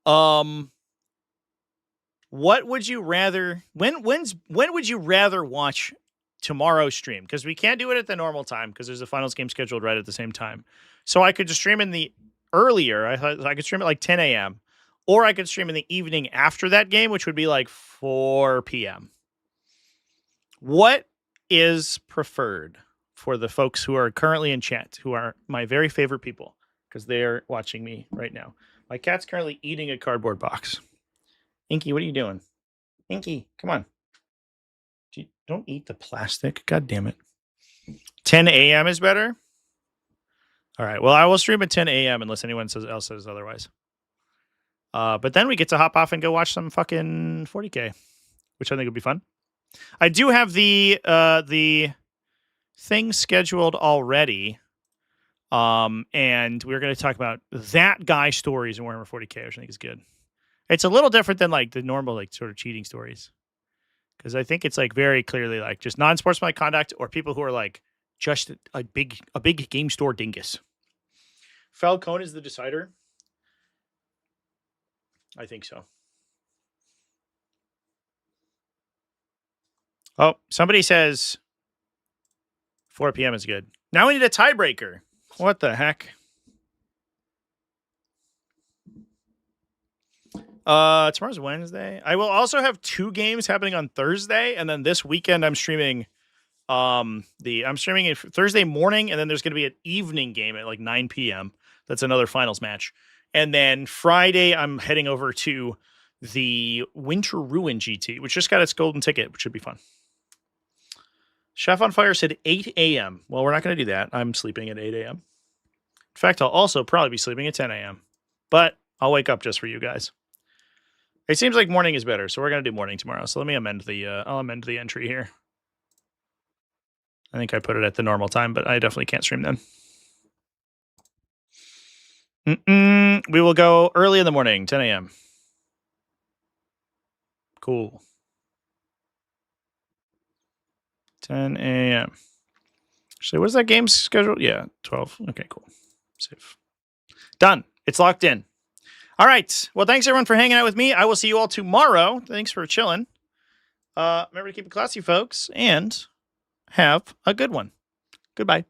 What would you rather... When would you rather watch tomorrow's stream? Because we can't do it at the normal time because there's a finals game scheduled right at the same time. So I could just stream in the earlier. I could stream at like 10 a.m. Or I could stream in the evening after that game, which would be like 4 p.m. What is preferred for the folks who are currently in chat, who are my very favorite people, because they're watching me right now? My cat's currently eating a cardboard box. Inky, what are you doing? Inky, come on. Don't eat the plastic. God damn it. 10 a.m. is better? All right. Well, I will stream at 10 a.m. unless anyone else says otherwise. But then we get to hop off and go watch some fucking 40K, which I think would be fun. I do have the thing scheduled already. And we're going to talk about that guy stories in Warhammer 40K, which I think is good. It's a little different than like the normal, like sort of cheating stories. Because I think it's like very clearly like just non-sportsmanlike conduct or people who are like just a big game store dingus. Falcone is the decider. I think so. Oh, somebody says 4 p.m. is good. Now we need a tiebreaker. What the heck? Tomorrow's Wednesday. I will also have 2 games happening on Thursday, and then this weekend I'm streaming I'm streaming it Thursday morning, and then there's going to be an evening game at like 9 p.m. That's another finals match. And then Friday, I'm heading over to the Winter Ruin GT, which just got its golden ticket, which should be fun. Chef on Fire said 8 a.m. Well, we're not going to do that. I'm sleeping at 8 a.m. In fact, I'll also probably be sleeping at 10 a.m. But I'll wake up just for you guys. It seems like morning is better, so we're going to do morning tomorrow. So let me amend I'll amend the entry here. I think I put it at the normal time, but I definitely can't stream then. We will go early in the morning, 10 a.m. Cool. 10 a.m. Actually, what is that game scheduled? Yeah, 12. Okay, cool. Save. Done. It's locked in. All right. Well, thanks everyone for hanging out with me. I will see you all tomorrow. Thanks for chilling. Remember to keep it classy, folks, and have a good one. Goodbye.